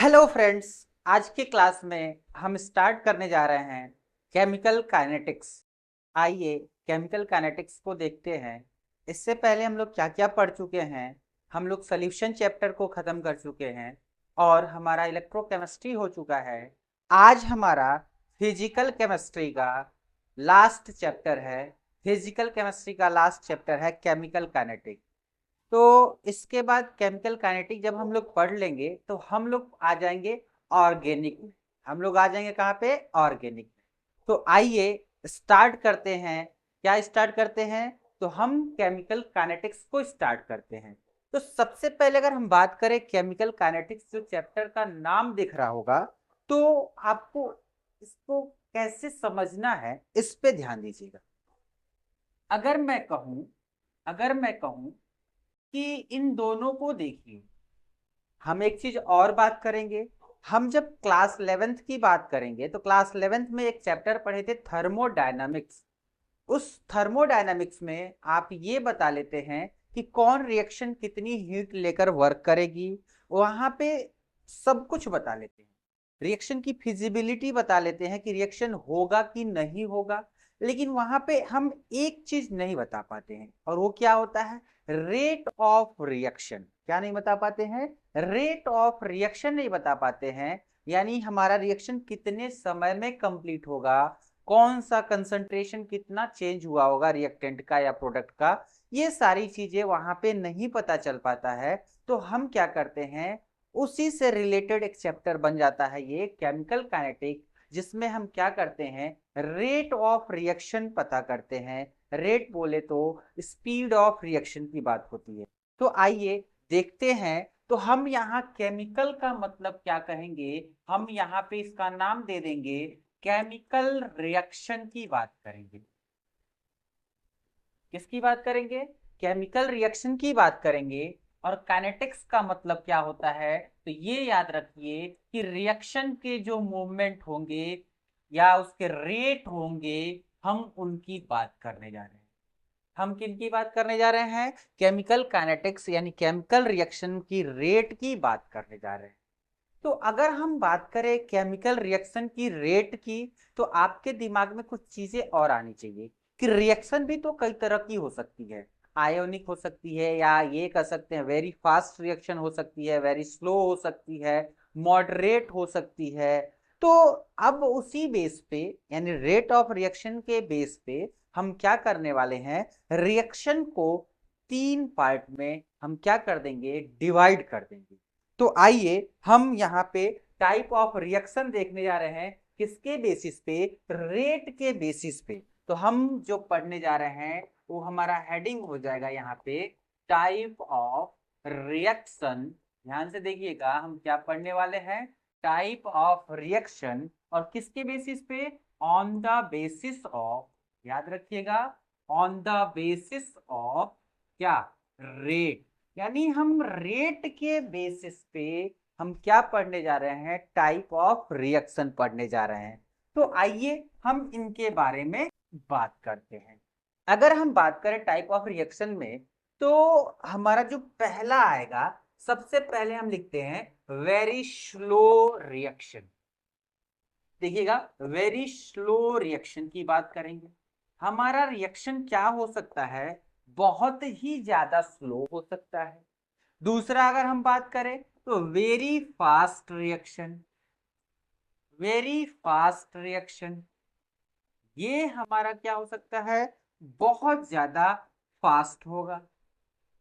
Hello friends, आज की class में हम स्टार्ट करने जा रहे हैं केमिकल काइनेटिक्स। आइए केमिकल काइनेटिक्स को देखते हैं। इससे पहले हम लोग क्या क्या पढ़ चुके हैं। हम लोग सॉल्यूशन चैप्टर को ख़त्म कर चुके हैं और हमारा इलेक्ट्रोकेमिस्ट्री हो चुका है। आज हमारा फिजिकल केमिस्ट्री का लास्ट चैप्टर है। फिजिकल केमिस्ट्री का लास्ट चैप्टर है केमिकल काइनेटिक्स। तो इसके बाद केमिकल काइनेटिक जब हम लोग पढ़ लेंगे तो हम लोग आ जाएंगे ऑर्गेनिक में। हम लोग आ जाएंगे कहाँ पे? ऑर्गेनिक में। तो आइए स्टार्ट करते हैं। क्या स्टार्ट करते हैं? तो हम केमिकल काइनेटिक्स को स्टार्ट करते हैं। तो सबसे पहले अगर हम बात करें केमिकल काइनेटिक्स, जो चैप्टर का नाम दिख रहा होगा, तो आपको इसको कैसे समझना है इस पे ध्यान दीजिएगा। अगर मैं कहूं अगर मैं कहूं कि इन दोनों को देखिए, हम एक चीज और बात करेंगे। हम जब क्लास 11th की बात करेंगे तो क्लास 11th में एक चैप्टर पढ़े थे थर्मोडायनामिक्स। उस थर्मोडायनामिक्स में आप ये बता लेते हैं कि कौन रिएक्शन कितनी हीट लेकर वर्क करेगी। वहां पे सब कुछ बता लेते हैं। रिएक्शन की फिजिबिलिटी बता लेते हैं कि रिएक्शन होगा कि नहीं होगा। लेकिन वहां पे हम एक चीज नहीं बता पाते हैं, और वो क्या होता है? Rate of reaction. क्या नहीं बता पाते हैं? रेट ऑफ रिएक्शन नहीं बता पाते हैं। यानी हमारा रिएक्शन कितने समय में कंप्लीट होगा, कौन सा कंसंट्रेशन कितना चेंज हुआ होगा रिएक्टेंट का या प्रोडक्ट का, ये सारी चीजें वहां पे नहीं पता चल पाता है। तो हम क्या करते हैं, उसी से रिलेटेड एक चैप्टर बन जाता है ये केमिकल काइनेटिक, जिसमें हम क्या करते हैं, रेट ऑफ रिएक्शन पता करते हैं। रेट बोले तो स्पीड ऑफ रिएक्शन की बात होती है। तो आइए देखते हैं। तो हम यहाँ केमिकल का मतलब क्या कहेंगे? हम यहाँ पे इसका नाम दे देंगे केमिकल रिएक्शन की बात करेंगे। किसकी बात करेंगे? केमिकल रिएक्शन की बात करेंगे। और काइनेटिक्स का मतलब क्या होता है? तो ये याद रखिए कि रिएक्शन के जो मूवमेंट होंगे या उसके रेट होंगे, हम उनकी बात करने जा रहे हैं। हम किन की बात करने जा रहे हैं? केमिकल काइनेटिक्स यानी केमिकल रिएक्शन की रेट की बात करने जा रहे हैं। तो अगर हम बात करें केमिकल रिएक्शन की रेट की, तो आपके दिमाग में कुछ चीजें और आनी चाहिए कि रिएक्शन भी तो कई तरह की हो सकती है। आयोनिक हो सकती है, या ये कह सकते हैं वेरी फास्ट रिएक्शन हो सकती है, वेरी स्लो हो सकती है, मॉडरेट हो सकती है। तो अब उसी बेस पे, यानी रेट ऑफ रिएक्शन के बेस पे, हम क्या करने वाले हैं, रिएक्शन को तीन पार्ट में हम क्या कर देंगे, डिवाइड कर देंगे। तो आइए हम यहाँ पे टाइप ऑफ रिएक्शन देखने जा रहे हैं। किसके बेसिस पे? रेट के बेसिस पे। तो हम जो पढ़ने जा रहे हैं वो हमारा हेडिंग हो जाएगा यहाँ पे, टाइप ऑफ रिएक्शन। ध्यान से देखिएगा, हम क्या पढ़ने वाले हैं, टाइप ऑफ रिएक्शन। और किसके बेसिस पे? ऑन द बेसिस ऑफ, याद रखिएगा, ऑन द बेसिस ऑफ क्या? रेट। यानी हम रेट के बेसिस पे हम क्या पढ़ने जा रहे हैं, टाइप ऑफ रिएक्शन पढ़ने जा रहे हैं। तो आइए हम इनके बारे में बात करते हैं। अगर हम बात करें टाइप ऑफ रिएक्शन में, तो हमारा जो पहला आएगा, सबसे पहले हम लिखते हैं वेरी स्लो रिएक्शन। देखिएगा, वेरी स्लो रिएक्शन की बात करेंगे। हमारा रिएक्शन क्या हो सकता है? बहुत ही ज्यादा स्लो हो सकता है। दूसरा अगर हम बात करें तो very fast reaction. Very fast reaction, ये हमारा क्या हो सकता है, बहुत ज्यादा फास्ट होगा।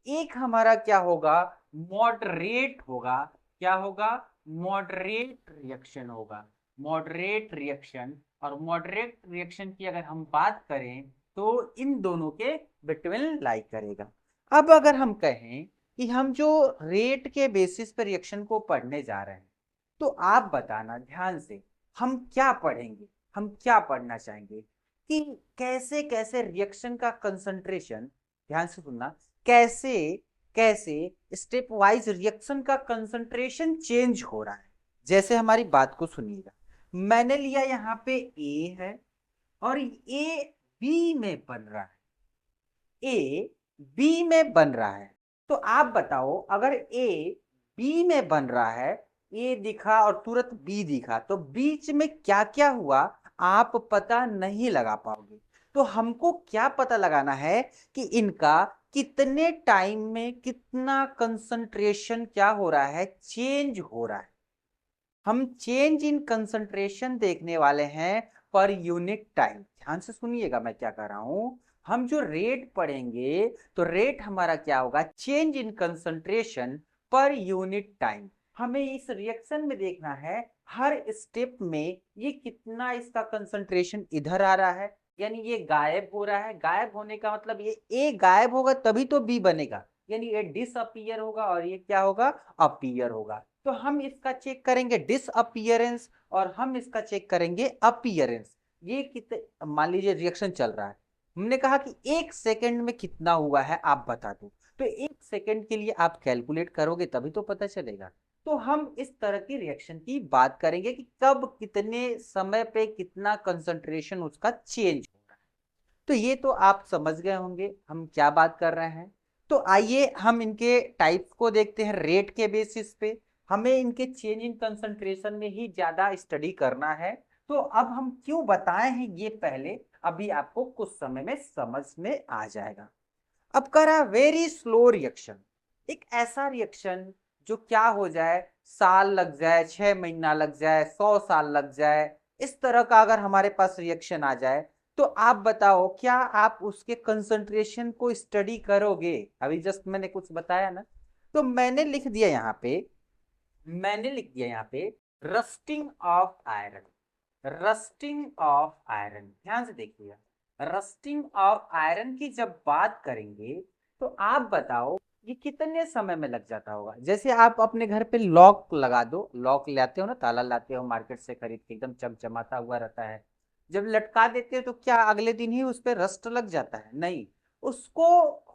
एक हमारा क्या होगा, मॉडरेट होगा। क्या होगा? मॉडरेट रिएक्शन होगा। Moderate reaction. और मॉडरेट रिएक्शन की अगर हम बात करें तो इन दोनों के बिटवीन लाई करेगा। अब अगर हम कहें कि हम जो रेट के बेसिस पर रिएक्शन को पढ़ने जा रहे हैं, तो आप बताना ध्यान से, हम क्या पढ़ेंगे, हम क्या पढ़ना चाहेंगे कि कैसे कैसे रिएक्शन का कंसंट्रेशन, ध्यान से सुनना, कैसे कैसे स्टेप वाइज रिएक्शन का कंसंट्रेशन चेंज हो रहा है। जैसे हमारी बात को सुनिएगा, मैंने लिया यहाँ पे ए है, और ए बी में बन रहा है। ए बी में बन रहा है। तो आप बताओ, अगर ए बी में बन रहा है, ए दिखा और तुरंत बी दिखा, तो बीच में क्या क्या हुआ आप पता नहीं लगा पाओगे। तो हमको क्या पता लगाना है कि इनका कितने टाइम में कितना कंसंट्रेशन क्या हो रहा है, चेंज हो रहा है। हम चेंज इन कंसंट्रेशन देखने वाले हैं पर यूनिट टाइम। ध्यान से सुनिएगा मैं क्या कर रहा हूं। हम जो रेट पढ़ेंगे तो रेट हमारा क्या होगा, change in concentration per unit time. हमें इस रिएक्शन में देखना है हर स्टेप में ये कितना इसका कंसंट्रेशन इधर आ रहा है, यानी ये गायब हो रहा है। गायब होने का मतलब ये ए गायब होगा तभी तो बी बनेगा, यानी ये डिसअपीयर होगा और ये क्या होगा, अपीयर होगा। तो हम इसका चेक करेंगे डिसअपीयरेंस और हम इसका चेक करेंगे अपीयरेंस। ये कितने, मान लीजिए रिएक्शन चल रहा है, हमने कहा कि 1 सेकंड में कितना हुआ है आप बता दो। तो 1 सेकंड के लिए आप कैलकुलेट करोगे तभी तो पता चलेगा। तो हम इस तरह की रिएक्शन की बात करेंगे कि कब कितने समय पे कितना कंसंट्रेशन उसका चेंज हो रहा है। तो ये तो आप समझ गए होंगे हम क्या बात कर रहे हैं। तो आइए हम इनके टाइप्स को देखते हैं रेट के बेसिस पे। हमें इनके चेंज इन कंसंट्रेशन में ही ज्यादा स्टडी करना है। तो अब हम क्यों बताए हैं ये पहले, अभी आपको कुछ समय में समझ में आ जाएगा। अब करा वेरी स्लो रिएक्शन, एक ऐसा रिएक्शन जो क्या हो जाए, साल लग जाए, 6 महीना लग जाए, 100 साल लग जाए, इस तरह का अगर हमारे पास रिएक्शन आ जाए तो आप बताओ क्या आप उसके कंसंट्रेशन को स्टडी करोगे। अभी जस्ट मैंने कुछ बताया ना, तो मैंने लिख दिया यहाँ पे, मैंने लिख दिया यहाँ पे rusting of iron. Rusting of iron, ध्यान से देखिएगा, रस्टिंग ऑफ आयरन की जब बात करेंगे तो आप बताओ ये कितने समय में लग जाता होगा। जैसे आप अपने घर पे लॉक लगा दो, लॉक लाते हो ना, ताला लाते हो मार्केट से खरीद के, एकदम चमचमाता हुआ रहता है, जब लटका देते हो तो क्या अगले दिन ही उस पर रस्ट लग जाता है? नहीं, उसको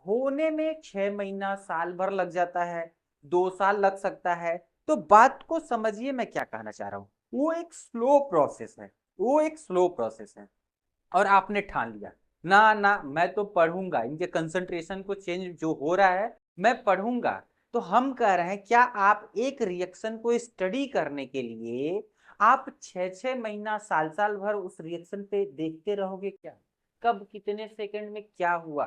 होने में 6 महीना साल भर लग जाता है, 2 साल लग सकता है। तो बात को समझिए मैं क्या कहना चाह रहा हूं, वो एक स्लो प्रोसेस है, वो एक स्लो प्रोसेस है। और आपने ठान लिया ना ना मैं तो पढ़ूंगा, इनके कंसंट्रेशन को चेंज जो हो रहा है मैं पढ़ूंगा। तो हम कह रहे हैं क्या आप एक रिएक्शन को स्टडी करने के लिए आप 6 6 महीना साल साल भर उस रिएक्शन पे देखते रहोगे क्या, कब कितने सेकंड में क्या हुआ,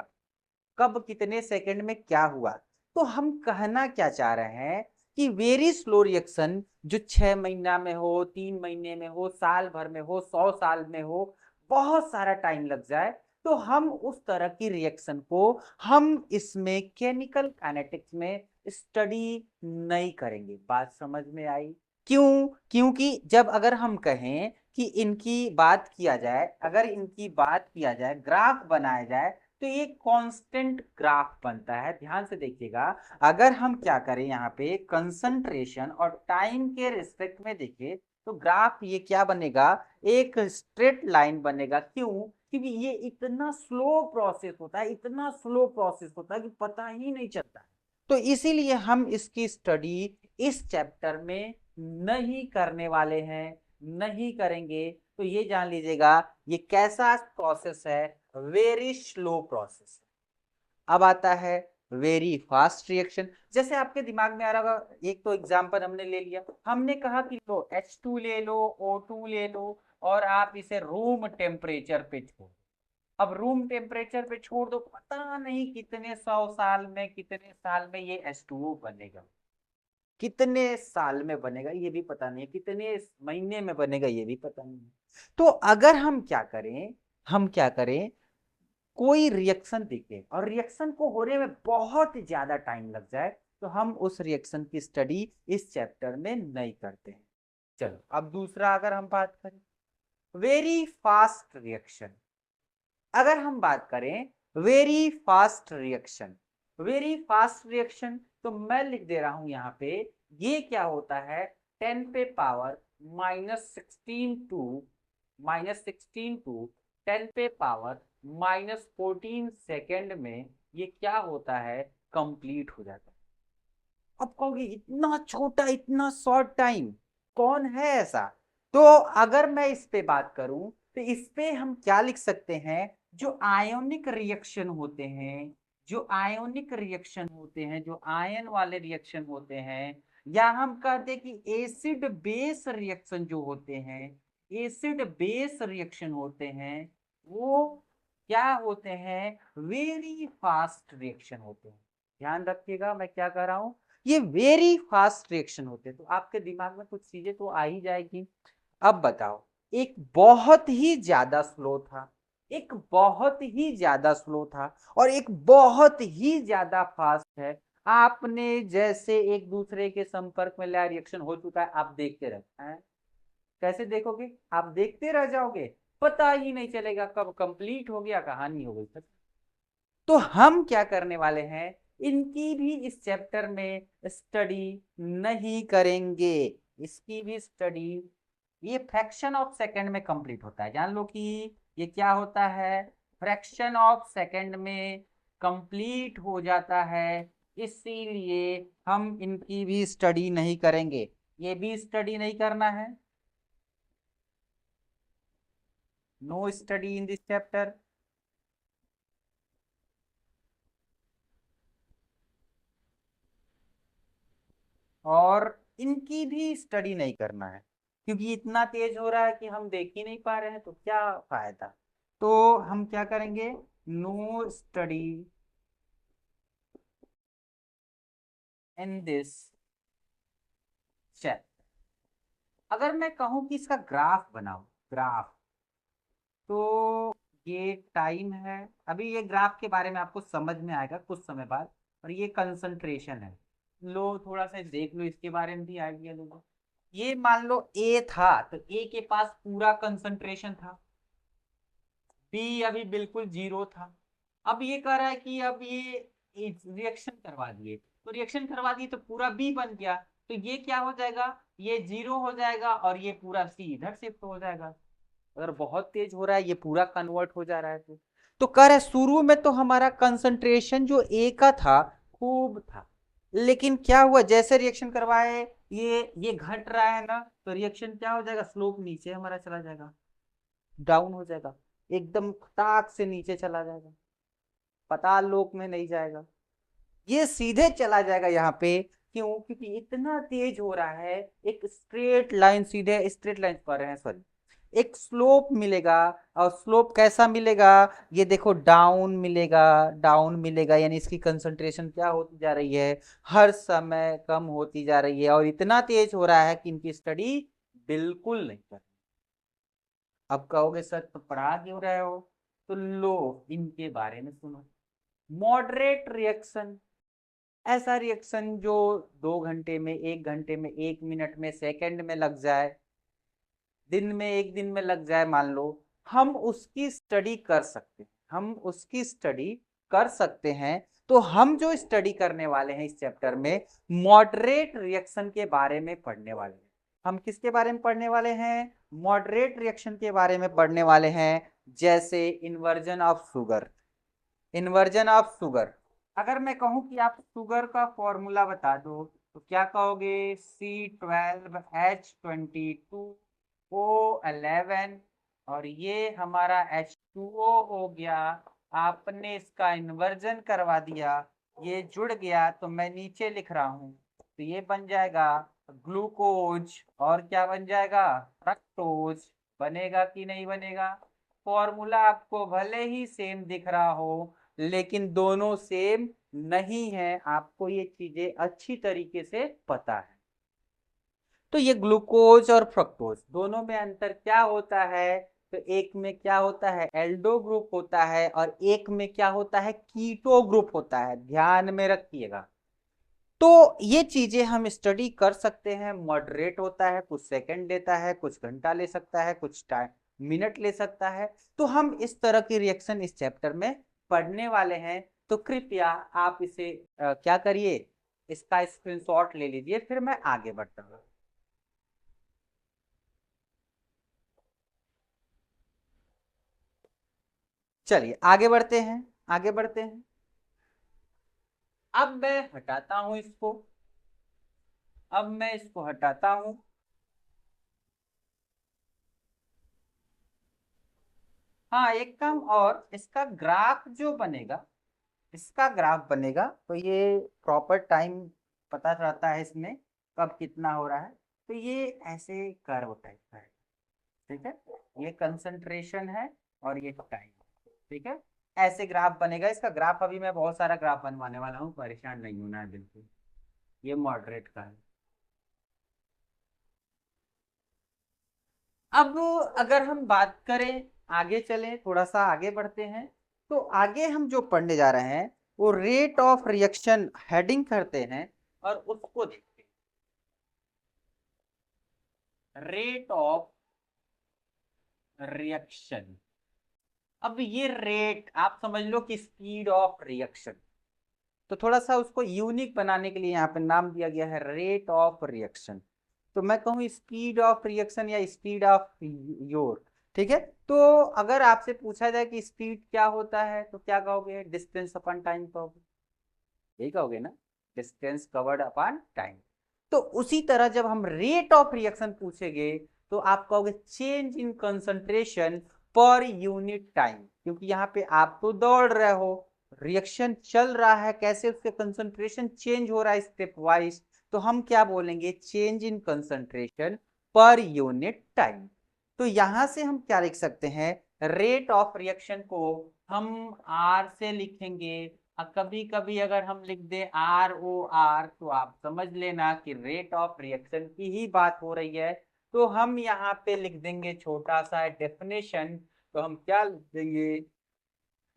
कब कितने सेकंड में क्या हुआ। तो हम कहना क्या चाह रहे हैं कि वेरी स्लो रिएक्शन जो 6 महीना में हो, 3 महीने में हो, साल भर में हो, 100 साल में हो, बहुत सारा टाइम लग जाए, तो हम उस तरह की रिएक्शन को हम इसमें केमिकल काइनेटिक्स में स्टडी नहीं करेंगे। बात समझ में आई? क्यों? क्योंकि जब अगर हम कहें कि इनकी बात किया जाए, अगर इनकी बात किया जाए, ग्राफ बनाया जाए, तो ये कांस्टेंट ग्राफ बनता है। ध्यान से देखिएगा, अगर हम क्या करें यहाँ पे कंसंट्रेशन और टाइम के रिस्पेक्ट में देखें तो ग्राफ ये क्या बनेगा, एक स्ट्रेट लाइन बनेगा। क्यों? क्योंकि ये इतना स्लो प्रोसेस होता है, इतना स्लो प्रोसेस होता है कि पता ही नहीं चलता। तो इसीलिए हम इसकी स्टडी इस चैप्टर में नहीं करने वाले हैं, नहीं करेंगे। तो ये जान लीजिएगा ये कैसा प्रोसेस है, वेरी स्लो प्रोसेस। अब आता है वेरी फास्ट रिएक्शन। जैसे आपके दिमाग में आ रहा होगा, एक तो एग्जांपल हमने ले लिया, हमने कहा कि लो H2 ले लो, O2 ले लो और आप इसे रूम टेम्परेचर पे छोड़। अब रूम टेम्परेचर पे छोड़ दो, पता नहीं कितने 100 साल में, कितने साल में ये H2O बनेगा, कितने साल में बनेगा ये भी पता नहीं है, कितने महीने में बनेगा ये भी पता नहीं है। तो अगर हम क्या करें, हम क्या करें, कोई रिएक्शन दिखे और रिएक्शन को होने में बहुत ज्यादा टाइम लग जाए तो हम उस रिएक्शन की स्टडी इस चैप्टर में नहीं करते हैं। चलो अब दूसरा अगर हम बात करें वेरी फास्ट रिएक्शन। अगर हम बात करें very fast reaction, very fast reaction तो मैं लिख दे रहा हूं यहाँ पे, ये क्या होता है, 10 पे पावर -16 टू 10 पे पावर -14 सेकेंड में ये क्या होता है, कंप्लीट हो जाता है। अब कहोगे इतना छोटा, इतना शॉर्ट टाइम, कौन है ऐसा? तो अगर मैं इस पे बात करूं तो इस पे हम क्या लिख सकते हैं, जो आयोनिक रिएक्शन होते हैं, जो आयोनिक रिएक्शन होते हैं, जो आयन वाले रिएक्शन होते हैं, या हम कहते हैं कि एसिड बेस रिएक्शन जो होते हैं, एसिड बेस रिएक्शन होते हैं, वो क्या होते हैं, वेरी फास्ट रिएक्शन होते हैं। ध्यान रखिएगा मैं क्या कह रहा हूं, ये वेरी फास्ट रिएक्शन होते हैं। तो आपके दिमाग में कुछ चीजें तो आ ही जाएगी। अब बताओ, एक बहुत ही ज्यादा स्लो था, एक बहुत ही ज्यादा स्लो था, और एक बहुत ही ज्यादा फास्ट है। आपने जैसे एक दूसरे के संपर्क में लाया, रिएक्शन हो चुका है, आप देखते रहते हैं। कैसे देखोगे, आप देखते रह जाओगे, पता ही नहीं चलेगा कब कंप्लीट हो गया, कहानी हो गई। तो हम क्या करने वाले हैं, इनकी भी इस चैप्टर में स्टडी नहीं करेंगे, इसकी भी स्टडी, ये फ्रैक्शन ऑफ सेकंड में कंप्लीट होता है। जान लो कि ये क्या होता है, फ्रैक्शन ऑफ सेकंड में कंप्लीट हो जाता है, इसीलिए हम इनकी भी स्टडी नहीं करेंगे। ये भी स्टडी नहीं करना है, no study in this chapter. और इनकी भी स्टडी नहीं करना है, क्योंकि इतना तेज हो रहा है कि हम देख ही नहीं पा रहे हैं, तो क्या फायदा। तो हम क्या करेंगे, no study in this chapter. अगर मैं कहूं कि इसका ग्राफ बनाओ, ग्राफ, तो ये टाइम है, अभी ये ग्राफ के बारे में आपको समझ में आएगा कुछ समय बाद। और ये कंसंट्रेशन है, लो थोड़ा सा देख लो, इसके बारे में भी आइडिया ले लो। ये मान लो ए था, तो ए के पास पूरा कंसंट्रेशन था, बी अभी बिल्कुल जीरो था। अब ये कह रहा है कि अब ये रिएक्शन करवा दिए, तो रिएक्शन करवा दिए तो पूरा बी बन गया, तो ये क्या हो जाएगा, ये जीरो हो जाएगा, और ये पूरा सी इधर शिफ्ट हो जाएगा। अगर बहुत तेज हो रहा है, ये पूरा कन्वर्ट हो जा रहा है। तो कह रहा है शुरू में तो हमारा कंसंट्रेशन जो ए का था खूब था, लेकिन क्या हुआ, जैसे रिएक्शन करवाए ये घट रहा है ना, तो रिएक्शन क्या हो जाएगा, स्लोप नीचे हमारा चला जाएगा, डाउन हो जाएगा, एकदम ताक से नीचे चला जाएगा, पाताल लोक में नहीं जाएगा, ये सीधे चला जाएगा यहाँ पे। क्यों, क्योंकि इतना तेज हो रहा है, एक स्ट्रेट लाइन, सीधे स्ट्रेट लाइन पर रहे हैं, सॉरी, एक स्लोप मिलेगा। और स्लोप कैसा मिलेगा, ये देखो डाउन मिलेगा, डाउन मिलेगा, यानी इसकी कंसंट्रेशन क्या होती जा रही है, हर समय कम होती जा रही है, और इतना तेज हो रहा है कि इनकी स्टडी बिल्कुल नहीं कर। अब कहोगे सर तो पढ़ा क्यों रहे हो, तो लो इनके बारे में सुनो। मॉडरेट रिएक्शन, ऐसा रिएक्शन जो 2 घंटे में, 1 घंटे में, 1 मिनट में, सेकंड में लग जाए, दिन में, एक दिन में लग जाए, मान लो, हम उसकी स्टडी कर सकते हैं, हम उसकी स्टडी कर सकते हैं। तो हम जो स्टडी करने वाले हैं इस चैप्टर में, मॉडरेट रिएक्शन के बारे में पढ़ने वाले हैं। हम किसके बारे में पढ़ने वाले हैं, मॉडरेट रिएक्शन के बारे में पढ़ने वाले हैं। जैसे inversion of sugar, inversion of sugar, अगर मैं कहूं कि आप शुगर का फॉर्मूला बता दो, तो क्या कहोगे, C12H22O11, और ये हमारा H2O हो गया। आपने इसका इन्वर्जन करवा दिया, ये जुड़ गया, तो मैं नीचे लिख रहा हूं, तो ये बन जाएगा ग्लूकोज, और क्या बन जाएगा, फ्रक्टोज। बनेगा कि नहीं बनेगा, फॉर्मूला आपको भले ही सेम दिख रहा हो, लेकिन दोनों सेम नहीं है, आपको ये चीजें अच्छी तरीके से पता है। तो ये ग्लूकोज और फ्रक्टोज दोनों में अंतर क्या होता है, तो एक में क्या होता है, एल्डो ग्रुप होता है, और एक में क्या होता है, कीटो ग्रुप होता है, ध्यान में रखिएगा। तो ये चीजें हम स्टडी कर सकते हैं। मॉडरेट होता है, कुछ सेकंड लेता है, कुछ घंटा ले सकता है, कुछ टाइम मिनट ले सकता है। तो हम इस तरह की रिएक्शन इस चैप्टर में पढ़ने वाले हैं। तो कृपया आप इसे क्या करिए, इसका स्क्रीनशॉट ले लीजिए, फिर मैं आगे बढ़ता हूँ। चलिए आगे बढ़ते हैं, आगे बढ़ते हैं। अब मैं हटाता हूं इसको, अब मैं इसको हटाता हूं। हाँ, एक काम और, इसका ग्राफ जो बनेगा, इसका ग्राफ बनेगा, तो ये प्रॉपर टाइम पता रहता है इसमें, कब कितना हो रहा है। तो ये ऐसे कर्व टाइप का है, ठीक है। ये कंसंट्रेशन है और ये टाइम, ठीक है। ऐसे ग्राफ बनेगा। इसका ग्राफ अभी मैं बहुत सारा ग्राफ बनवाने वाला हूँ, परेशान नहीं होना है बिल्कुल। ये मॉडरेट का है। अब अगर हम बात करें, आगे चलें, थोड़ा सा आगे बढ़ते हैं, तो आगे हम जो पढ़ने जा रहे हैं वो रेट ऑफ रिएक्शन हेडिंग करते हैं और उसको देखते हैं। Rate of reaction. अब ये रेट आप समझ लो कि स्पीड ऑफ रिएक्शन, तो थोड़ा सा उसको यूनिक बनाने के लिए यहाँ पे नाम दिया गया है रेट ऑफ रिएक्शन। तो मैं कहूँ स्पीड ऑफ रिएक्शन या स्पीड ऑफ योर, ठीक है। तो अगर आपसे पूछा जाए कि स्पीड क्या होता है तो क्या कहोगे? डिस्टेंस अपॉन टाइम कहोगे, यही कहोगे ना, डिस्टेंस कवर्ड अपॉन टाइम। तो उसी तरह जब हम रेट ऑफ रिएक्शन पूछेंगे तो आप कहोगे change in concentration per unit time, क्योंकि यहाँ पे आप तो दौड़ रहे हो, रिएक्शन चल रहा है, कैसे उसके कंसंट्रेशन चेंज हो रहा है स्टेप वाइज। तो हम क्या बोलेंगे? Change in concentration per unit time. तो यहां से हम क्या लिख सकते हैं? रेट ऑफ रिएक्शन को हम आर से लिखेंगे। कभी कभी अगर हम लिख दे आर ओ आर तो आप समझ लेना कि रेट ऑफ रिएक्शन की ही बात हो रही है। तो हम यहाँ पे लिख देंगे छोटा सा डेफिनेशन। तो हम क्या लिख देंगे?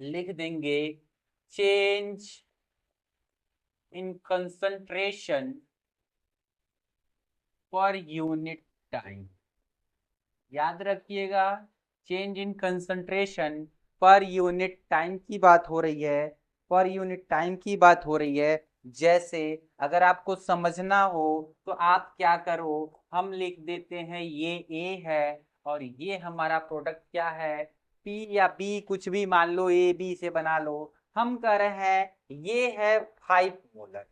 लिख देंगे change in concentration per unit time. याद रखिएगा, change in concentration per unit time की बात हो रही है, पर यूनिट टाइम की बात हो रही है। जैसे अगर आपको समझना हो तो आप क्या करो, हम लिख देते हैं ये ए है और ये हमारा प्रोडक्ट क्या है, पी या बी, कुछ भी मान लो, ए बी से बना लो। हम कह रहे हैं ये है 5 मोलर,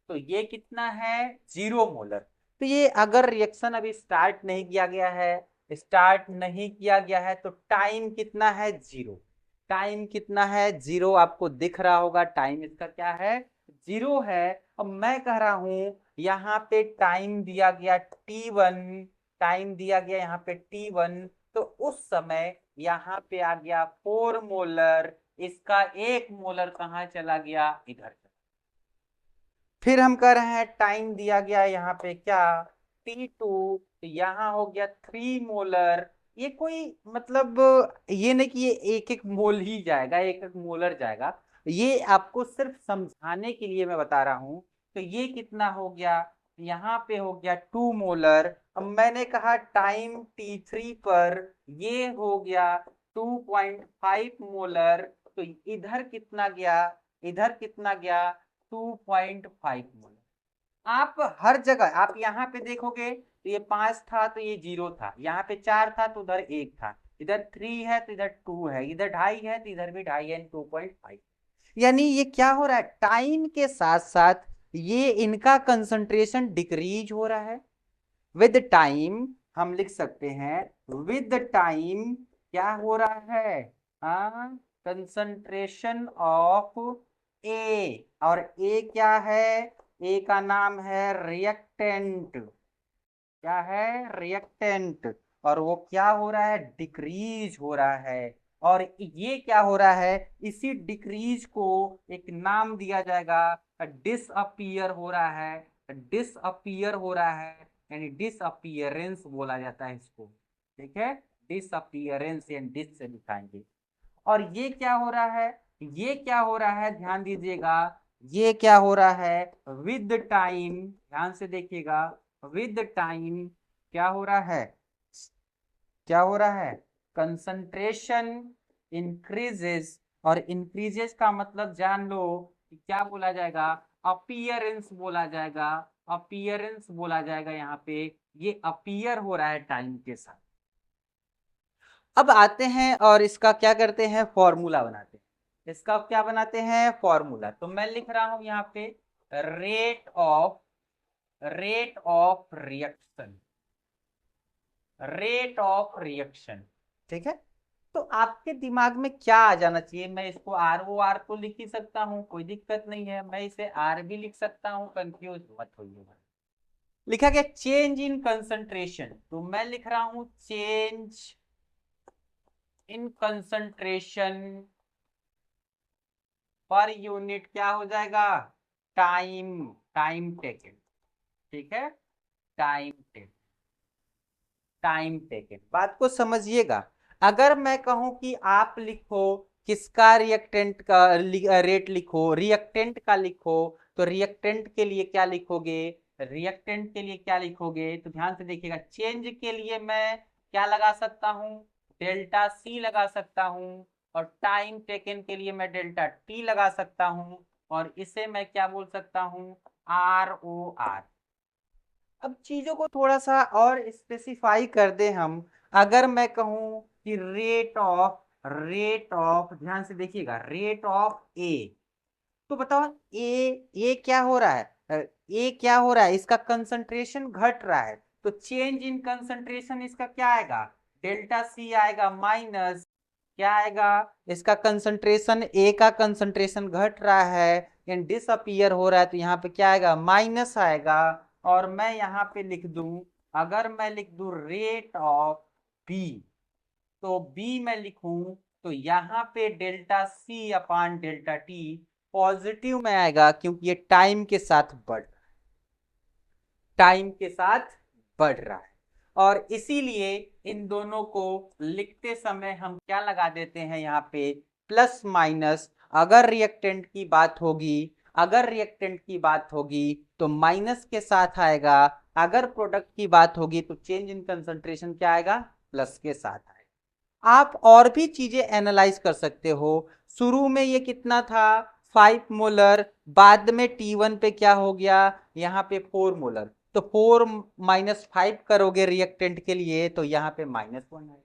तो ये कितना है? 0 मोलर। तो ये अगर रिएक्शन अभी स्टार्ट नहीं किया गया है, स्टार्ट नहीं किया गया है, तो टाइम कितना है? 0। टाइम कितना है? 0। आपको दिख रहा होगा टाइम इसका क्या है? 0 है। अब मैं कह रहा हूं यहाँ पे टाइम दिया गया T1, टाइम दिया गया यहाँ पे T1, तो उस समय यहाँ पे आ गया 4 मोलर। इसका 1 मोलर कहाँ चला गया? इधर। फिर हम कह रहे हैं टाइम दिया गया यहाँ पे क्या? T2, तो यहाँ हो गया 3 मोलर। ये कोई मतलब ये नहीं कि ये एक एक मोल ही जाएगा, एक एक मोलर जाएगा, ये आपको सिर्फ समझाने के लिए मैं बता रहा हूं। तो ये कितना हो गया? यहाँ पे हो गया 2 मोलर। अब मैंने कहा टाइम T3 पर ये हो गया 2.5 मोलर। तो इधर कितना गया? इधर कितना गया? 2.5 मोलर। आप हर जगह आप यहाँ पे देखोगे तो ये 5 था तो ये 0 था, यहाँ पे 4 था तो उधर 1 था, इधर 3 है तो इधर 2 है, इधर 2.5 है तो इधर भी 2.5 है, 2.5। यानी ये क्या हो रहा है? टाइम के साथ साथ ये इनका कंसंट्रेशन डिक्रीज हो रहा है। विद टाइम हम लिख सकते हैं, विद टाइम क्या हो रहा है? कंसंट्रेशन ऑफ ए, और ए क्या है? ए का नाम है रिएक्टेंट। क्या है? रिएक्टेंट। और वो क्या हो रहा है? डिक्रीज हो रहा है। और ये क्या हो रहा है? इसी डिक्रीज को एक नाम दिया जाएगा, डिसअपियर हो रहा है। डिसअपियर हो रहा है यानी डिसअपियरेंस बोला जाता है इसको, ठीक है। डिसअपियरेंस यानी डिस से दिखाएंगे। और ये क्या हो रहा है? ये क्या हो रहा है? ध्यान दीजिएगा, ये क्या हो रहा है? विद टाइम, ध्यान से देखिएगा, विद टाइम क्या हो रहा है? क्या हो रहा है? Concentration increases. और इंक्रीजेस का मतलब जान लो कि क्या बोला जाएगा? अपीयरेंस बोला जाएगा। अपीयरेंस बोला जाएगा। यहाँ पे ये अपीयर हो रहा है टाइम के साथ। अब आते हैं और इसका क्या करते हैं? फॉर्मूला बनाते हैं। इसका क्या बनाते हैं? फॉर्मूला। तो मैं लिख रहा हूं यहाँ पे rate of reaction, rate of reaction, ठीक है। तो आपके दिमाग में क्या आ जाना चाहिए? मैं इसको आर ओ आर तो लिख ही सकता हूँ, कोई दिक्कत नहीं है, मैं इसे आर भी लिख सकता हूँ, कंफ्यूज मत होइएगा। लिखा गया चेंज इन कंसंट्रेशन, तो मैं लिख रहा हूं change in concentration per unit क्या हो जाएगा, टाइम, टाइम टेकन। ठीक है, टाइम टेकन, टाइम टेकन, बात को समझिएगा। अगर मैं कहूं कि आप लिखो किसका रिएक्टेंट का रेट लिखो, रिएक्टेंट का लिखो, तो रिएक्टेंट के लिए क्या लिखोगे, रिएक्टेंट के लिए क्या लिखोगे, तो ध्यान से देखिएगा। चेंज के लिए मैं क्या लगा सकता हूं, डेल्टा सी लगा सकता हूं, और टाइम टेकन के लिए मैं डेल्टा टी लगा सकता हूं, और इसे मैं क्या बोल सकता हूं, आर ओ आर। अब चीजों को थोड़ा सा और स्पेसिफाई कर दे हम। अगर मैं कहूं कि रेट ऑफ ध्यान से देखिएगा, रेट ऑफ ए, तो बताओ ए क्या हो रहा है, ए क्या हो रहा है, इसका कंसंट्रेशन घट रहा है, तो चेंज इन कंसंट्रेशन इसका क्या आएगा, डेल्टा सी आएगा, माइनस क्या आएगा, इसका कंसंट्रेशन, ए का कंसंट्रेशन घट रहा है यानी डिसअपियर हो रहा है, तो यहाँ पे क्या आएगा, माइनस आएगा। और मैं यहाँ पे लिख दूं, अगर मैं लिख दूं रेट ऑफ बी, तो बी मैं लिखूं, तो यहाँ पे delta C upon delta T positive में आएगा, क्योंकि ये टाइम के साथ बढ़, टाइम के साथ बढ़ रहा है। और इसीलिए इन दोनों को लिखते समय हम क्या लगा देते हैं यहाँ पे, प्लस माइनस। अगर रिएक्टेंट की बात होगी, अगर रिएक्टेंट की बात होगी तो माइनस के साथ आएगा, अगर प्रोडक्ट की बात होगी तो चेंज इन कंसंट्रेशन क्या आएगा, प्लस के साथ आएगा। आप और भी चीजें एनालाइज कर सकते हो। शुरू में ये कितना था, 5 मोलर, बाद में T1 पे क्या हो गया, यहाँ पे 4 मोलर, तो 4 - 5 करोगे रिएक्टेंट के लिए, तो यहाँ पे -1 आएगा।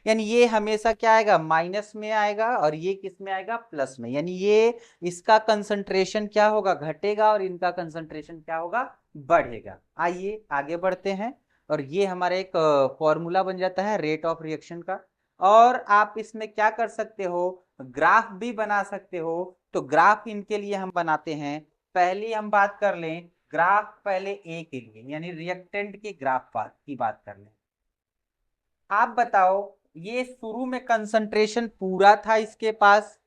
यानी ये हमेशा क्या आएगा, माइनस में आएगा, और ये किस में आएगा, प्लस में। यानी ये इसका कंसंट्रेशन क्या होगा, घटेगा, और इनका कंसंट्रेशन क्या होगा, बढ़ेगा। आइए आगे बढ़ते हैं, और ये हमारा एक फॉर्मूला बन जाता है रेट ऑफ रिएक्शन का। और आप इसमें क्या कर सकते हो, ग्राफ भी बना सकते हो। तो ग्राफ इनके लिए हम बनाते हैं। पहली हम बात कर लें ग्राफ, पहले ए के लिए यानी रिएक्टेंट के ग्राफ की बात कर लें। आप बताओ, ये शुरू में कंसंट्रेशन पूरा था इसके पास,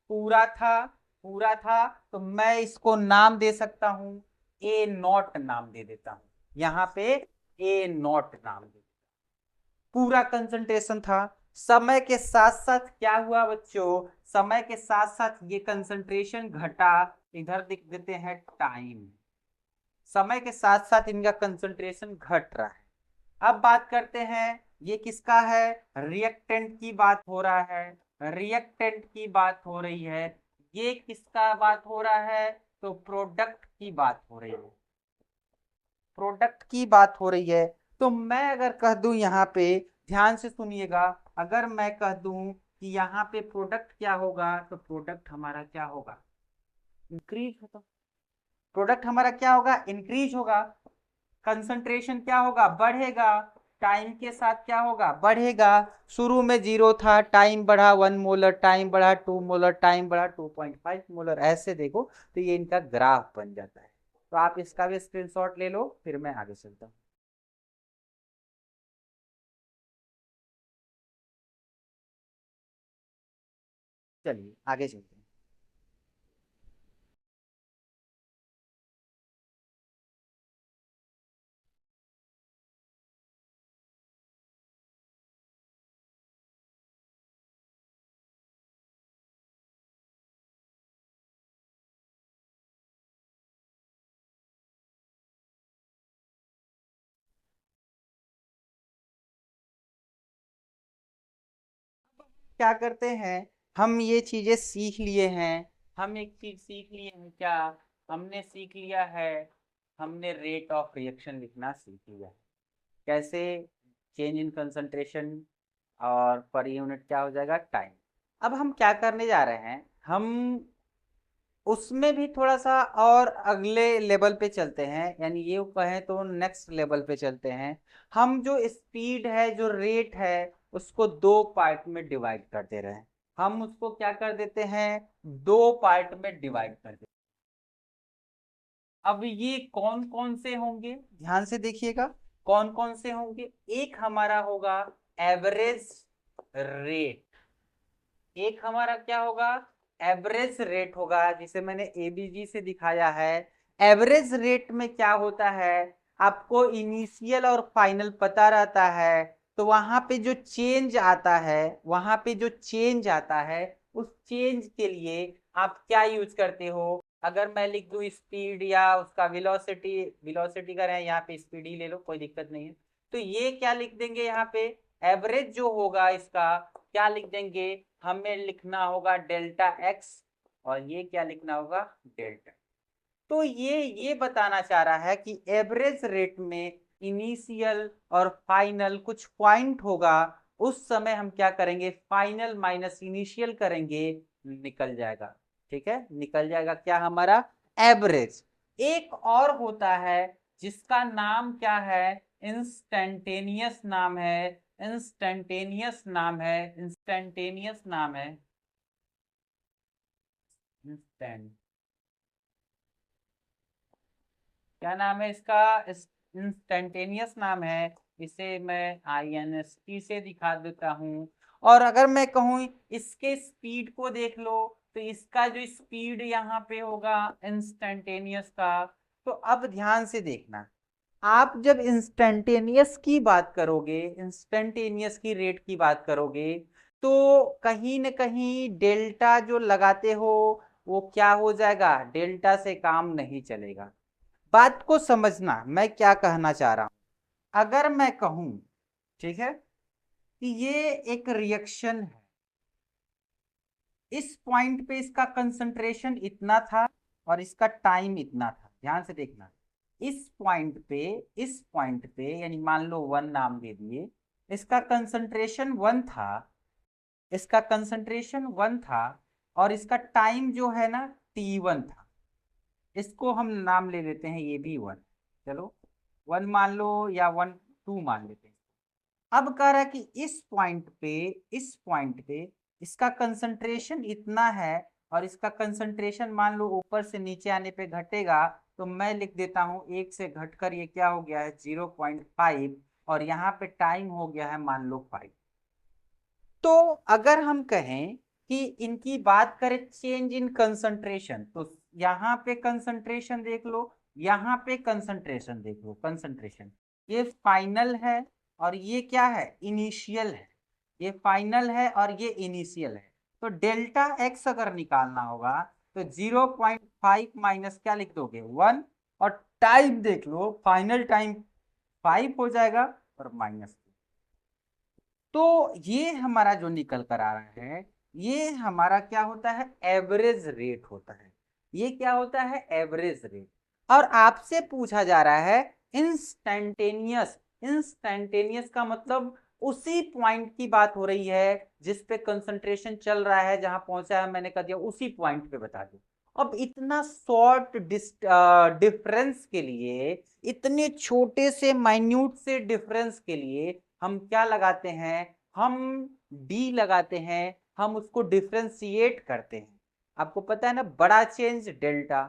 पूरा था, पूरा था, तो मैं इसको नाम दे सकता हूं, ए नॉट नाम दे देता हूं, यहां पे ए नॉट नाम दे, पूरा कंसंट्रेशन था। समय के साथ साथ क्या हुआ बच्चों, समय के साथ साथ ये कंसंट्रेशन घटा, इधर लिख देते हैं टाइम, समय के साथ साथ इनका कंसंट्रेशन घट रहा है। अब बात करते हैं, ये किसका है, रिएक्टेंट की बात हो रहा है, रिएक्टेंट की बात हो रही है। ये किसका बात हो रहा है, तो प्रोडक्ट की बात हो रही है, प्रोडक्ट की बात हो रही है। तो मैं अगर कह दूं यहाँ पे, ध्यान से सुनिएगा, अगर मैं कह दूं कि यहाँ पे प्रोडक्ट क्या होगा, तो प्रोडक्ट हमारा क्या होगा, इंक्रीज होगा, प्रोडक्ट हमारा क्या होगा, इंक्रीज होगा। कंसंट्रेशन क्या होगा, बढ़ेगा, टाइम के साथ क्या होगा, बढ़ेगा। शुरू में 0 था, टाइम बढ़ा 1 मोलर, टाइम बढ़ा 2 मोलर, टाइम बढ़ा 2.5 मोलर, ऐसे देखो, तो ये इनका ग्राफ बन जाता है। तो आप इसका भी स्क्रीनशॉट ले लो, फिर मैं आगे चलता हूँ। चलिए आगे चलते हैं। क्या करते हैं, हम ये चीजें सीख लिए हैं, हम एक चीज सीख लिए हैं क्या, हमने सीख लिया है, हमने रेट ऑफ रिएक्शन लिखना सीख लिया है। कैसे, चेंज इन कंसंट्रेशन, और पर यूनिट क्या हो जाएगा, टाइम। अब हम क्या करने जा रहे हैं, हम उसमें भी थोड़ा सा और अगले लेवल पे चलते हैं, यानी ये कहें तो नेक्स्ट लेवल पे चलते हैं। हम जो स्पीड है, जो रेट है, उसको दो पार्ट में डिवाइड कर दे रहे हैं। हम उसको क्या कर देते हैं, दो पार्ट में डिवाइड कर देते हैं। अब ये कौन कौन से होंगे, ध्यान से देखिएगा, कौन कौन से होंगे। एक हमारा होगा एवरेज रेट, एक हमारा क्या होगा, एवरेज रेट होगा, जिसे मैंने एबीजी से दिखाया है। एवरेज रेट में क्या होता है, आपको इनिशियल और फाइनल पता रहता है, तो वहां पे जो चेंज आता है, वहां पे जो चेंज आता है, उस चेंज के लिए आप क्या यूज करते हो। अगर मैं लिख दूं स्पीड या उसका वेलोसिटी, वेलोसिटी का रहे यहाँ पे स्पीड ही ले लो, कोई दिक्कत नहीं है, तो ये क्या लिख देंगे यहाँ पे, एवरेज जो होगा इसका क्या लिख देंगे, हमें लिखना होगा डेल्टा एक्स, और ये क्या लिखना होगा, डेल्टा। तो ये बताना चाह रहा है कि एवरेज रेट में इनिशियल और फाइनल कुछ पॉइंट होगा, उस समय हम क्या करेंगे, फाइनल माइनस इनिशियल करेंगे, निकल जाएगा। ठीक है, निकल जाएगा क्या हमारा, एवरेज। एक और होता है जिसका नाम क्या है, इंस्टेंटेनियस नाम है, इंस्टेंटेनियस नाम है, इंस्टेंटेनियस नाम है, इंस्टेंट, क्या नाम है इसका, इंस्टेंटेनियस नाम है। इसे मैं INST से दिखा देता हूँ। और अगर मैं कहूँ इसके स्पीड को देख लो, तो इसका जो स्पीड यहाँ पे होगा इंस्टेंटेनियस का, तो अब ध्यान से देखना, आप जब इंस्टेंटेनियस की बात करोगे, इंस्टेंटेनियस की रेट की बात करोगे, तो कहीं न कहीं डेल्टा जो लगाते हो वो क्या हो जाएगा, डेल्टा से काम नहीं चलेगा। बात को समझना मैं क्या कहना चाह रहा हूं। अगर मैं कहूं, ठीक है, कि ये एक रिएक्शन है, इस पॉइंट पे इसका कंसंट्रेशन इतना था और इसका टाइम इतना था, ध्यान से देखना, इस पॉइंट पे, इस पॉइंट पे यानी मान लो 1 नाम दे दिए, इसका कंसंट्रेशन 1 था, इसका कंसंट्रेशन 1 था, और इसका टाइम जो है ना T1 था, इसको हम नाम ले लेते हैं ये भी 1, चलो 1 मान लो या 1 2 मान लेते हैं। अब कह रहा है कि इस पॉइंट पे, इस पॉइंट पे इसका कंसंट्रेशन इतना है, और इसका कंसंट्रेशन मान लो ऊपर से नीचे आने पे घटेगा, तो मैं लिख देता हूँ 1 से घटकर ये क्या हो गया है 0.5, और यहाँ पे टाइम हो गया है मान लो 5। तो अगर हम कहें कि इनकी बात करें चेंज इन कंसंट्रेशन, तो यहाँ पे कंसंट्रेशन देख लो, यहाँ पे कंसंट्रेशन देख लो, कंसंट्रेशन ये फाइनल है और ये क्या है, इनिशियल है, ये फाइनल है और ये इनिशियल है। तो डेल्टा एक्स अगर निकालना होगा तो 0.5 माइनस क्या लिख दोगे 1, और टाइम देख लो, फाइनल टाइम 5 हो जाएगा और माइनस। तो ये हमारा जो निकल कर आ रहा है, ये हमारा क्या होता है, एवरेज रेट होता है। ये क्या होता है, एवरेज रेट। और आपसे पूछा जा रहा है इंस्टैन्टेनियस, इंस्टैन्टेनियस का मतलब उसी पॉइंट की बात हो रही है जिस पे कंसंट्रेशन चल रहा है, जहां पहुंचा है मैंने कह दिया उसी पॉइंट पे बता दो। अब इतना शॉर्ट डिफरेंस के लिए, इतने छोटे से माइन्यूट से डिफरेंस के लिए हम क्या लगाते हैं, हम डी लगाते हैं, हम उसको डिफ्रेंशिएट करते हैं। आपको पता है ना, बड़ा चेंज डेल्टा,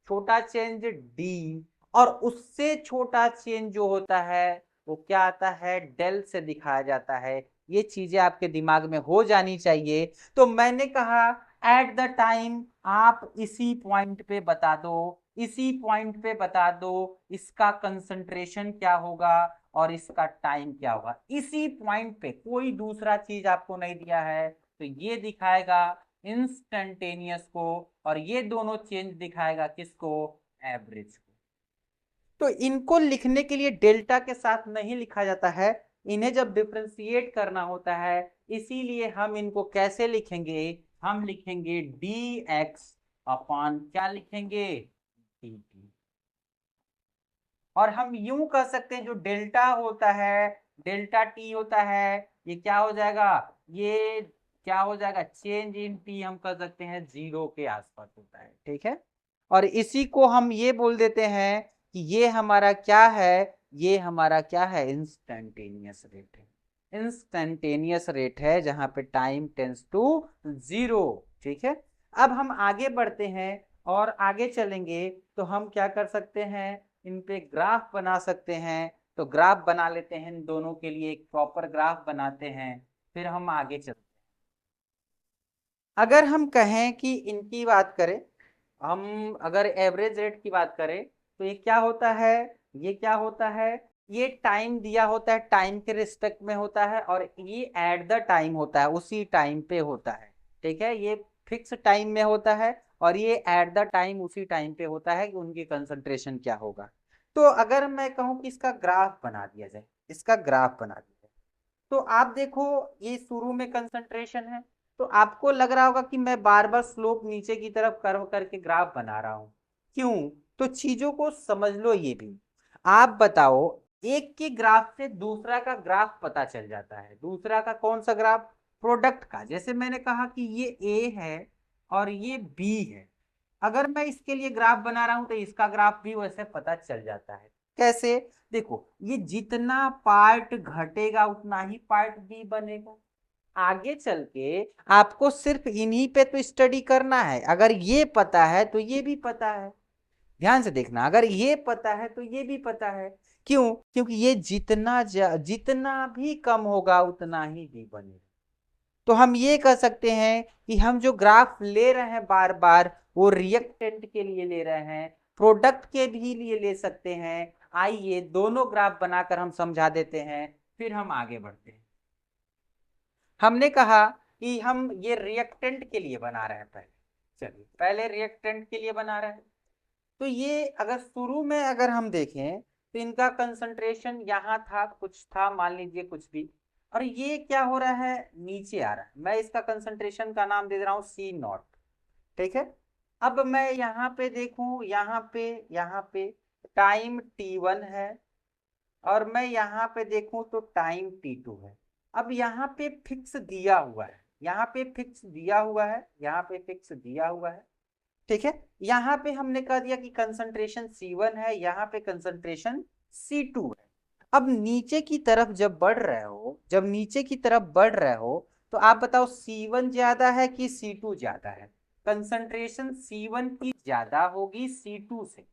छोटा चेंज डी, और उससे छोटा चेंज जो होता है वो क्या आता है, डेल से दिखाया जाता है। ये चीजें आपके दिमाग में हो जानी चाहिए। तो मैंने कहा एट द टाइम आप इसी पॉइंट पे बता दो, इसी पॉइंट पे बता दो इसका कंसंट्रेशन क्या होगा और इसका टाइम क्या होगा, इसी पॉइंट पे, कोई दूसरा चीज आपको नहीं दिया है। तो ये दिखाएगा इंस्टेंटेनियस को, और ये दोनों चेंज दिखाएगा किसको, एवरेज को। तो इनको लिखने के लिए डेल्टा के साथ नहीं लिखा जाता है, इन्हें जब डिफ्रेंशिएट करना होता है, इसीलिए हम इनको कैसे लिखेंगे, हम लिखेंगे डी एक्स अपॉन क्या लिखेंगे, डी टी। और हम यूं कह सकते हैं जो डेल्टा होता है, डेल्टा टी होता है, ये क्या हो जाएगा, ये क्या हो जाएगा, चेंज इन टी हम कह सकते हैं 0 के आसपास होता है। ठीक है, और इसी को हम ये बोल देते हैं कि ये हमारा क्या है, ये हमारा क्या है, इंस्टेंटेनियस रेट है, इंस्टेंटेनियस रेट है जहां पे टाइम टेंस टू 0। ठीक है, अब हम आगे बढ़ते हैं और आगे चलेंगे तो हम क्या कर सकते हैं, इन पे ग्राफ बना सकते हैं। तो ग्राफ बना लेते हैं, इन दोनों के लिए एक प्रॉपर ग्राफ बनाते हैं, फिर हम आगे चलते हैं। अगर हम कहें कि इनकी बात करें, हम अगर एवरेज रेट की बात करें तो ये क्या होता है, ये क्या होता है, ये टाइम दिया होता है, टाइम के रिस्पेक्ट में होता है, और ये एट द टाइम होता है, उसी टाइम पे होता है। ठीक है, ये फिक्स टाइम में होता है और ये एट द टाइम उसी टाइम पे होता है कि उनकी कंसंट्रेशन क्या होगा। तो अगर मैं कहूँ कि इसका ग्राफ बना दिया जाए, इसका ग्राफ बना दिया जाए, तो आप देखो ये शुरू में कंसंट्रेशन है, तो आपको लग रहा होगा कि मैं बार बार स्लोप नीचे की तरफ कर्व करके ग्राफ बना रहा हूं, क्यों? तो चीजों को समझ लो। ये भी आप बताओ, एक के ग्राफ से दूसरा का ग्राफ पता चल जाता है। दूसरा का कौन सा ग्राफ? प्रोडक्ट का। जैसे मैंने कहा कि ये ए है और ये बी है, अगर मैं इसके लिए ग्राफ बना रहा हूं तो इसका ग्राफ भी वैसे पता चल जाता है। कैसे? देखो, ये जितना पार्ट घटेगा उतना ही पार्ट बी बनेगा। आगे चल के आपको सिर्फ इन्हीं पे तो स्टडी करना है। अगर ये पता है तो ये भी पता है। ध्यान से देखना, अगर ये पता है तो ये भी पता है। क्यों? क्योंकि ये जितना भी कम होगा उतना ही बी बनेगा। तो हम ये कह सकते हैं कि हम जो ग्राफ ले रहे हैं बार बार, वो रिएक्टेंट के लिए ले रहे हैं, प्रोडक्ट के भी लिए ले सकते हैं। आइए दोनों ग्राफ बनाकर हम समझा देते हैं, फिर हम आगे बढ़ते हैं। हमने कहा कि हम ये रिएक्टेंट के लिए बना रहे हैं पहले। चलिए, पहले रिएक्टेंट के लिए बना रहे हैं। तो ये अगर शुरू में अगर हम देखें तो इनका कंसंट्रेशन यहाँ था, कुछ था, मान लीजिए कुछ भी, और ये क्या हो रहा है, नीचे आ रहा है। मैं इसका कंसंट्रेशन का नाम दे रहा हूँ सी नॉट। ठीक है, अब मैं यहाँ पे देखूं, यहाँ पे टाइम T1 है, और मैं यहाँ पे देखूं तो टाइम T2 है। अब यहाँ पे फिक्स दिया हुआ है, यहाँ पे फिक्स दिया हुआ है, यहाँ पे फिक्स दिया हुआ है। ठीक है, यहाँ पे हमने कह दिया कि कंसंट्रेशन C1 है, यहाँ पे कंसंट्रेशन C2 है। अब नीचे की तरफ जब बढ़ रहे हो, जब नीचे की तरफ बढ़ रहे हो, तो आप बताओ C1 ज्यादा है कि C2 ज्यादा है? कंसंट्रेशन C1 की ज्यादा होगी C2 से।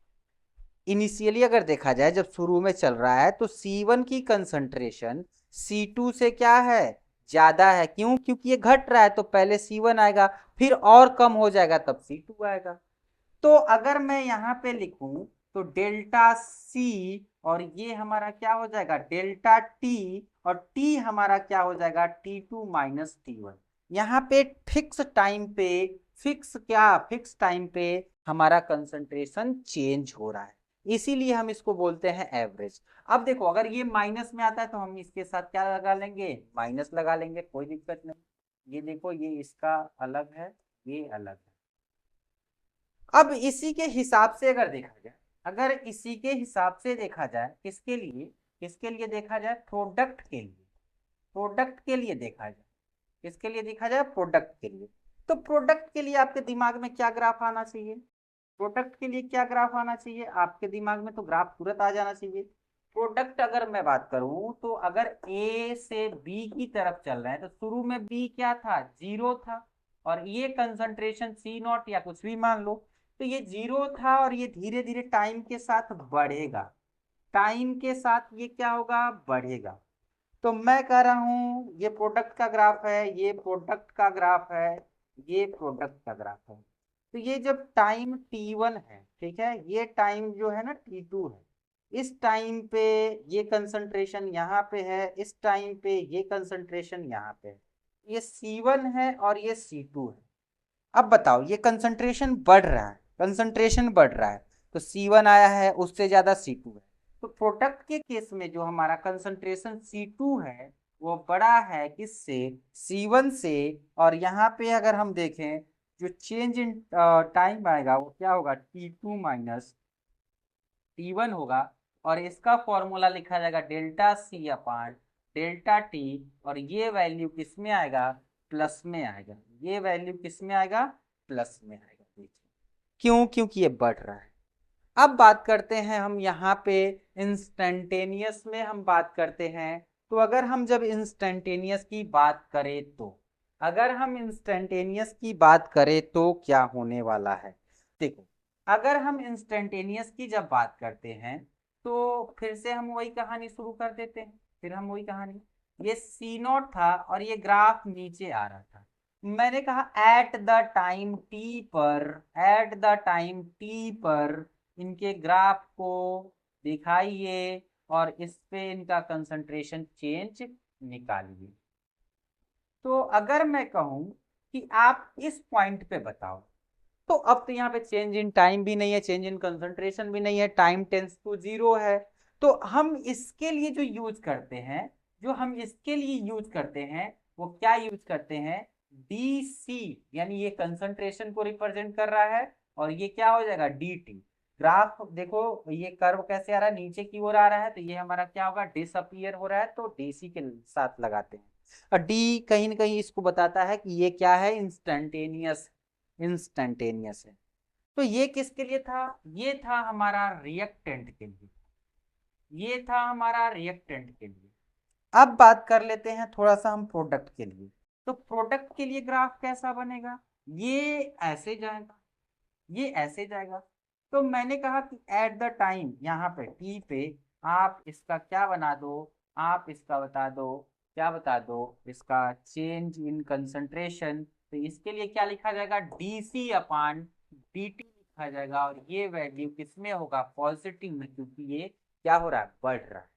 इनिशियली अगर देखा जाए, जब शुरू में चल रहा है, तो C1 की कंसंट्रेशन C2 से क्या है, ज्यादा है। क्यों? क्योंकि ये घट रहा है, तो पहले C1 आएगा, फिर और कम हो जाएगा तब C2 आएगा। तो अगर मैं यहाँ पे लिखूं तो डेल्टा सी, और ये हमारा क्या हो जाएगा, डेल्टा टी, और टी हमारा क्या हो जाएगा, T2 माइनस T1। यहाँ पे फिक्स टाइम पे, फिक्स टाइम पे हमारा कंसंट्रेशन चेंज हो रहा है, इसीलिए हम इसको बोलते हैं एवरेज। अब देखो, अगर ये माइनस में आता है तो हम इसके साथ क्या लगा लेंगे, माइनस लगा लेंगे, कोई दिक्कत नहीं। ये देखो, ये इसका अलग है, ये अलग है। अब इसी के हिसाब से अगर देखा जाए, अगर इसी के हिसाब से देखा जाए, किसके लिए देखा जाए, प्रोडक्ट के लिए, प्रोडक्ट के लिए देखा जाए, किसके लिए देखा जाए, प्रोडक्ट के लिए। तो प्रोडक्ट के लिए आपके दिमाग में क्या ग्राफ आना चाहिए, प्रोडक्ट के लिए क्या ग्राफ आना चाहिए आपके दिमाग में, तो ग्राफ तुरंत आ जाना चाहिए। प्रोडक्ट अगर मैं बात करूं तो अगर ए से बी की तरफ चल रहे हैं, तो शुरू में बी क्या था, जीरो था, और ये कंसंट्रेशन सी नॉट या कुछ भी मान लो, तो ये जीरो था, और ये धीरे धीरे टाइम के साथ बढ़ेगा, टाइम के साथ ये क्या होगा, बढ़ेगा। तो मैं कह रहा हूं ये प्रोडक्ट का ग्राफ है, ये प्रोडक्ट का ग्राफ है, ये प्रोडक्ट का ग्राफ है। तो ये जब टाइम T1 है, ठीक है, ये टाइम जो है ना T2 है, इस टाइम पे ये कंसंट्रेशन यहाँ पे है, इस टाइम पे ये कंसंट्रेशन यहाँ पे है। ये C1 है और ये C2 है। अब बताओ, ये कंसंट्रेशन बढ़ रहा है, कंसंट्रेशन बढ़ रहा है, तो C1 आया है, उससे ज्यादा C2 है। तो प्रोडक्ट के केस में जो हमारा कंसंट्रेशन C2 है, वो बड़ा है किससे, C1 से। और यहाँ पे अगर हम देखें, जो चेंज इन टाइम आएगा वो क्या होगा, T2 माइनस T1 होगा, और इसका फॉर्मूला लिखा जाएगा delta C upon delta T, और ये वैल्यू किस में आएगा, प्लस में आएगा। ये वैल्यू किस में आएगा, प्लस में आएगा। देखिए, क्यों? क्योंकि ये बढ़ रहा है। अब बात करते हैं हम यहाँ पे इंस्टेंटेनियस में हम बात करते हैं। तो अगर हम जब इंस्टेंटेनियस की बात करें तो, अगर हम इंस्टेंटेनियस की बात करें तो क्या होने वाला है, देखो, अगर हम इंस्टेंटेनियस की जब बात करते हैं तो फिर से हम वही कहानी शुरू कर देते हैं। फिर हम वही कहानी, ये सी नॉट था और ये ग्राफ नीचे आ रहा था। मैंने कहा एट द टाइम टी पर, एट द टाइम टी पर इनके ग्राफ को दिखाइए और इस पे इनका कंसंट्रेशन चेंज निकालिए। तो अगर मैं कहूं कि आप इस पॉइंट पे बताओ, तो अब तो यहाँ पे चेंज इन टाइम भी नहीं है, चेंज इन कंसंट्रेशन भी नहीं है, टाइम टेंस टू जीरो है। तो हम इसके लिए जो यूज करते हैं, जो हम इसके लिए यूज करते हैं वो क्या यूज करते हैं, डी सी, यानी ये कंसंट्रेशन को रिप्रेजेंट कर रहा है और ये क्या हो जाएगा, डी टी। ग्राफ देखो, ये कर्व कैसे आ रहा है, नीचे की ओर आ रहा है, तो ये हमारा क्या होगा, डिसअपियर हो रहा है, तो डीसी के साथ लगाते हैं। और डी कहीं ना कहीं इसको बताता है कि ये क्या है, इंस्टेंटेनियस, इंस्टेंटेनियस है। तो ये किसके लिए था, ये था हमारा रिएक्टेंट के लिए, ये था हमारा रिएक्टेंट के लिए। अब बात कर लेते हैं थोड़ा सा हम प्रोडक्ट के लिए। तो प्रोडक्ट के लिए ग्राफ कैसा बनेगा, ये ऐसे जाएगा, ये ऐसे जाएगा। तो मैंने कहा कि एट द टाइम, यहाँ पे टी पे आप इसका क्या बना दो, आप इसका बता दो, क्या बता दो, इसका चेंज इन कंसंट्रेशन। तो इसके लिए क्या लिखा जाएगा, डी सी अपान डी टी लिखा जाएगा, और ये वैल्यू किसमें होगा, पॉजिटिव में, क्योंकि ये क्या हो रहा है, बढ़ रहा है।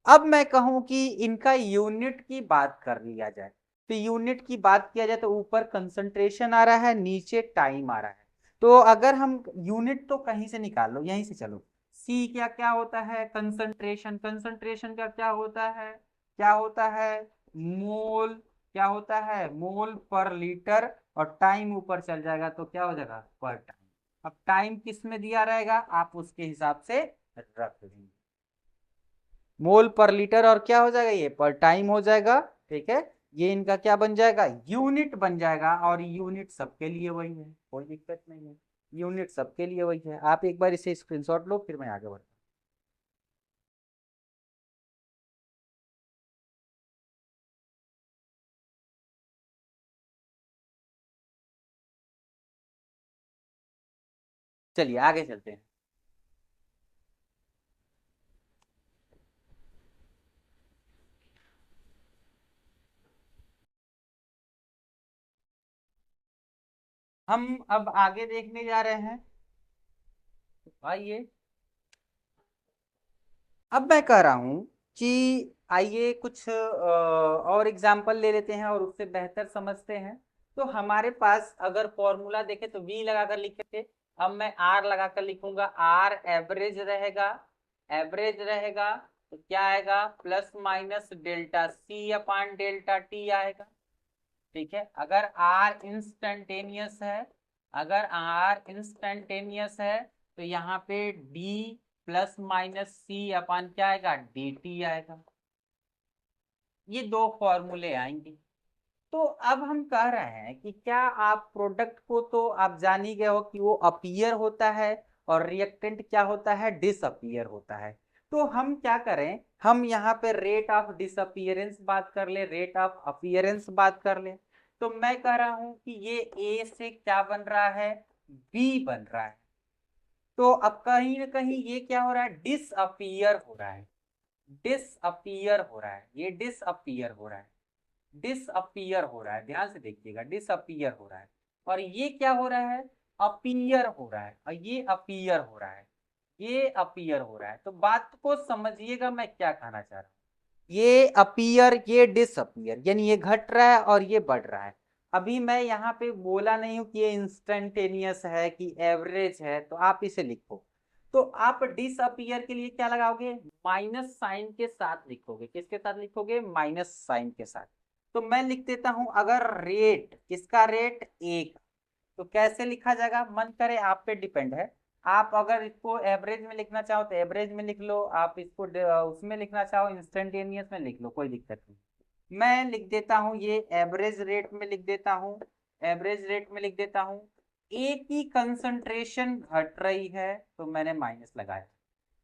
अब मैं कहूं कि इनका यूनिट की बात कर लिया जाए, तो यूनिट की बात किया जाए तो ऊपर कंसंट्रेशन आ रहा है, नीचे टाइम आ रहा है। तो अगर हम यूनिट तो कहीं से निकाल लो, यहीं से चलो। सी क्या क्या होता है, कंसंट्रेशन, कंसंट्रेशन का क्या होता है, क्या होता है, मोल, क्या होता है, मोल पर लीटर, और टाइम ऊपर चल जाएगा तो क्या हो जाएगा, पर टाइम। अब टाइम किस में दिया रहेगा, आप उसके हिसाब से रख लेंगे, मोल पर लीटर, और क्या हो जाएगा, ये पर टाइम हो जाएगा। ठीक है, ये इनका क्या बन जाएगा, यूनिट बन जाएगा, और यूनिट सबके लिए वही है, कोई दिक्कत नहीं है, यूनिट सबके लिए वही है। आप एक बार इसे स्क्रीनशॉट लो, फिर मैं आगे बढ़ता हूं। चलिए आगे चलते हैं। हम अब आगे देखने जा रहे हैं, तो आइए, अब मैं कह रहा हूं कि आइए कुछ और एग्जाम्पल ले लेते हैं और उससे बेहतर समझते हैं। तो हमारे पास अगर फॉर्मूला देखें तो वी लगाकर लिखे थे, अब मैं आर लगाकर लिखूंगा, आर एवरेज रहेगा, एवरेज रहेगा, तो क्या आएगा, plus minus delta C upon delta T आएगा। ठीक है, अगर आर इंस्टेंटेनियस है, अगर आर इंस्टेंटेनियस है तो यहाँ पे डी प्लस माइनस सी अपन क्या आएगा, डी टी आएगा। ये दो फॉर्मूले आएंगे। तो अब हम कह रहे हैं कि क्या आप प्रोडक्ट को तो आप जान ही गए हो कि वो अपीयर होता है, और रिएक्टेंट क्या होता है, डिसअपीयर होता है। तो हम क्या करें, हम यहाँ पे रेट ऑफ डिसअपीयरेंस बात कर ले, रेट ऑफ अपीयरेंस बात कर ले। तो मैं कह रहा हूं कि ये ए से क्या बन रहा है, बी बन रहा है। तो अब कहीं ना कहीं ये क्या हो रहा है, डिसअपीयर हो रहा है, डिसअपीयर हो रहा है, ये डिसअपीयर हो रहा है, डिसअपीयर हो रहा है, ध्यान से देखिएगा, डिसअपीयर हो रहा है। और ये क्या हो रहा है, अपीयर हो रहा है, और ये अपीयर हो रहा है, ये अपीयर हो रहा है। तो बात को समझिएगा मैं क्या कहना चाह रहा हूँ, ये अपीयर, ये डिसअपीयर, यानी ये घट रहा है और ये बढ़ रहा है। अभी मैं यहाँ पे बोला नहीं हूं कि ये इंस्टेंटेनियस है कि एवरेज है, तो आप इसे लिखो। तो आप डिसअपीयर के लिए क्या लगाओगे, माइनस साइन के साथ लिखोगे, किसके साथ लिखोगे, माइनस साइन के साथ। तो मैं लिख देता हूं, अगर रेट, किसका रेट, एक, तो कैसे लिखा जाएगा, मन करे आप पे डिपेंड है। आप अगर इसको एवरेज में लिखना चाहो तो एवरेज में लिख लो, आप इसको उसमें लिखना चाहो इंस्टेंटेनियस में लिख लो, कोई दिक्कत नहीं। मैं लिख देता हूँ ये एवरेज रेट में लिख देता हूँ, एवरेज रेट में लिख देता हूँ। ए की कंसंट्रेशन घट रही है तो मैंने माइनस लगाया,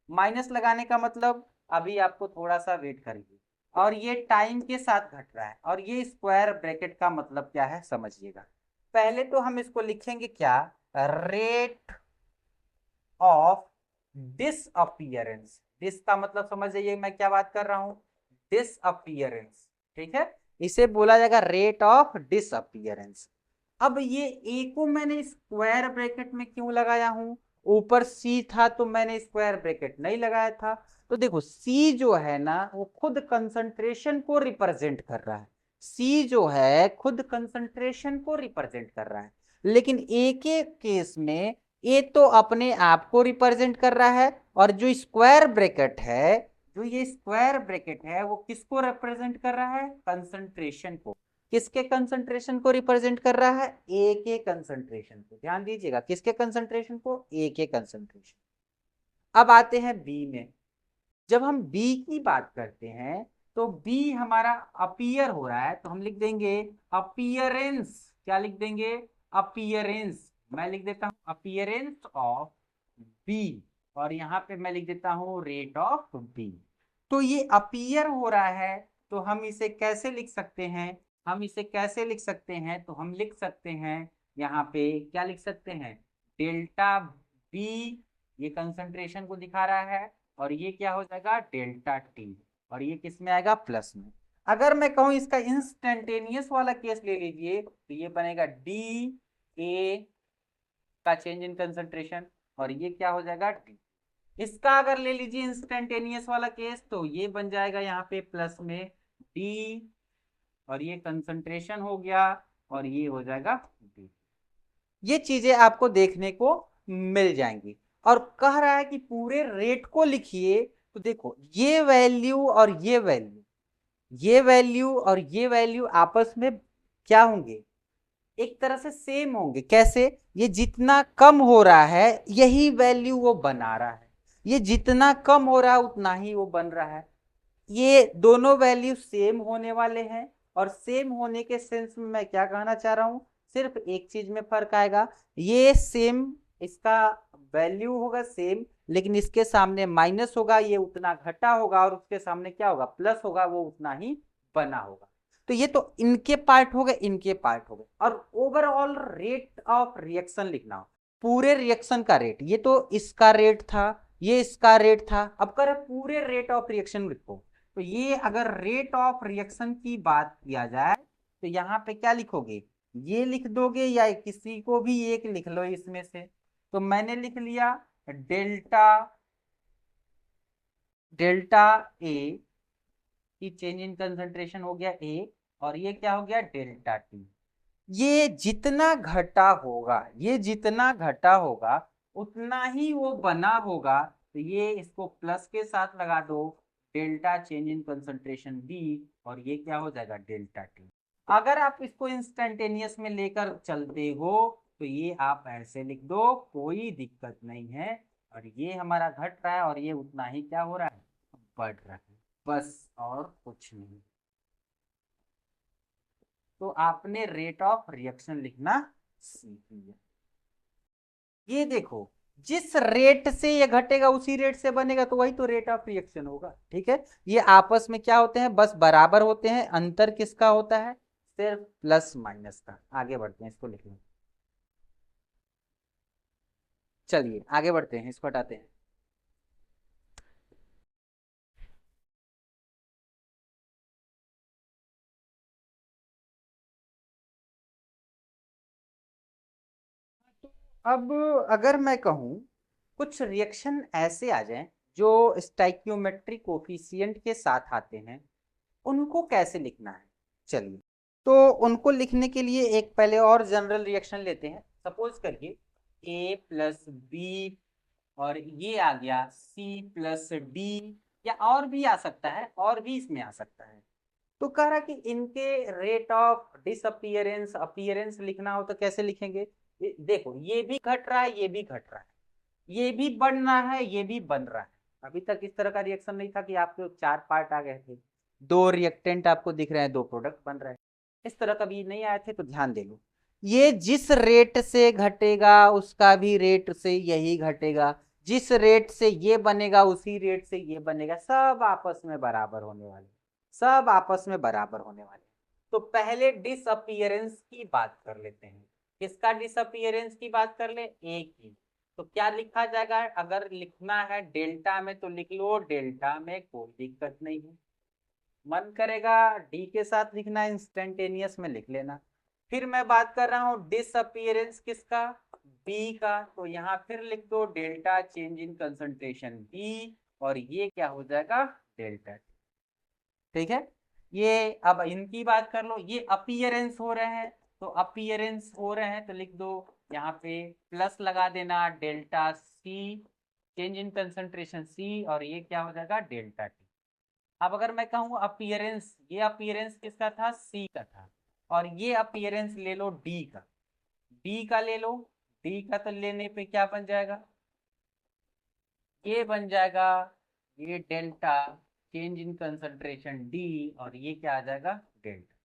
माइनस लगाने का मतलब अभी आपको थोड़ा सा वेट करिए, और ये टाइम के साथ घट रहा है, और ये स्क्वायर ब्रैकेट का मतलब क्या है समझिएगा। पहले तो हम इसको लिखेंगे क्या, रेट ऑफ डिसअपियरेंस। डिस का मतलब समझ जाइए मैं क्या बात कर रहा हूं, डिसअपियरेंस, ठीक है, इसे बोला जाएगा रेट ऑफ डिसअपियरेंस। अब ये ए को मैंने स्क्वायर ब्रैकेट में क्यों लगाया हूं, ऊपर सी था तो मैंने स्क्वायर ब्रैकेट नहीं लगाया था। तो देखो सी जो है ना वो खुद कंसंट्रेशन को रिप्रेजेंट कर रहा है, सी जो है खुद कंसंट्रेशन को रिप्रेजेंट कर रहा है, लेकिन ए के केस में ए तो अपने आप को रिप्रेजेंट कर रहा है, और जो स्क्वायर ब्रैकेट है, जो ये स्क्वायर ब्रैकेट है वो किसको रिप्रेजेंट कर रहा है, कंसंट्रेशन को। किसके कंसंट्रेशन को रिप्रेजेंट कर रहा है, ए के कंसंट्रेशन को। ध्यान दीजिएगा, किसके कंसंट्रेशन को, ए के कंसंट्रेशन। अब आते हैं बी में। जब हम बी की बात करते हैं तो बी हमारा अपीयर हो रहा है, तो हम लिख देंगे अपीयरेंस। क्या लिख देंगे, अपीयरेंस। मैं लिख देता हूं अपीयरेंस ऑफ बी, और यहां पे मैं लिख देता हूं रेट ऑफ बी। तो ये अपीयर हो रहा है, तो हम इसे कैसे लिख सकते हैं, हम इसे कैसे लिख सकते हैं, तो हम लिख सकते हैं यहाँ पे क्या लिख सकते हैं, डेल्टा बी, ये कंसंट्रेशन को दिखा रहा है, और ये क्या हो जाएगा डेल्टा टी, और ये किस में आएगा, प्लस में। अगर मैं कहूं इसका इंस्टेंटेनियस वाला केस ले लीजिए तो ये बनेगा डी ए का चेंज इन कंसंट्रेशन, और ये क्या हो जाएगा टी। इसका अगर ले लीजिए इंस्टेंटेनियस वाला केस तो ये बन जाएगा यहाँ पे प्लस में डी, और ये कंसंट्रेशन हो गया, और ये हो जाएगा डी। ये चीजें आपको देखने को मिल जाएंगी। और कह रहा है कि पूरे रेट को लिखिए, तो देखो ये वैल्यू और ये वैल्यू, ये वैल्यू और ये वैल्यू आपस में क्या होंगे, एक तरह से सेम होंगे। कैसे, ये जितना कम हो रहा है यही वैल्यू वो बना रहा है, ये जितना कम हो रहा है उतना ही वो बन रहा है। ये दोनों वैल्यू सेम होने वाले हैं, और सेम होने के सेंस में मैं क्या कहना चाह रहा हूं, सिर्फ एक चीज में फर्क आएगा, ये सेम, इसका वैल्यू होगा सेम, लेकिन इसके सामने माइनस होगा, ये उतना घटा होगा, और उसके सामने क्या होगा, प्लस होगा, वो उतना ही बना होगा। तो ये तो इनके पार्ट हो गए, इनके पार्ट हो गए। और ओवरऑल रेट ऑफ रिएक्शन लिखना हो, पूरे रिएक्शन का रेट, ये तो इसका रेट था, ये इसका रेट था, अब कर पूरे रेट ऑफ रिएक्शन लिखो। तो ये अगर रेट ऑफ रिएक्शन की बात किया जाए तो यहाँ पे क्या लिखोगे, ये लिख दोगे या किसी को भी एक लिख लो इसमें से। तो मैंने लिख लिया डेल्टा, डेल्टा ए की चेंज इन कंसंट्रेशन हो गया ए, और ये क्या हो गया डेल्टा टी। ये जितना घटा होगा, ये जितना घटा होगा उतना ही वो बना होगा, तो ये इसको प्लस के साथ लगा दो, delta change in concentration B, और ये क्या हो जाएगा डेल्टा टी। अगर आप इसको इंस्टेंटेनियस में लेकर चलते हो तो ये आप ऐसे लिख दो, कोई दिक्कत नहीं है, और ये हमारा घट रहा है और ये उतना ही क्या हो रहा है, बढ़ रहा है, बस और कुछ नहीं। तो आपने रेट ऑफ रिएक्शन लिखना सीख लिया। ये देखो जिस रेट से ये घटेगा उसी रेट से बनेगा, तो वही तो रेट ऑफ रिएक्शन होगा, ठीक है। ये आपस में क्या होते हैं, बस बराबर होते हैं, अंतर किसका होता है, सिर्फ प्लस माइनस का। आगे बढ़ते हैं, इसको लिख लें, चलिए आगे बढ़ते हैं, इसको हटाते हैं। अब अगर मैं कहूं कुछ रिएक्शन ऐसे आ जाएं जो स्टाइक्योमेट्री कोफिशिएंट के साथ आते हैं, उनको कैसे लिखना है, चलिए। तो उनको लिखने के लिए एक पहले और जनरल रिएक्शन लेते हैं। सपोज करिए ए प्लस बी, और ये आ गया सी प्लस डी, या और भी आ सकता है, और भी इसमें आ सकता है। तो कह रहा कि इनके रेट ऑफ डिसअपियरेंस अपीयरेंस लिखना हो तो कैसे लिखेंगे, देखो ये भी घट रहा है, ये भी घट रहा है, ये भी बढ़ रहा है, ये भी बन रहा है। अभी तक इस तरह का रिएक्शन नहीं था कि आपके चार पार्ट आ गए थे, दो रिएक्टेंट आपको दिख रहे हैं, दो प्रोडक्ट बन रहे हैं, इस तरह कभी नहीं आए थे। तो ध्यान दे लो, ये जिस रेट से घटेगा उसका भी रेट से यही घटेगा, जिस रेट से ये बनेगा उसी रेट से ये बनेगा, सब आपस में बराबर होने वाले, सब आपस में बराबर होने वाले। तो पहले डिसअपियरेंस की बात कर लेते हैं। किसका डिसअपियरेंस की बात कर ले, ए की। तो क्या लिखा जाएगा, अगर लिखना है डेल्टा में तो लिख लो डेल्टा में, कोई दिक्कत नहीं है। मन करेगा डी के साथ लिखना है इंस्टेंटेनियस में लिख लेना। फिर मैं बात कर रहा हूँ डिसअपियरेंस किसका, बी का, तो यहाँ फिर लिख दो delta change in concentration B, और ये क्या हो जाएगा डेल्टा। ठीक है, ये अब इनकी बात कर लो, ये अपीयरेंस हो रहे हैं, तो अपीयरेंस हो रहे हैं तो लिख दो यहाँ पे प्लस लगा देना delta C change in concentration C, और ये क्या हो जाएगा डेल्टा टी। अब अगर मैं कहूँ अपीयरेंस, ये अपीयरेंस किसका था, सी का था, और ये अपीयरेंस ले लो डी का, डी का ले लो, डी का तो लेने पे क्या बन जाएगा, ये बन जाएगा ये delta change in concentration D, और ये क्या आ जाएगा डेल्टा।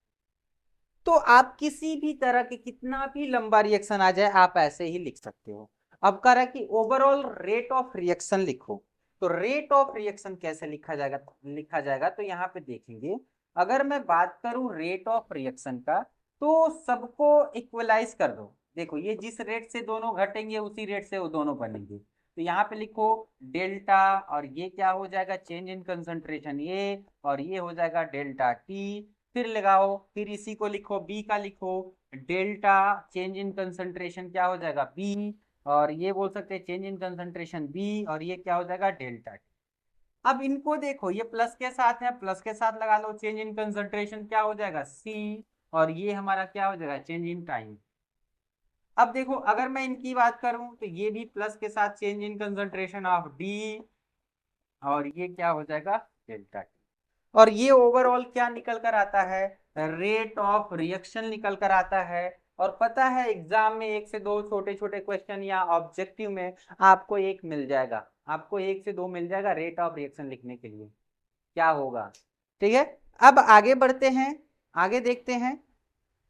तो आप किसी भी तरह के कितना भी लंबा रिएक्शन आ जाए आप ऐसे ही लिख सकते हो। अब कह रहा है कि ओवरऑल रेट ऑफ रिएक्शन लिखो, तो रेट ऑफ रिएक्शन कैसे लिखा जाएगा तो यहाँ पे देखेंगे, अगर मैं बात करूं रेट ऑफ रिएक्शन का तो सबको इक्वलाइज कर दो। देखो ये जिस रेट से दोनों घटेंगे उसी रेट से वो दोनों बनेंगे, तो यहाँ पे लिखो डेल्टा, और ये क्या हो जाएगा चेंज इन कंसंट्रेशन ए, और ये हो जाएगा डेल्टा टी। फिर लगाओ, फिर इसी को लिखो बी का लिखो डेल्टा चेंज इन कंसंट्रेशन क्या हो जाएगा बी, और ये बोल सकते हैं चेंज इन कंसंट्रेशन बी, और ये क्या हो जाएगा डेल्टा टी। अब इनको देखो ये प्लस के साथ है, प्लस के साथ लगा लो चेंज इन कंसंट्रेशन क्या हो जाएगा सी, और ये हमारा क्या हो जाएगा चेंज इन टाइम। अब देखो अगर मैं इनकी बात करूं तो ये भी प्लस के साथ change in concentration of D, और ये क्या हो जाएगा डेल्टा टी। और ये ओवरऑल क्या निकल कर आता है, रेट ऑफ रिएक्शन निकल कर आता है। और पता है एग्जाम में एक से दो छोटे छोटे क्वेश्चन या ऑब्जेक्टिव में आपको एक मिल जाएगा, आपको एक से दो मिल जाएगा रेट ऑफ रिएक्शन लिखने के लिए क्या होगा। ठीक है, अब आगे बढ़ते हैं, आगे देखते हैं।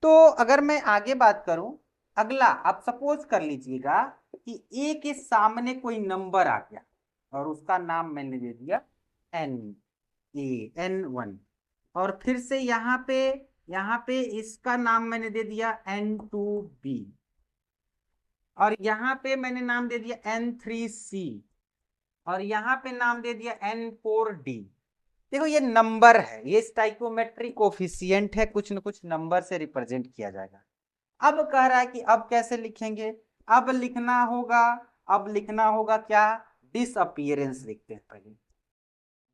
तो अगर मैं आगे बात करूं, अगला आप सपोज कर लीजिएगा कि ए के सामने कोई नंबर आ गया और उसका नाम मैंने दे दिया एन, ए N1, और फिर से यहाँ पे इसका नाम मैंने दे दिया N2B, और यहाँ पे मैंने नाम दे दिया N3C, और यहाँ पे नाम दे दिया N4D। देखो ये नंबर है, ये स्टाइकोमेट्रिक कोफिशिएंट है, कुछ न कुछ नंबर से रिप्रेजेंट किया जाएगा। अब कह रहा है कि अब कैसे लिखेंगे, अब लिखना होगा, अब लिखना होगा क्या, डिसअपियरेंस लिखते हैं पहले,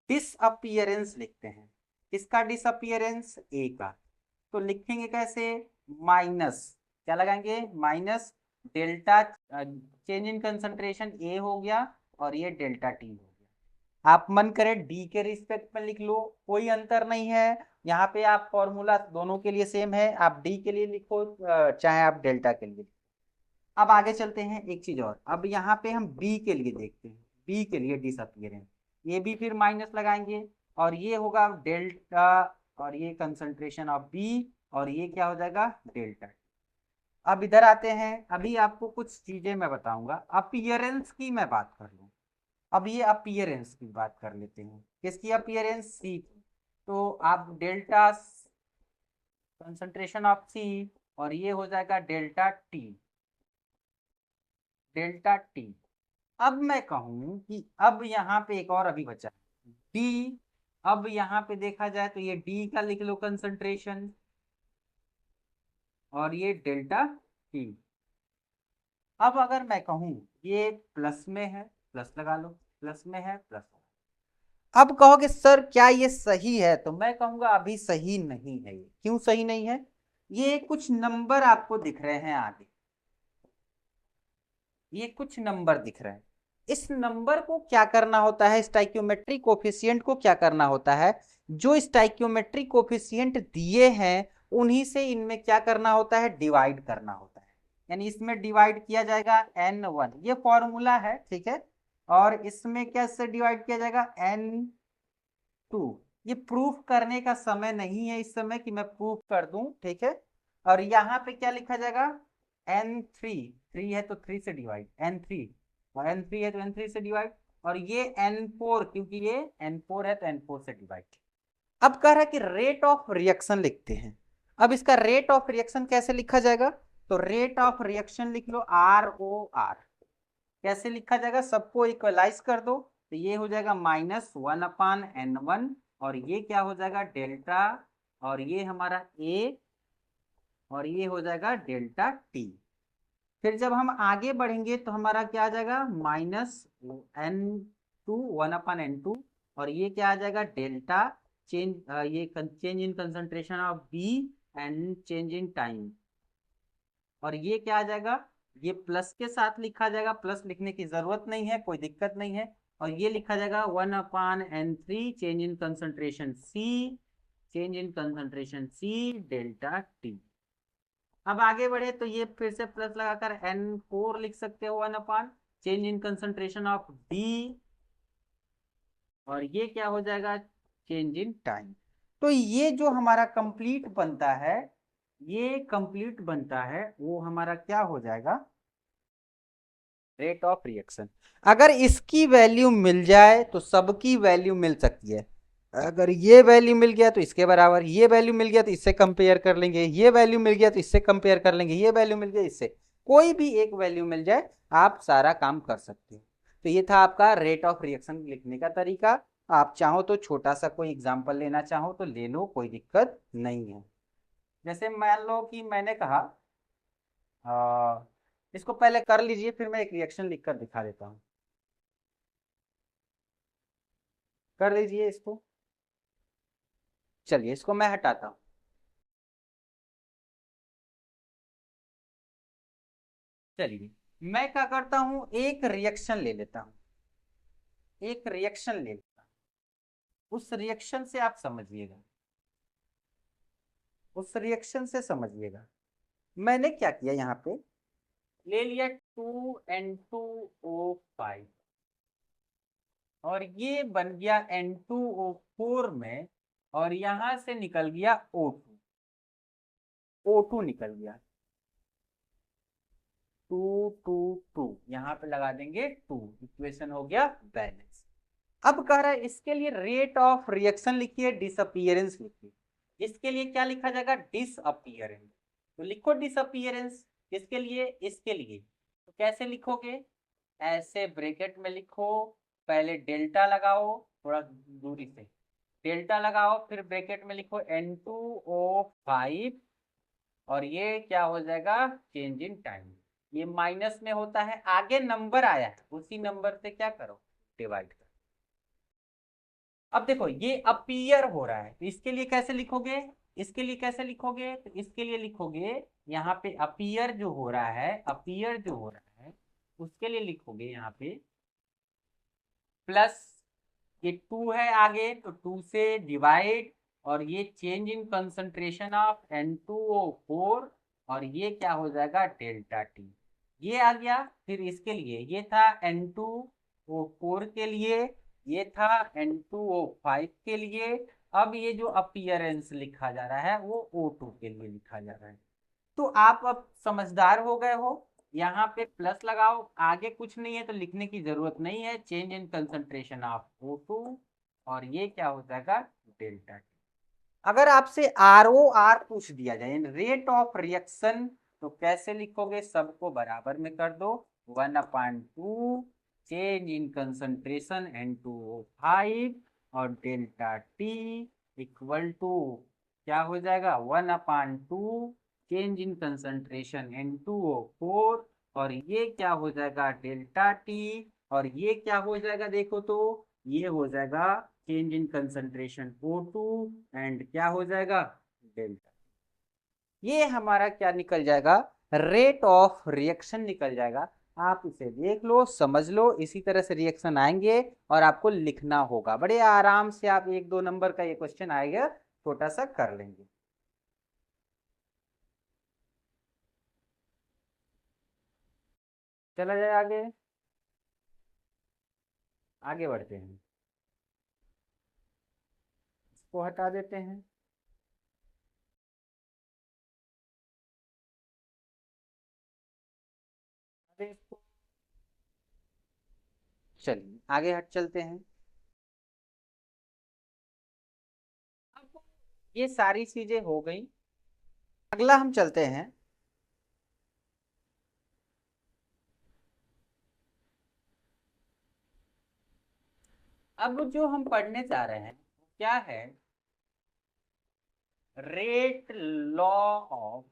डिसअपियरेंस लिखते हैं। किसका डिसअपियरेंस, ए का। तो लिखेंगे कैसे, माइनस, क्या लगाएंगे minus delta change in concentration A हो गया, और ये डेल्टा टी हो गया। आप मन करे डी के रिस्पेक्ट में लिख लो, कोई अंतर नहीं है, यहाँ पे आप फॉर्मूला दोनों के लिए सेम है, आप डी के लिए लिखो चाहे आप डेल्टा के लिए। अब आगे चलते हैं एक चीज और, अब यहाँ पे हम बी के लिए देखते हैं, बी के लिए डिसअपियरेंस, ये भी फिर माइनस लगाएंगे, और ये होगा डेल्टा, और ये कंसंट्रेशन ऑफ बी, और ये क्या हो जाएगा डेल्टा। अब इधर आते हैं, अभी आपको कुछ चीजें मैं बताऊंगा, अपीयरेंस की मैं बात कर लूँ। अब ये अपीयरेंस की बात कर लेते हैं, किसकी अपीयरेंस, सी की। तो आप डेल्टा कंसंट्रेशन ऑफ सी, और ये हो जाएगा डेल्टा टी, डेल्टा टी। अब मैं कहूं कि अब यहाँ पे एक और अभी बचा डी, अब यहाँ पे देखा जाए तो ये डी का लिख लो कंसंट्रेशन, और ये डेल्टा टी। अब अगर मैं कहूं ये प्लस में है, प्लस लगा लो, प्लस में है प्लस। अब कहोगे सर क्या ये सही है, तो मैं कहूंगा अभी सही नहीं है। ये क्यों सही नहीं है, ये कुछ नंबर आपको दिख रहे हैं आगे, ये कुछ नंबर दिख रहे हैं, इस नंबर को क्या करना होता है, स्टाइक्योमेट्रिक कोफिशिएंट को क्या करना होता है, जो स्टाइक्योमेट्रिक कोफिशिएंट दिए हैं उन्हीं से इनमें क्या करना होता है, डिवाइड करना होता है। यानी इसमें डिवाइड किया जाएगा N1, ये फॉर्मूला है, ठीक है, और इसमें कैसे डिवाइड किया जाएगा N2। ये प्रूफ करने का समय नहीं है इस समय कि मैं प्रूफ कर दूं, ठीक है। और यहाँ पे क्या लिखा जाएगा N3, 3 है तो 3 से डिवाइड, N3, और N3 है तो N3 से डिवाइड, और ये N4 क्योंकि ये N4 है तो N4 से डिवाइड। अब कह रहा है कि रेट ऑफ रिएक्शन लिखते हैं। अब इसका रेट ऑफ रिएक्शन कैसे लिखा जाएगा, तो रेट ऑफ रिएक्शन लिख लो ROR। कैसे लिखा जाएगा, सबको इक्वलाइज कर दो, तो ये हो जाएगा -1/N1, और ये क्या हो जाएगा डेल्टा, और ये हमारा A, और ये हो जाएगा डेल्टा T। फिर जब हम आगे बढ़ेंगे तो हमारा क्या आ जाएगा -N2, 1/N2, और ये क्या आ जाएगा डेल्टा चेंज, ये change in concentration of B and change in time, और ये क्या आ जाएगा, ये प्लस के साथ लिखा जाएगा, प्लस लिखने की जरूरत नहीं है, कोई दिक्कत नहीं है, और ये लिखा जाएगा 1/N3 change in concentration C, change in concentration C delta T। अब आगे बढ़े तो ये फिर से प्लस लगाकर N4 लिख सकते हो 1/ change in concentration of D, और ये क्या हो जाएगा चेंज इन टाइम। तो ये जो हमारा कंप्लीट बनता है, ये कंप्लीट बनता है, वो हमारा क्या हो जाएगा रेट ऑफ रिएक्शन। अगर इसकी वैल्यू मिल जाए तो सबकी वैल्यू मिल सकती है। अगर ये वैल्यू मिल गया तो इसके बराबर, ये वैल्यू मिल गया तो इससे कंपेयर कर लेंगे, ये वैल्यू मिल गया तो इससे कंपेयर कर लेंगे, ये वैल्यू मिल गया इससे, कोई भी एक वैल्यू मिल जाए आप सारा काम कर सकते हो। तो ये था आपका रेट ऑफ रिएक्शन लिखने का तरीका। आप चाहो तो छोटा सा कोई एग्जाम्पल लेना चाहो तो ले लो, कोई दिक्कत नहीं है। जैसे मान लो कि मैंने कहा इसको पहले कर लीजिए, फिर मैं एक रिएक्शन लिखकर दिखा देता हूँ। कर लीजिए इसको, चलिए इसको मैं हटाता हूँ। चलिए मैं क्या करता हूँ, एक रिएक्शन ले लेता हूँ, एक रिएक्शन ले लेता हूँ, उस रिएक्शन से आप समझिएगा, उस रिएक्शन से समझिएगा। मैंने क्या किया, यहाँ पे ले लिया 2N2O5, और ये बन गया N2O4 में, और यहां से निकल गया O2, O2 निकल गया 2 2 2, यहाँ पे लगा देंगे 2, इक्वेशन हो गया बैलेंस। अब कह रहा है इसके लिए रेट ऑफ रिएक्शन लिखिए, डिसअपीयरेंस लिखिए। इसके लिए क्या लिखा जाएगा डिसअपीयरेंस, तो लिखो डिसअपीयरेंस। किसके लिए, इसके लिए, तो कैसे लिखोगे, ऐसे ब्रैकेट में लिखो, पहले डेल्टा लगाओ, थोड़ा दूरी से डेल्टा लगाओ, फिर ब्रैकेट में लिखो N2O5, और ये क्या हो जाएगा चेंज इन टाइम। ये माइनस में होता है, आगे नंबर आया है उसी नंबर से क्या करो डिवाइड करो। अब देखो ये अपीयर हो रहा है, तो इसके लिए कैसे लिखोगे, इसके लिए कैसे लिखोगे, तो इसके लिए लिखोगे यहाँ पे अपीयर जो हो रहा है, अपीयर जो हो रहा है उसके लिए लिखोगे यहाँ पे प्लस, ये 2 है आगे तो 2 से डिवाइड, और ये change in concentration of N2O4, और ये क्या हो जाएगा डेल्टा टी, ये आ गया। फिर इसके लिए ये था N2O4 के लिए, ये था N2O5 के लिए। अब ये जो अपीयरेंस लिखा जा रहा है वो O2 के लिए लिखा जा रहा है। तो आप अब समझदार हो गए हो, यहाँ पे प्लस लगाओ, आगे कुछ नहीं है तो लिखने की जरूरत नहीं है, change in concentration of O2, और ये क्या हो जाएगा डेल्टा टी। अगर आपसे ROR पूछ दिया जाए रेट ऑफ रिएक्शन, तो कैसे लिखोगे, सबको बराबर में कर दो, 1/2 चेंज इन कंसंट्रेशन N2O5, और डेल्टा टी इक्वल टू क्या हो जाएगा 1/2 चेंज इन कंसंट्रेशन N2O4, और ये क्या हो जाएगा डेल्टा टी, और ये क्या हो जाएगा देखो तो ये हो जाएगा change in concentration O2, and क्या हो जाएगा डेल्टा। ये हमारा क्या निकल जाएगा रेट ऑफ रिएक्शन निकल जाएगा। आप इसे देख लो, समझ लो, इसी तरह से रिएक्शन आएंगे और आपको लिखना होगा, बड़े आराम से आप 1-2 नंबर का ये क्वेश्चन आएगा, छोटा सा कर लेंगे। चला जाए आगे, आगे बढ़ते हैं, इसको हटा देते हैं। अरे इसको, चलिए आगे हट चलते हैं। अब ये सारी चीजें हो गई, अगला हम चलते हैं अब जो हम पढ़ने जा रहे हैं क्या है, rate law of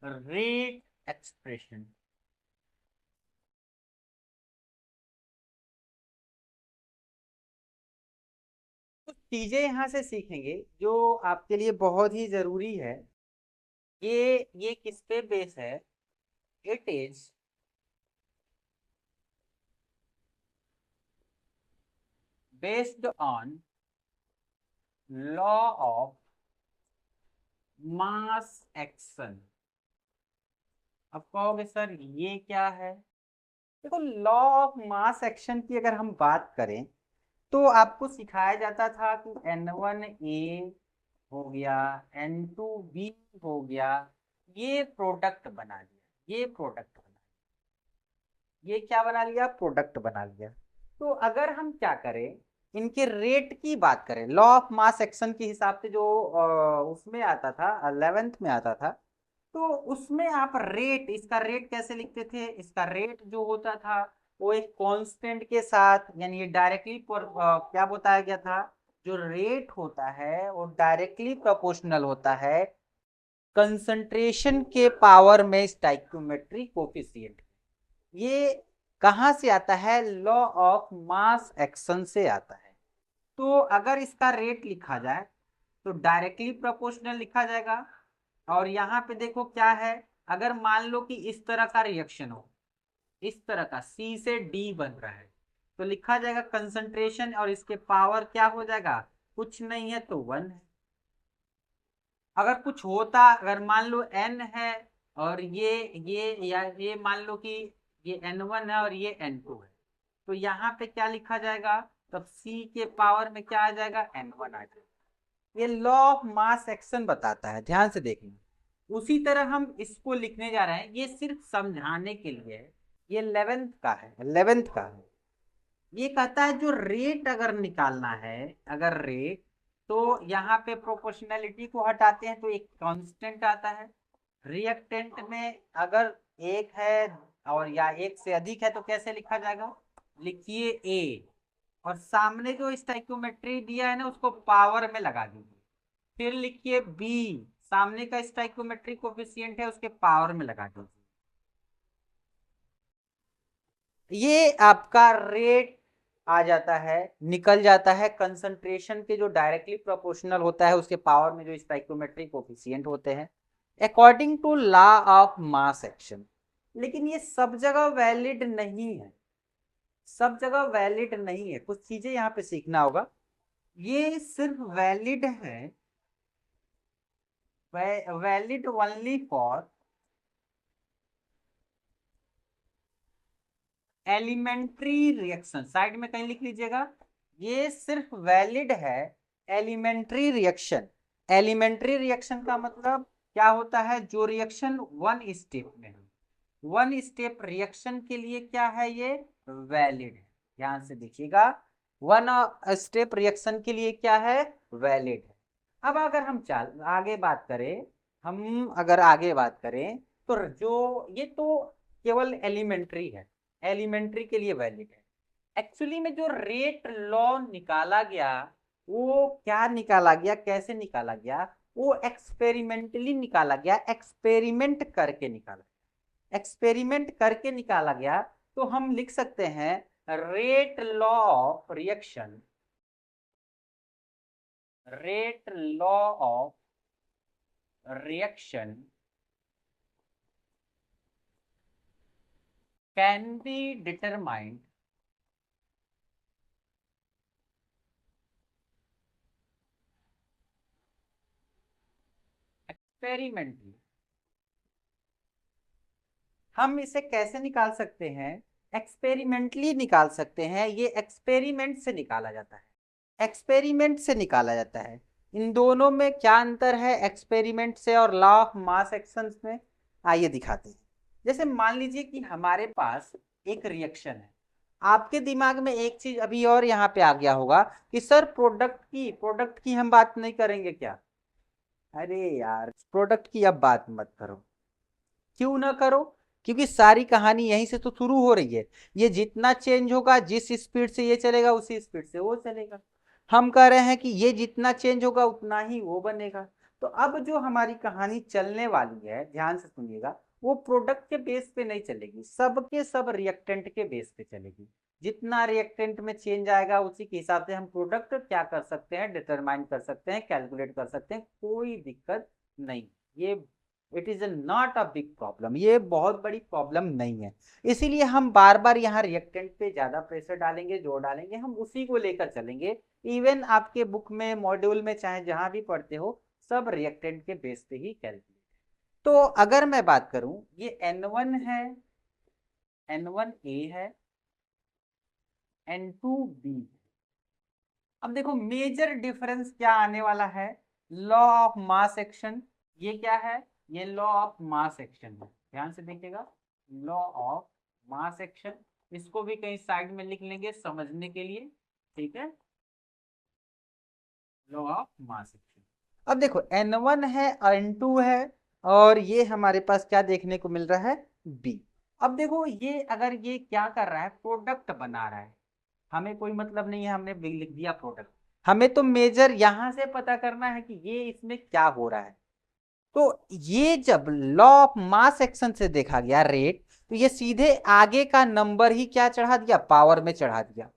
rate expression. कुछ चीजें यहां से सीखेंगे जो आपके लिए बहुत ही जरूरी है। ये किस पे बेस है, it is based on law of mass action. अब कहोगे सर ये क्या है। देखो, लॉ ऑफ मास एक्शन की अगर हम बात करें तो आपको सिखाया जाता था कि N1A हो गया, N2B हो गया, ये प्रोडक्ट बना लिया, ये प्रोडक्ट बना लिया, ये क्या बना लिया, प्रोडक्ट बना लिया। तो अगर हम क्या करें, इनके रेट की बात करें, लॉ ऑफ मास एक्शन के हिसाब से जो उसमें आता था, 11th में आता था, तो उसमें आप रेट, इसका रेट कैसे लिखते थे, इसका रेट जो होता था वो एक कांस्टेंट के साथ, यानी ये डायरेक्टली क्या बताया गया था, जो रेट होता है वो डायरेक्टली प्रोपोर्शनल होता है कंसंट्रेशन के पावर में स्टाइक्योमेट्री कोफिशिएंट। ये कहाँ से आता है, लॉ ऑफ मास एक्शन से आता है। तो अगर इसका रेट लिखा जाए तो डायरेक्टली प्रोपोर्शनल लिखा जाएगा। और यहाँ पे देखो क्या है, अगर मान लो कि इस तरह का रिएक्शन हो, इस तरह का C से D बन रहा है, तो लिखा जाएगा कंसंट्रेशन और इसके पावर क्या हो जाएगा, कुछ नहीं है तो 1 है। अगर कुछ होता, अगर मान लो N है और ये या ये मान लो कि ये N1 है और ये N2 है, तो यहाँ पे क्या लिखा जाएगा, तब C के पावर में क्या आ जाएगा, N1 आ जाएगा। ये लॉ ऑफ मास एक्शन बताता है, ध्यान से देखना। उसी तरह हम इसको लिखने जा रहे हैं, ये सिर्फ समझाने के लिए है। ये 11th का है, 11th का है। ये कहता है जो रेट अगर निकालना है, अगर रेट, तो यहाँ पे प्रोपोर्शनैलिटी को हटाते हैं तो एक कांस्टेंट आता है। रिएक्टेंट में अगर एक है और या एक से अधिक है तो कैसे लिखा जाएगा, लिखिए ए, और सामने जो स्टाइक्योमेट्री दिया है ना उसको पावर में लगा दीजिए। फिर लिखिए बी, सामने का स्टाइक्योमेट्री कोफिशिएंट है उसके पावर में लगा दीजिए। ये आपका रेट आ जाता है, निकल जाता है कंसंट्रेशन के जो डायरेक्टली प्रोपोर्शनल होता है उसके पावर में जो स्टाइक्योमेट्री कोफिशिएंट होते हैं according to law of mass action. लेकिन ये सब जगह वैलिड नहीं है, सब जगह वैलिड नहीं है, कुछ चीजें यहाँ पे सीखना होगा। ये सिर्फ वैलिड है, valid only for elementary reaction. Side में कहीं लिख लीजिएगा, ये सिर्फ वैलिड है एलिमेंट्री रिएक्शन। एलिमेंट्री रिएक्शन का मतलब क्या होता है, जो रिएक्शन 1 स्टेप में है, 1 स्टेप रिएक्शन के लिए क्या है, ये वैलिड है। ध्यान से देखिएगा, 1 स्टेप रिएक्शन के लिए क्या है, वैलिड है। अब अगर हम चल आगे बात करें, हम अगर आगे बात करें तो जो ये तो केवल एलिमेंट्री है, एलिमेंट्री के लिए वैलिड है। एक्चुअली में जो रेट लॉ निकाला गया वो क्या निकाला गया, कैसे निकाला गया, वो एक्सपेरिमेंटली निकाला गया, एक्सपेरिमेंट करके निकाला, एक्सपेरिमेंट करके निकाला गया। तो हम लिख सकते हैं rate law of reaction, rate law of reaction can be determined experimentally। हम इसे कैसे निकाल सकते हैं, एक्सपेरिमेंटली निकाल सकते हैं। ये एक्सपेरिमेंट से निकाला जाता है, एक्सपेरिमेंट से निकाला जाता है। इन दोनों में क्या अंतर है, एक्सपेरिमेंट से और लॉ ऑफ मास एक्शन में, आइए दिखाते हैं। जैसे मान लीजिए कि हमारे पास एक रिएक्शन है, आपके दिमाग में एक चीज अभी और यहाँ पे आ गया होगा कि सर प्रोडक्ट की हम बात नहीं करेंगे क्या। अरे यार, प्रोडक्ट की अब बात मत करो। क्यों ना करो, क्योंकि सारी कहानी यहीं से तो शुरू हो रही है। ये जितना चेंज होगा, जिस स्पीड से ये चलेगा उसी स्पीड से वो चलेगा। हम कह रहे हैं कि ये जितना चेंज होगा उतना ही वो बनेगा। तो अब जो हमारी कहानी चलने वाली है, ध्यान से सुनिएगा, वो प्रोडक्ट के बेस पे नहीं चलेगी, सबके सब रिएक्टेंट के बेस पे चलेगी। जितना रिएक्टेंट में चेंज आएगा उसी के हिसाब से हम प्रोडक्ट क्या कर सकते हैं, डिटरमाइन कर सकते हैं, कैलकुलेट कर सकते हैं, कोई दिक्कत नहीं। ये it is not a big problem, ये बहुत बड़ी प्रॉब्लम नहीं है। इसीलिए हम बार बार यहाँ रिएक्टेंट पे ज्यादा प्रेशर डालेंगे, जोर डालेंगे, हम उसी को लेकर चलेंगे। इवन आपके बुक में, मॉड्यूल में, चाहे जहां भी पढ़ते हो, सब रिएक्टेंट के बेस पे ही कैलकुलेट। तो अगर मैं बात करूं, ये N1 है, N1A है, N2B है। अब देखो मेजर डिफरेंस क्या आने वाला है, लॉ ऑफ मास एक्शन। ये क्या है, ये लॉ ऑफ मास एक्शन है, ध्यान से देखिएगा, लॉ ऑफ मास एक्शन। इसको भी कहीं साइड में लिख लेंगे समझने के लिए, ठीक है, लॉ ऑफ मास एक्शन। अब देखो N1 है, N2 है, और ये हमारे पास क्या देखने को मिल रहा है, B। अब देखो ये अगर ये क्या कर रहा है, प्रोडक्ट बना रहा है, हमें कोई मतलब नहीं है, हमने लिख दिया प्रोडक्ट। हमें तो मेजर यहां से पता करना है कि ये इसमें क्या हो रहा है। तो ये जब लॉ ऑफ मास एक्शन से देखा गया रेट, तो ये सीधे आगे का नंबर ही क्या चढ़ा दिया, पावर में चढ़ा दिया,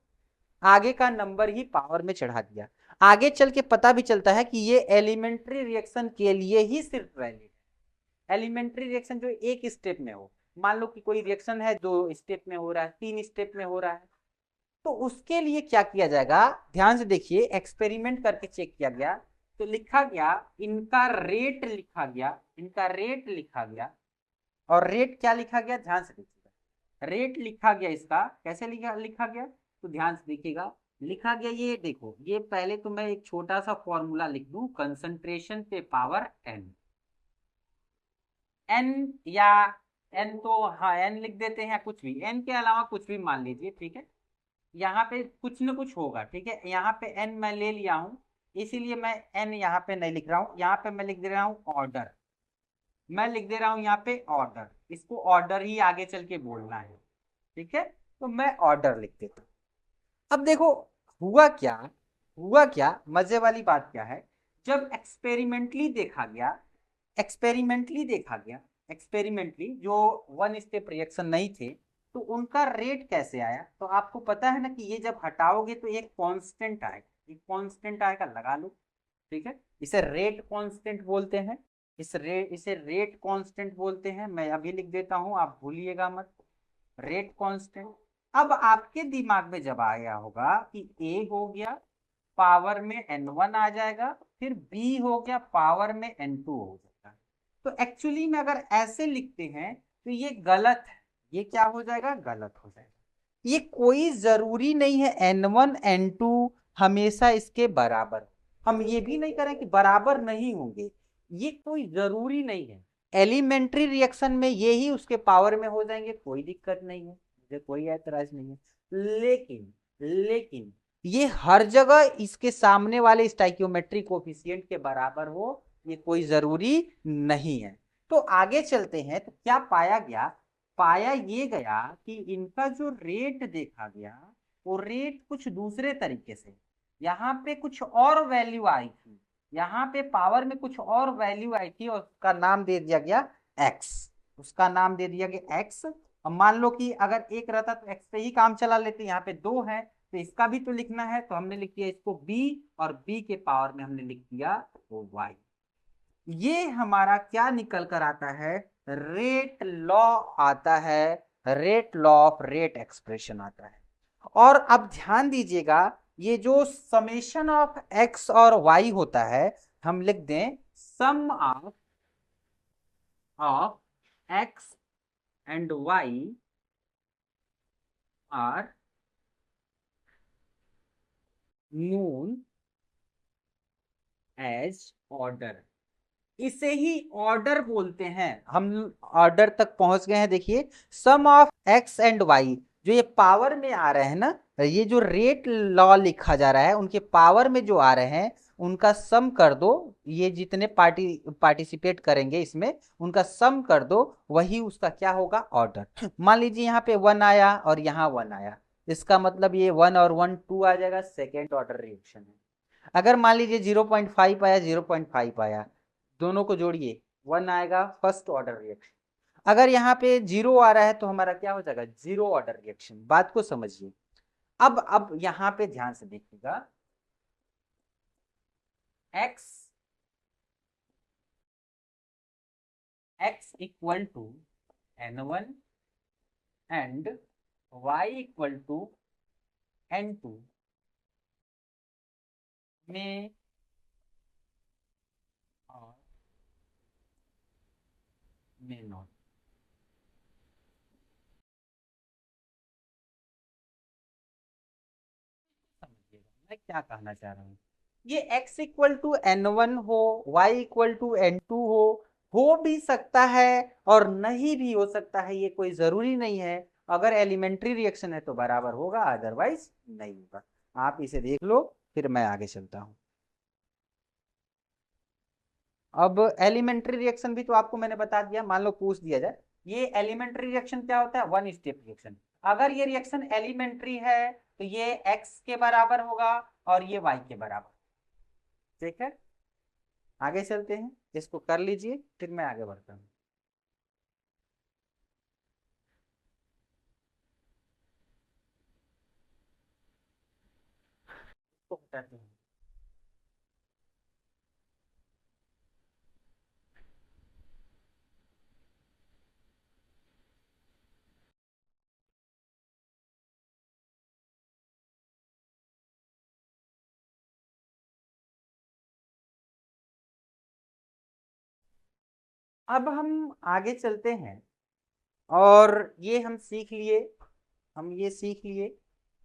आगे का नंबर ही पावर में चढ़ा दिया। आगे चल के पता भी चलता है कि ये एलिमेंट्री रिएक्शन के लिए ही सिर्फ वैलिड है। एलिमेंट्री रिएक्शन जो एक स्टेप में हो, मान लो कि कोई रिएक्शन है 2 स्टेप में हो रहा है, 3 स्टेप में हो रहा है, तो उसके लिए क्या किया जाएगा, ध्यान से देखिए, एक्सपेरिमेंट करके चेक किया गया, तो लिखा गया, इनका रेट लिखा गया, इनका रेट लिखा गया। और रेट क्या लिखा गया, ध्यान से देखिएगा, रेट लिखा गया, इसका कैसे लिखा गया, तो ध्यान से देखिएगा, लिखा गया, ये देखो, ये पहले तो मैं एक छोटा सा फॉर्मूला लिख दूं, कंसंट्रेशन पे पावर n, n या n तो हाँ n लिख देते हैं, कुछ भी n के अलावा कुछ भी मान लीजिए, ठीक है, यहाँ पे कुछ न कुछ होगा, ठीक है, यहाँ पे n मैं ले लिया हूं, इसीलिए मैं n यहाँ पे नहीं लिख रहा हूं, यहाँ पे मैं लिख दे रहा हूं ऑर्डर, मैं लिख दे रहा हूं यहाँ पे ऑर्डर, इसको ऑर्डर ही आगे चल के बोलना है, ठीक है, तो मैं ऑर्डर लिख देता हूं। अब देखो हुआ क्या, हुआ क्या, मजे वाली बात क्या है, जब एक्सपेरिमेंटली देखा गया, एक्सपेरिमेंटली देखा गया, एक्सपेरिमेंटली जो 1 स्टेप रिएक्शन नहीं थे, तो उनका रेट कैसे आया, तो आपको पता है ना कि ये जब हटाओगे तो एक कांस्टेंट आएगा, एक कांस्टेंट आएगा, लगा लो, ठीक है, इसे रेट कांस्टेंट बोलते हैं, इसे रेट कांस्टेंट बोलते हैं, मैं अभी लिख देता हूं, आप भूलिएगा मत, रेट कांस्टेंट। अब आपके दिमाग में जब आया होगा कि ए हो गया पावर में N1 आ जाएगा, फिर बी हो गया पावर में N2 हो जाएगा, तो एक्चुअली में अगर ऐसे लिखते हैं तो ये गलत है, ये क्या हो जाएगा, गलत हो जाएगा। ये कोई जरूरी नहीं है N1 N2 हमेशा इसके बराबर, हम ये भी नहीं करें कि बराबर नहीं होंगे, ये कोई जरूरी नहीं है। एलिमेंट्री रिएक्शन में ये ही उसके पावर में हो जाएंगे, कोई दिक्कत नहीं है, मुझे कोई ऐतराज नहीं है। लेकिन ये हर जगह इसके सामने वाले स्टाइकियोमेट्रिक कोफिशिएंट के बराबर हो, ये कोई जरूरी नहीं है। तो आगे चलते हैं, तो क्या पाया गया, पाया ये गया कि इनका जो रेट देखा गया, वो रेट कुछ दूसरे तरीके से, यहाँ पे कुछ और वैल्यू आई थी, यहाँ पे पावर में कुछ और वैल्यू आई थी, और उसका नाम दे दिया गया x, उसका नाम दे दिया गया x। अब मान लो कि अगर एक रहता तो x पे ही काम चला लेते, यहाँ पे 2 है तो इसका भी तो लिखना है, तो हमने लिख दिया इसको b, और b के पावर में हमने लिख दिया वो y। ये हमारा क्या निकल कर आता है, रेट लॉ आता है, rate law of rate expression आता है। और अब ध्यान दीजिएगा, ये जो समेशन ऑफ x और y होता है, हम लिख दें sum of x and y are known as order, इसे ही ऑर्डर बोलते हैं। हम ऑर्डर तक पहुंच गए हैं, देखिए सम ऑफ x एंड y, जो ये पावर में आ रहे हैं ना, ये जो रेट लॉ लिखा जा रहा है, उनके पावर में जो आ रहे हैं उनका सम कर दो, ये जितने पार्टिसिपेट करेंगे इसमें उनका सम कर दो, वही उसका क्या होगा, ऑर्डर। मान लीजिए यहाँ पे 1 आया और यहाँ 1 आया, इसका मतलब ये 1 और 1 2 आ जाएगा, सेकेंड ऑर्डर रिएक्शन है। अगर मान लीजिए 0.5 आया, 0.5 आया, दोनों को जोड़िए 1 आएगा, फर्स्ट ऑर्डर रिएक्शन। अगर यहाँ पे 0 आ रहा है तो हमारा क्या हो जाएगा, जीरो ऑर्डर रिएक्शन। बात को समझिए। अब यहाँ पे ध्यान से देखिएगा, x equal to n1 and y equal to n2 में और में नॉट। समझिएगा मैं क्या कहना चाह रहा हूँ। ये x इक्वल टू n1 हो, y इक्वल टू n2 हो भी सकता है और नहीं भी हो सकता है, ये कोई जरूरी नहीं है। अगर एलिमेंट्री रिएक्शन है तो बराबर होगा, अदरवाइज नहीं होगा। आप इसे देख लो, फिर मैं आगे चलता हूँ। अब एलिमेंट्री रिएक्शन भी तो आपको मैंने बता दिया। मान लो पूछ दिया जाए ये एलिमेंट्री रिएक्शन क्या होता है, वन स्टेप रिएक्शन। अगर ये रिएक्शन एलिमेंट्री है तो ये x के बराबर होगा और ये y के बराबर। ठीक है, आगे चलते हैं, इसको कर लीजिए फिर मैं आगे बढ़ता हूँ। इसको हटाते हैं। अब हम आगे चलते हैं और ये हम सीख लिए, हम ये सीख लिए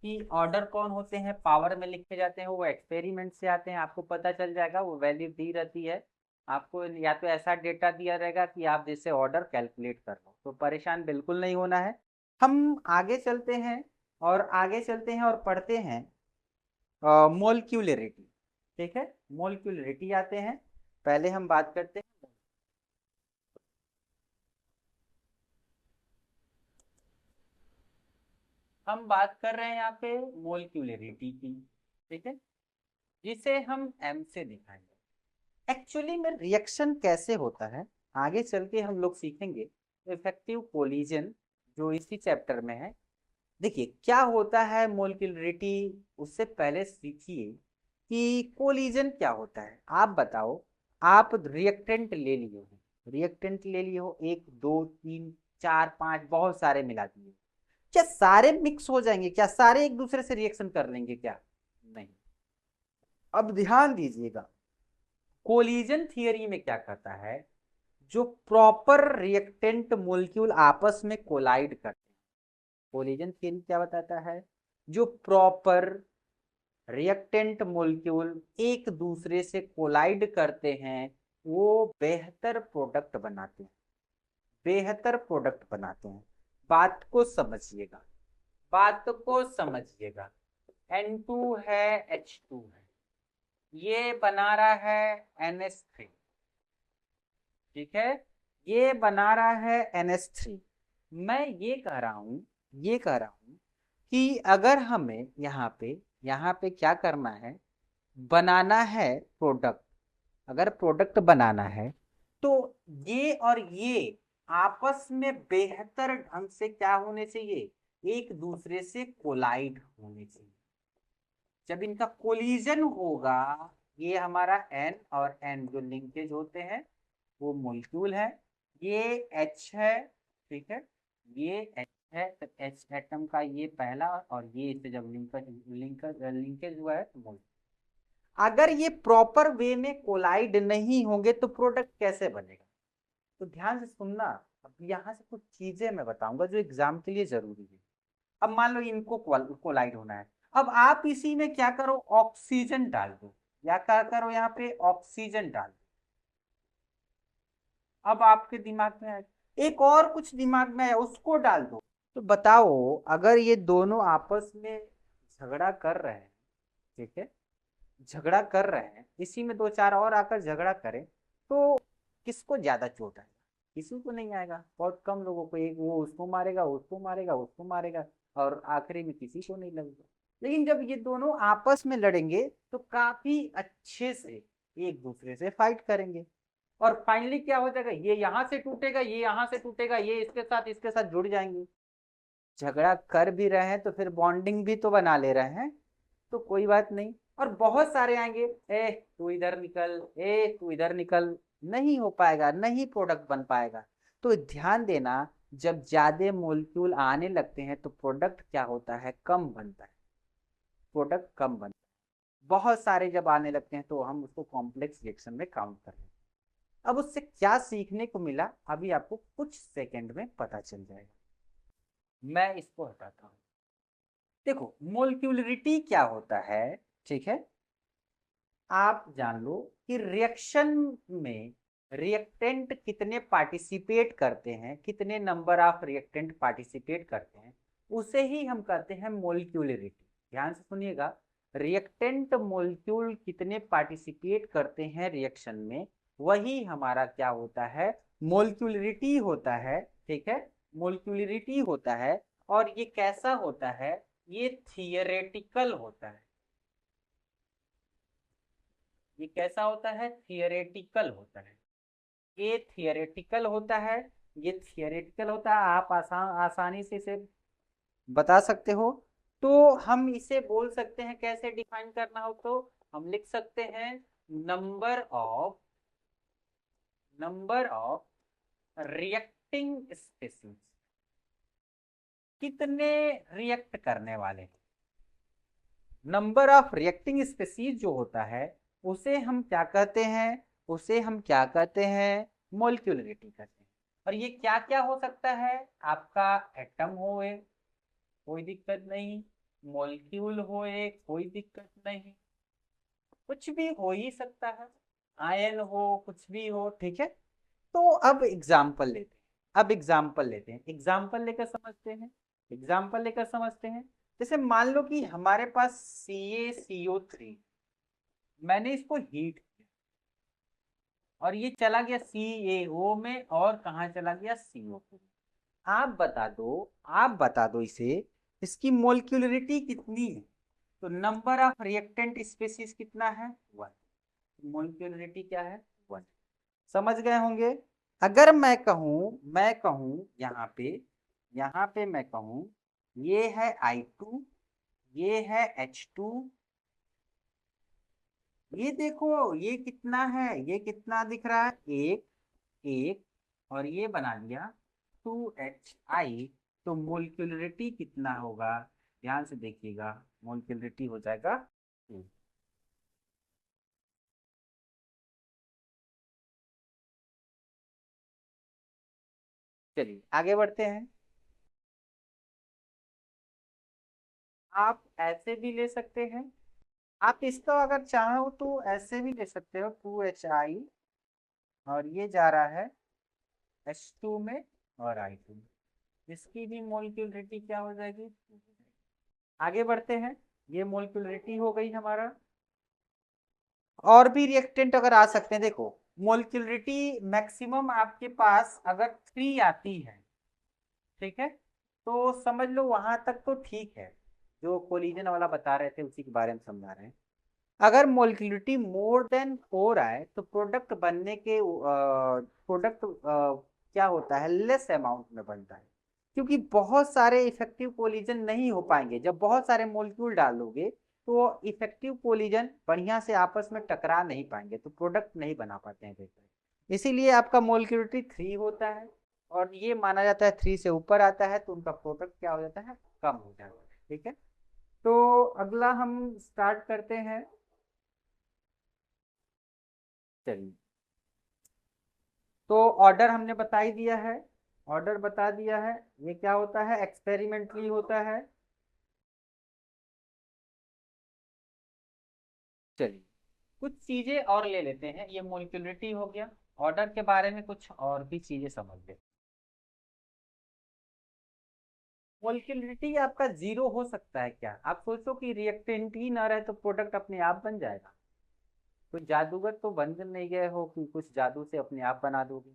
कि ऑर्डर कौन होते हैं, पावर में लिखे जाते हैं, वो एक्सपेरिमेंट से आते हैं, आपको पता चल जाएगा, वो वैल्यू दी रहती है आपको। या तो ऐसा डेटा दिया रहेगा कि आप जैसे ऑर्डर कैलकुलेट कर लो, तो परेशान बिल्कुल नहीं होना है। हम आगे चलते हैं और आगे चलते हैं और पढ़ते हैं मोलक्यूलरिटी। ठीक है, मोलक्यूलरिटी आते हैं, पहले हम बात करते हैं। हम बात कर रहे हैं यहाँ पे मोलक्यूलरिटी की। ठीक है, जिसे हम एम से दिखाएंगे। एक्चुअली में रिएक्शन कैसे होता है आगे चल के हम लोग सीखेंगे। इफेक्टिव कोलिजन जो इसी चैप्टर में है। देखिए क्या होता है मोलक्यूलरिटी, उससे पहले सीखिए कि कोलिजन क्या होता है। आप बताओ, आप रिएक्टेंट ले लिए हो, रिएक्टेंट ले लिए हो, एक दो तीन चार पांच, बहुत सारे मिला दिए, क्या सारे मिक्स हो जाएंगे, क्या सारे एक दूसरे से रिएक्शन कर लेंगे, क्या नहीं। अब ध्यान दीजिएगा, कोलिजन थियरी में क्या कहता है, जो प्रॉपर रिएक्टेंट मोलिक्यूल आपस में कोलाइड करते हैं। कोलिजन थियरी क्या बताता है, जो प्रॉपर रिएक्टेंट मोलिक्यूल एक दूसरे से कोलाइड करते हैं वो बेहतर प्रोडक्ट बनाते हैं, बेहतर प्रोडक्ट बनाते हैं। बात को समझिएगा, बात को समझिएगा। N2 है, H2 है, ये बना रहा है NH3। ठीक है, ये बना रहा है NH3। मैं ये कह रहा हूं, ये कह रहा हूं कि अगर हमें यहाँ पे क्या करना है, बनाना है प्रोडक्ट। अगर प्रोडक्ट बनाना है तो ये और ये आपस में बेहतर ढंग से क्या होने चाहिए, एक दूसरे से कोलाइड होने चाहिए। जब इनका कोलिजन होगा, ये हमारा N और N जो लिंकेज होते हैं वो मोलिक्यूल है, ये H है। ठीक है, ये H है, तो H एटम का ये पहला, और ये इससे जब लिंकेज लिंकेज लिंकेज हुआ है तो मोलिक्यूल। अगर ये प्रॉपर वे में कोलाइड नहीं होंगे तो प्रोडक्ट कैसे बनेगा। तो ध्यान से सुनना, अब यहाँ से कुछ चीजें मैं बताऊंगा जो एग्जाम के लिए जरूरी है। अब मान लो इनको कोलाइड होना है, अब आप इसी में क्या करो, ऑक्सीजन डाल दो, या क्या करो यहाँ पे ऑक्सीजन डाल दो। अब आपके दिमाग में आए, एक और कुछ दिमाग में आया, उसको डाल दो। तो बताओ, अगर ये दोनों आपस में झगड़ा कर रहे हैं, ठीक है, झगड़ा कर रहे हैं, इसी में दो चार और आकर झगड़ा करें तो किसको ज्यादा चोट आएगा? किसी को नहीं आएगा, बहुत कम लोगों को, एक वो उसको मारेगा, उसको मारेगा, उसको मारेगा, और आखिरी में किसी को नहीं लगेगा। लेकिन जब ये दोनों आपस में लड़ेंगे तो काफी अच्छे से एक दूसरे से फाइट करेंगे, और फाइनली क्या हो जाएगा, ये यहाँ से टूटेगा, ये यहाँ से टूटेगा, ये इसके साथ जुड़ जाएंगे। झगड़ा कर भी रहे हैं तो फिर बॉन्डिंग भी तो बना ले रहे हैं, तो कोई बात नहीं। और बहुत सारे आएंगे, ए तू इधर निकल, ए तू इधर निकल, नहीं हो पाएगा, नहीं प्रोडक्ट बन पाएगा। तो ध्यान देना, जब ज्यादा मोलिक्यूल आने लगते हैं तो प्रोडक्ट क्या होता है, कम बनता है, प्रोडक्ट कम बनता है। बहुत सारे जब आने लगते हैं तो हम उसको कॉम्प्लेक्स रिएक्शन में काउंट कर रहे हैं। अब उससे क्या सीखने को मिला, अभी आपको कुछ सेकंड में पता चल जाएगा। मैं इसको हटाता हूं। देखो मोलिक्यूलरिटी क्या होता है, ठीक है, आप जान लो कि रिएक्शन में रिएक्टेंट कितने पार्टिसिपेट करते हैं, कितने नंबर ऑफ रिएक्टेंट पार्टिसिपेट करते हैं, उसे ही हम कहते हैं मोलिक्यूलरिटी। ध्यान से सुनिएगा, रिएक्टेंट मोलिक्यूल कितने पार्टिसिपेट करते हैं रिएक्शन में, वही हमारा क्या होता है, मोलिक्यूलरिटी होता है। ठीक है, मोलिक्यूलरिटी होता है। और ये कैसा होता है, ये थियरेटिकल होता है। ये कैसा होता है, थियरेटिकल होता है। ये थियरेटिकल होता है, ये थियरेटिकल होता है। आप आसानी से इसे बता सकते हो। तो हम इसे बोल सकते हैं, कैसे डिफाइन करना हो तो हम लिख सकते हैं, नंबर ऑफ रिएक्टिंग स्पीसीज, कितने रिएक्ट करने वाले। नंबर ऑफ रिएक्टिंग स्पीसीज जो होता है उसे हम क्या कहते हैं, उसे हम क्या कहते हैं, मोलिक्यूलरिटी कहते हैं। और ये क्या क्या हो सकता है, आपका एटम होए कोई दिक्कत नहीं, मॉलिक्यूल होए कोई दिक्कत नहीं, कुछ भी हो ही सकता है, आयन हो, कुछ भी हो, ठीक है। तो अब एग्जाम्पल लेते हैं, एग्जाम्पल लेकर समझते हैं, एग्जाम्पल लेकर समझते हैं। जैसे मान लो कि हमारे पास CaCO3, मैंने इसको हीट किया और ये चला गया CaO में, और कहाँ चला गया, CO2। आप बता दो इसे, इसकी मोलिक्यूलरिटी कितनी है। तो नंबर ऑफ रिएक्टेंट स्पीसीज कितना है, 1। मोलिक्यूलरिटी क्या है, 1। समझ गए होंगे। अगर मैं कहूं यहाँ पे मैं कहूं, ये है I2, ये है H2, ये देखो ये कितना है, ये कितना दिख रहा है, एक एक, और ये बना लिया 2HI। तो मोलिक्यूलरिटी कितना होगा, ध्यान से देखिएगा, मोलिक्यूलरिटी हो जाएगा 2। चलिए आगे बढ़ते हैं। आप ऐसे भी ले सकते हैं, आप इसको अगर चाहो तो ऐसे भी ले सकते हो, 2HI, और ये जा रहा है H2 में और I2 में, इसकी भी मोलिक्यूलरिटी क्या हो जाएगी। आगे बढ़ते हैं, ये मोलिक्यूलरिटी हो गई हमारा। और भी रिएक्टेंट अगर आ सकते हैं, देखो मोलिक्यूलरिटी मैक्सिमम आपके पास अगर 3 आती है, ठीक है, तो समझ लो वहां तक तो ठीक है। जो कोलिजन वाला बता रहे थे उसी के बारे में समझा रहे हैं। अगर मोलिक्यूलरिटी मोर देन 4 आए तो प्रोडक्ट बनने के प्रोडक्ट क्या होता है, लेस अमाउंट में बनता है, क्योंकि बहुत सारे इफेक्टिव कोलिजन नहीं हो पाएंगे। जब बहुत सारे मोलिक्यूल डालोगे तो इफेक्टिव कोलिजन बढ़िया से आपस में टकरा नहीं पाएंगे, तो प्रोडक्ट नहीं बना पाते हैं बेहतर। इसीलिए आपका मोलिक्यूलरिटी 3 होता है, और ये माना जाता है 3 से ऊपर आता है तो उनका प्रोडक्ट क्या हो जाता है, कम हो जाता है। ठीक है, तो अगला हम स्टार्ट करते हैं। चलिए, तो ऑर्डर हमने बता ही दिया है, ऑर्डर बता दिया है। ये क्या होता है, एक्सपेरिमेंटली होता है। चलिए कुछ चीजें और ले लेते हैं, ये मोलिक्यूलरिटी हो गया, ऑर्डर के बारे में कुछ और भी चीजें समझ लेते हैं। मोलिकुलरिटी आपका जीरो हो सकता है क्या? आप सोचो कि रिएक्टेंट ही ना रहे तो प्रोडक्ट अपने आप बन जाएगा। कुछ जादूगर तो बन नहीं गए हो कि कुछ जादू से अपने आप बना दोगे।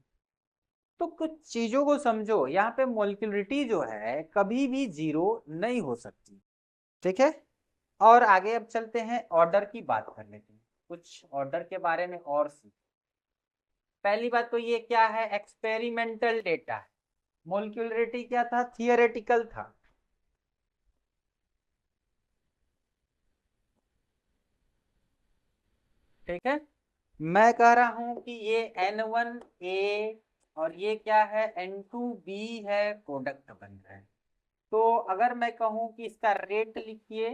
तो कुछ चीजों को समझो, यहाँ पे मोलिकुलरिटी जो है कभी भी जीरो नहीं हो सकती। ठीक है, और आगे अब चलते हैं, ऑर्डर की बात कर लेते हैं, कुछ ऑर्डर के बारे में और सीख। पहली बात तो ये क्या है, एक्सपेरिमेंटल डेटा है। मोलिकुलरिटी क्या था, थियोरेटिकल था। ठीक है, मैं कह रहा हूं कि ये N1A और ये क्या है N2B है, प्रोडक्ट बन रहा है। तो अगर मैं कहूं कि इसका रेट लिखिए,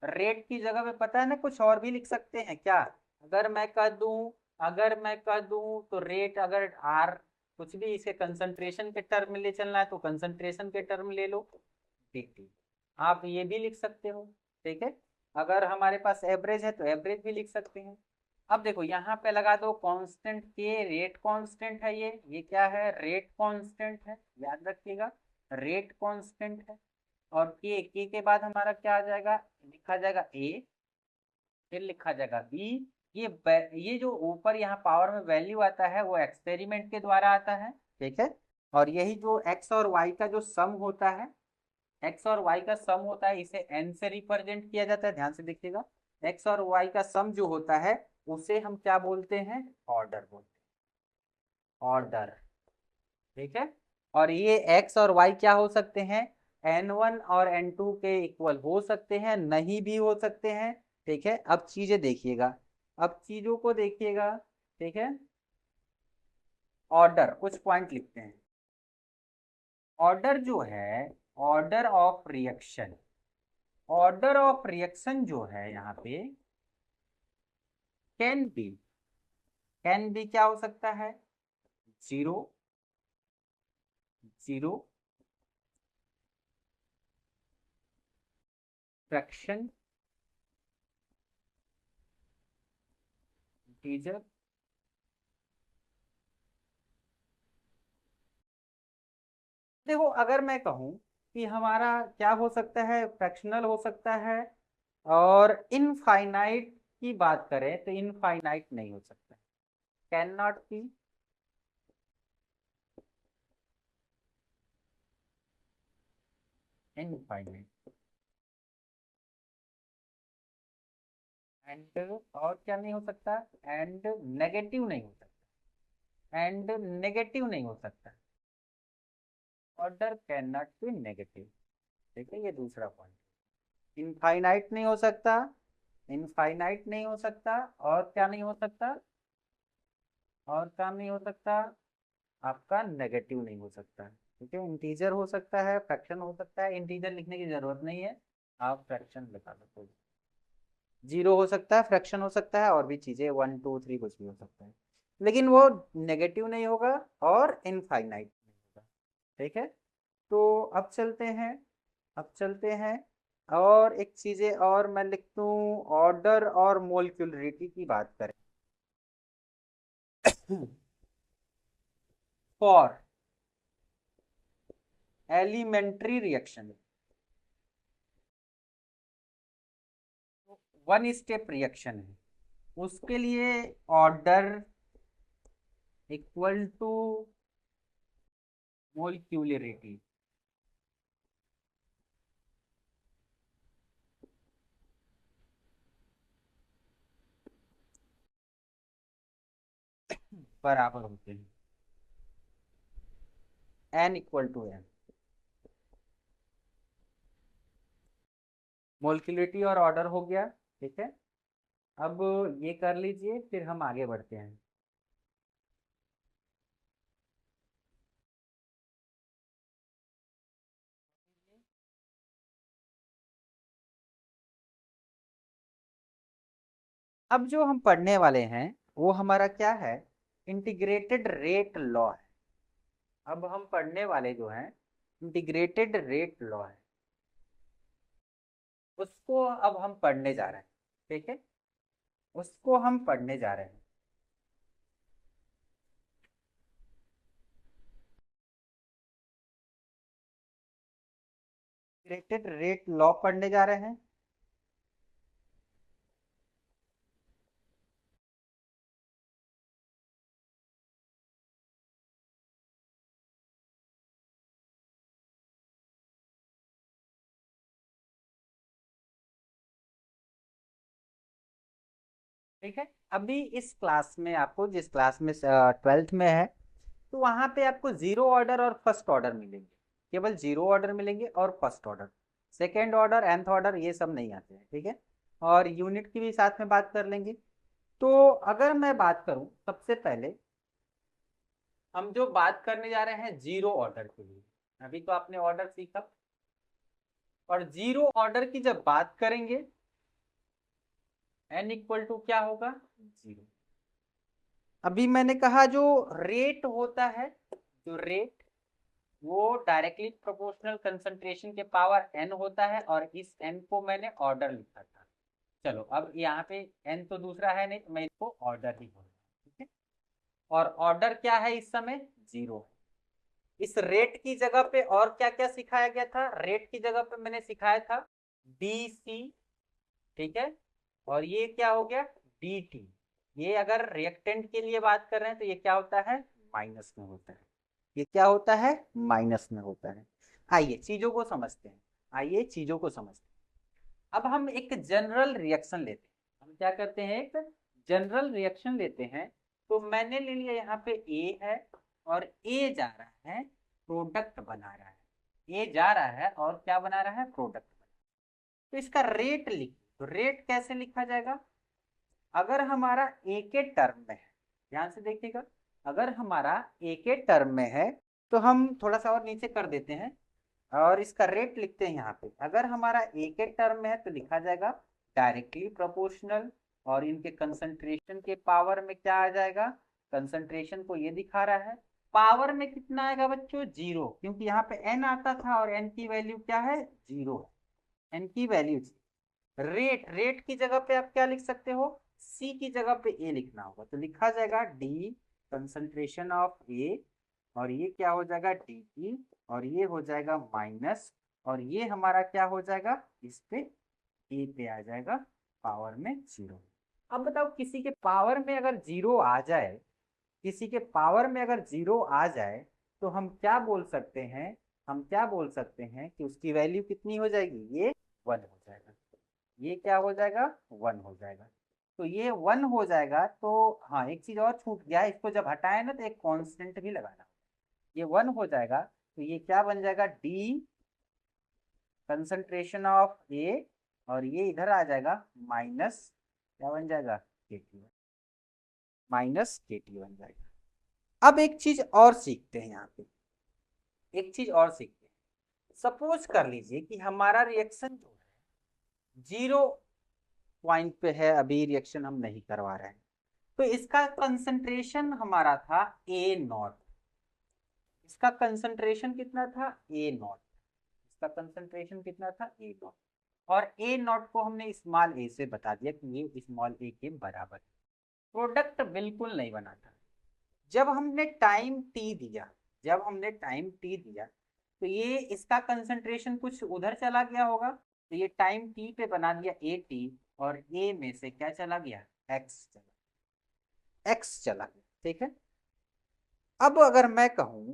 रेट की जगह पे पता है ना कुछ और भी लिख सकते हैं क्या? अगर मैं कह दूं तो रेट, अगर आर कुछ भी इसे कंसंट्रेशन के टर्म में ले चलना है तो कंसंट्रेशन के टर्म ले लो, dt आप ये भी लिख सकते हो। ठीक है, अगर हमारे पास एवरेज है तो एवरेज भी लिख सकते हैं। अब देखो यहाँ पे लगा दो कांस्टेंट के, रेट कांस्टेंट है, ये क्या है, रेट कांस्टेंट है, याद रखिएगा, रेट कांस्टेंट है। और के के बाद हमारा क्या आ जाएगा, लिखा जाएगा ए, फिर लिखा जाएगा बी। ये जो ऊपर यहाँ पावर में वैल्यू आता है वो एक्सपेरिमेंट के द्वारा आता है। ठीक है, और यही जो एक्स और वाई का जो सम होता है, एक्स और वाई का सम होता है, इसे एन से रिप्रेजेंट किया जाता है, ध्यान से देखिएगा। एक्स और वाई का सम जो होता है उसे हम क्या बोलते हैं, ऑर्डर बोलते हैं, ऑर्डर। ठीक है, और ये एक्स और वाई क्या हो सकते हैं, N1 और N2 के इक्वल हो सकते हैं, नहीं भी हो सकते हैं। ठीक है, अब चीजें देखिएगा, अब चीजों को देखिएगा। ठीक है, ऑर्डर कुछ पॉइंट लिखते हैं। ऑर्डर जो है, order of reaction, order of reaction जो है यहाँ पे कैन बी, कैन बी क्या हो सकता है, जीरो, जीरो, फ्रैक्शन, इंटीजर। देखो अगर मैं कहूं कि हमारा क्या हो सकता है, फ्रैक्शनल हो सकता है, और इनफाइनाइट की बात करें तो इनफाइनाइट नहीं हो सकता, can not be, infinite. And और क्या नहीं हो सकता, एंड नेगेटिव नहीं हो सकता, एंड नेगेटिव नहीं हो सकता, order can not be negative. ठीक है, ये दूसरा पॉइंट, इनफाइनाइट नहीं हो सकता, इनफाइनाइट नहीं हो सकता, और क्या नहीं हो सकता, और काम नहीं हो सकता, आपका नेगेटिव नहीं हो सकता। ठीक है, इंटीजर हो सकता है, फ्रैक्शन हो सकता है, इंटीजर लिखने की जरूरत नहीं है, आप फ्रैक्शन लगा सकते हो। जीरो हो सकता है, फ्रैक्शन हो सकता है, और भी चीजें 1 2 3 कुछ भी हो सकता है, लेकिन वो नेगेटिव नहीं होगा और इनफाइनाइट नहीं होगा। ठीक है, तो अब चलते हैं, अब चलते हैं, और एक चीजें और मैं लिख दूं, ऑर्डर और मोलिकुलरिटी की बात करें। For elementary reaction, one step reaction है, उसके लिए ऑर्डर इक्वल टू मोलिक्यूलरिटी। बराबर होते हैं, एन इक्वल टू एन। मोलिक्यूलरिटी और ऑर्डर हो गया। ठीक है, अब ये कर लीजिए, फिर हम आगे बढ़ते हैं। अब जो हम पढ़ने वाले हैं वो हमारा क्या है, इंटीग्रेटेड रेट लॉ है। अब हम पढ़ने वाले जो हैं इंटीग्रेटेड रेट लॉ है, उसको अब हम पढ़ने जा रहे हैं। ठीक है, उसको हम पढ़ने जा रहे हैं। इंटीग्रेटेड रेट लॉ पढ़ने जा रहे हैं। ठीक है, अभी इस क्लास में आपको, जिस क्लास में 12th में है, तो वहां पे आपको जीरो ऑर्डर और फर्स्ट ऑर्डर मिलेंगे। केवल जीरो ऑर्डर मिलेंगे और first order, second order nth order ये सब नहीं आते हैं। ठीक है, और यूनिट की भी साथ में बात कर लेंगे। तो अगर मैं बात करूं, सबसे पहले हम जो बात करने जा रहे हैं जीरो ऑर्डर के लिए। अभी तो आपने ऑर्डर सीखा, और जीरो ऑर्डर की जब बात करेंगे, n इक्वल टू क्या होगा, जीरो। अभी मैंने कहा जो रेट होता है, जो रेट, वो डायरेक्टली प्रोपोर्शनल कंसंट्रेशन के पावर n होता है, और इस n को मैंने ऑर्डर लिखा था। चलो अब यहाँ पे n तो दूसरा है नहीं, तो मैं इसको ऑर्डर ही बोलूंगा। ठीक है, और ऑर्डर क्या है इस समय, जीरो है। इस रेट की जगह पे और क्या क्या सिखाया गया था, रेट की जगह पे मैंने सिखाया था डी ठीक है, और ये क्या हो गया, dt। ये अगर रिएक्टेंट के लिए बात कर रहे हैं तो ये क्या होता है, माइनस में होता है। ये क्या होता है, माइनस में होता है। आइए चीजों को समझते हैं, आइए चीजों को समझते हैं। अब हम एक जनरल रिएक्शन लेते हैं, हम क्या करते हैं, एक जनरल रिएक्शन लेते हैं। तो मैंने ले लिया यहाँ पे ए है, और ए जा रहा है, प्रोडक्ट बना रहा है। ए जा रहा है और क्या बना रहा है, प्रोडक्ट। तो इसका रेट लिख, तो रेट कैसे लिखा जाएगा, अगर हमारा ए के टर्म में है, ध्यान से देखिएगा, अगर हमारा ए के टर्म में है, तो हम थोड़ा सा और नीचे कर देते हैं और इसका रेट लिखते हैं यहाँ पे। अगर हमारा ए के टर्म में है तो लिखा जाएगा डायरेक्टली प्रोपोर्शनल, और इनके कंसंट्रेशन के पावर में क्या आ जाएगा, कंसंट्रेशन को ये दिखा रहा है, पावर में कितना आएगा बच्चों, जीरो, क्योंकि यहाँ पे एन आता था और एन की वैल्यू क्या है, जीरो है, एन की वैल्यू। रेट, रेट की जगह पे आप क्या लिख सकते हो, सी की जगह पे ए लिखना होगा, तो लिखा जाएगा डी कंसंट्रेशन ऑफ ए, और ये क्या हो जाएगा, डी टी, और ये हो जाएगा माइनस, और ये हमारा क्या हो जाएगा, इस पे ए पे आ जाएगा पावर में जीरो। अब बताओ, किसी के पावर में अगर जीरो आ जाए, किसी के पावर में अगर जीरो आ जाए, तो हम क्या बोल सकते हैं, हम क्या बोल सकते हैं कि उसकी वैल्यू कितनी हो जाएगी, ये वन हो जाएगा। ये क्या हो जाएगा, वन हो जाएगा। तो ये वन हो जाएगा, तो हाँ एक चीज और छूट गया, इसको जब हटाए ना तो एक कांस्टेंट भी लगाना। ये वन हो जाएगा, तो ये क्या बन जाएगा, डी कंसंट्रेशन ऑफ ए, और ये इधर आ जाएगा माइनस, क्या बन जाएगा, के टी, माइनस के टी बन जाएगा। अब एक चीज और सीखते हैं यहाँ पे, एक चीज और सीखते हैं। सपोज कर लीजिए कि हमारा रिएक्शन जो है जीरो पॉइंट पे है, अभी रिएक्शन हम नहीं करवा रहे हैं, तो इसका कंसंट्रेशन हमारा था ए नॉट। इसका कंसंट्रेशन कितना था, ए नॉट। इसका कंसंट्रेशन कितना था, ए नॉट, और ए नॉट को हमने स्मॉल ए से बता दिया कि ये स्मॉल ए के बराबर है। प्रोडक्ट बिल्कुल नहीं बना था। जब हमने टाइम टी दिया, जब हमने टाइम टी दिया, तो ये इसका कंसंट्रेशन कुछ उधर चला गया होगा, तो ये टाइम टी पे बना दिया ए टी, और ए में से क्या चला गया, एक्स चला, एक्स चला गया। ठीक है, अब अगर मैं कहूं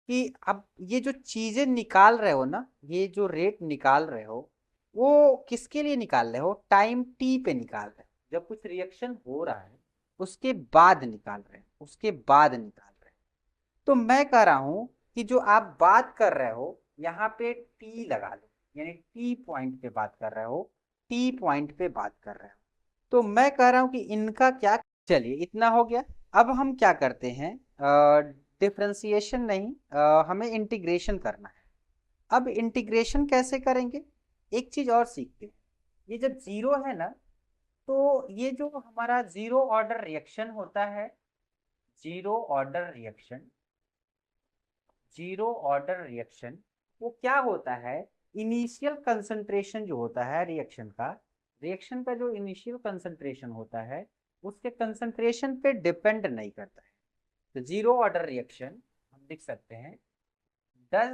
कि अब ये जो चीजें निकाल रहे हो ना, ये जो रेट निकाल रहे हो, वो किसके लिए निकाल रहे हो, टाइम टी पे निकाल रहे हो। जब कुछ रिएक्शन हो रहा है उसके बाद निकाल रहे हैं, उसके बाद निकाल रहे हैं। तो मैं कह रहा हूं कि जो आप बात कर रहे हो यहाँ पे टी लगा लो, यानी टी पॉइंट पे बात कर रहे हो, टी पॉइंट पे बात कर रहे हो। तो मैं कह रहा हूं कि इनका क्या, चलिए इतना हो गया। अब हम क्या करते हैं, डिफरेंशिएशन नहीं, हमें इंटीग्रेशन करना है। अब इंटीग्रेशन कैसे करेंगे, एक चीज और सीखते हैं। ये जब जीरो है ना, तो ये जो हमारा जीरो ऑर्डर रिएक्शन होता है, zero order reaction, zero order reaction, वो क्या होता है, इनिशियल कंसंट्रेशन जो होता है रिएक्शन का, रिएक्शन का जो इनिशियल कंसंट्रेशन होता है, उसके कंसंट्रेशन पे डिपेंड नहीं करता है। तो जीरो ऑर्डर रिएक्शन हम लिख सकते हैं, does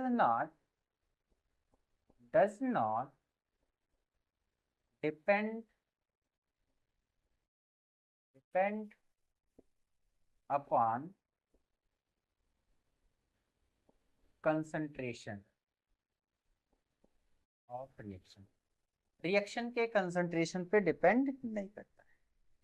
does not depend upon concentration of reaction, reaction के कंसंट्रेशन पे डिपेंड नहीं करता है।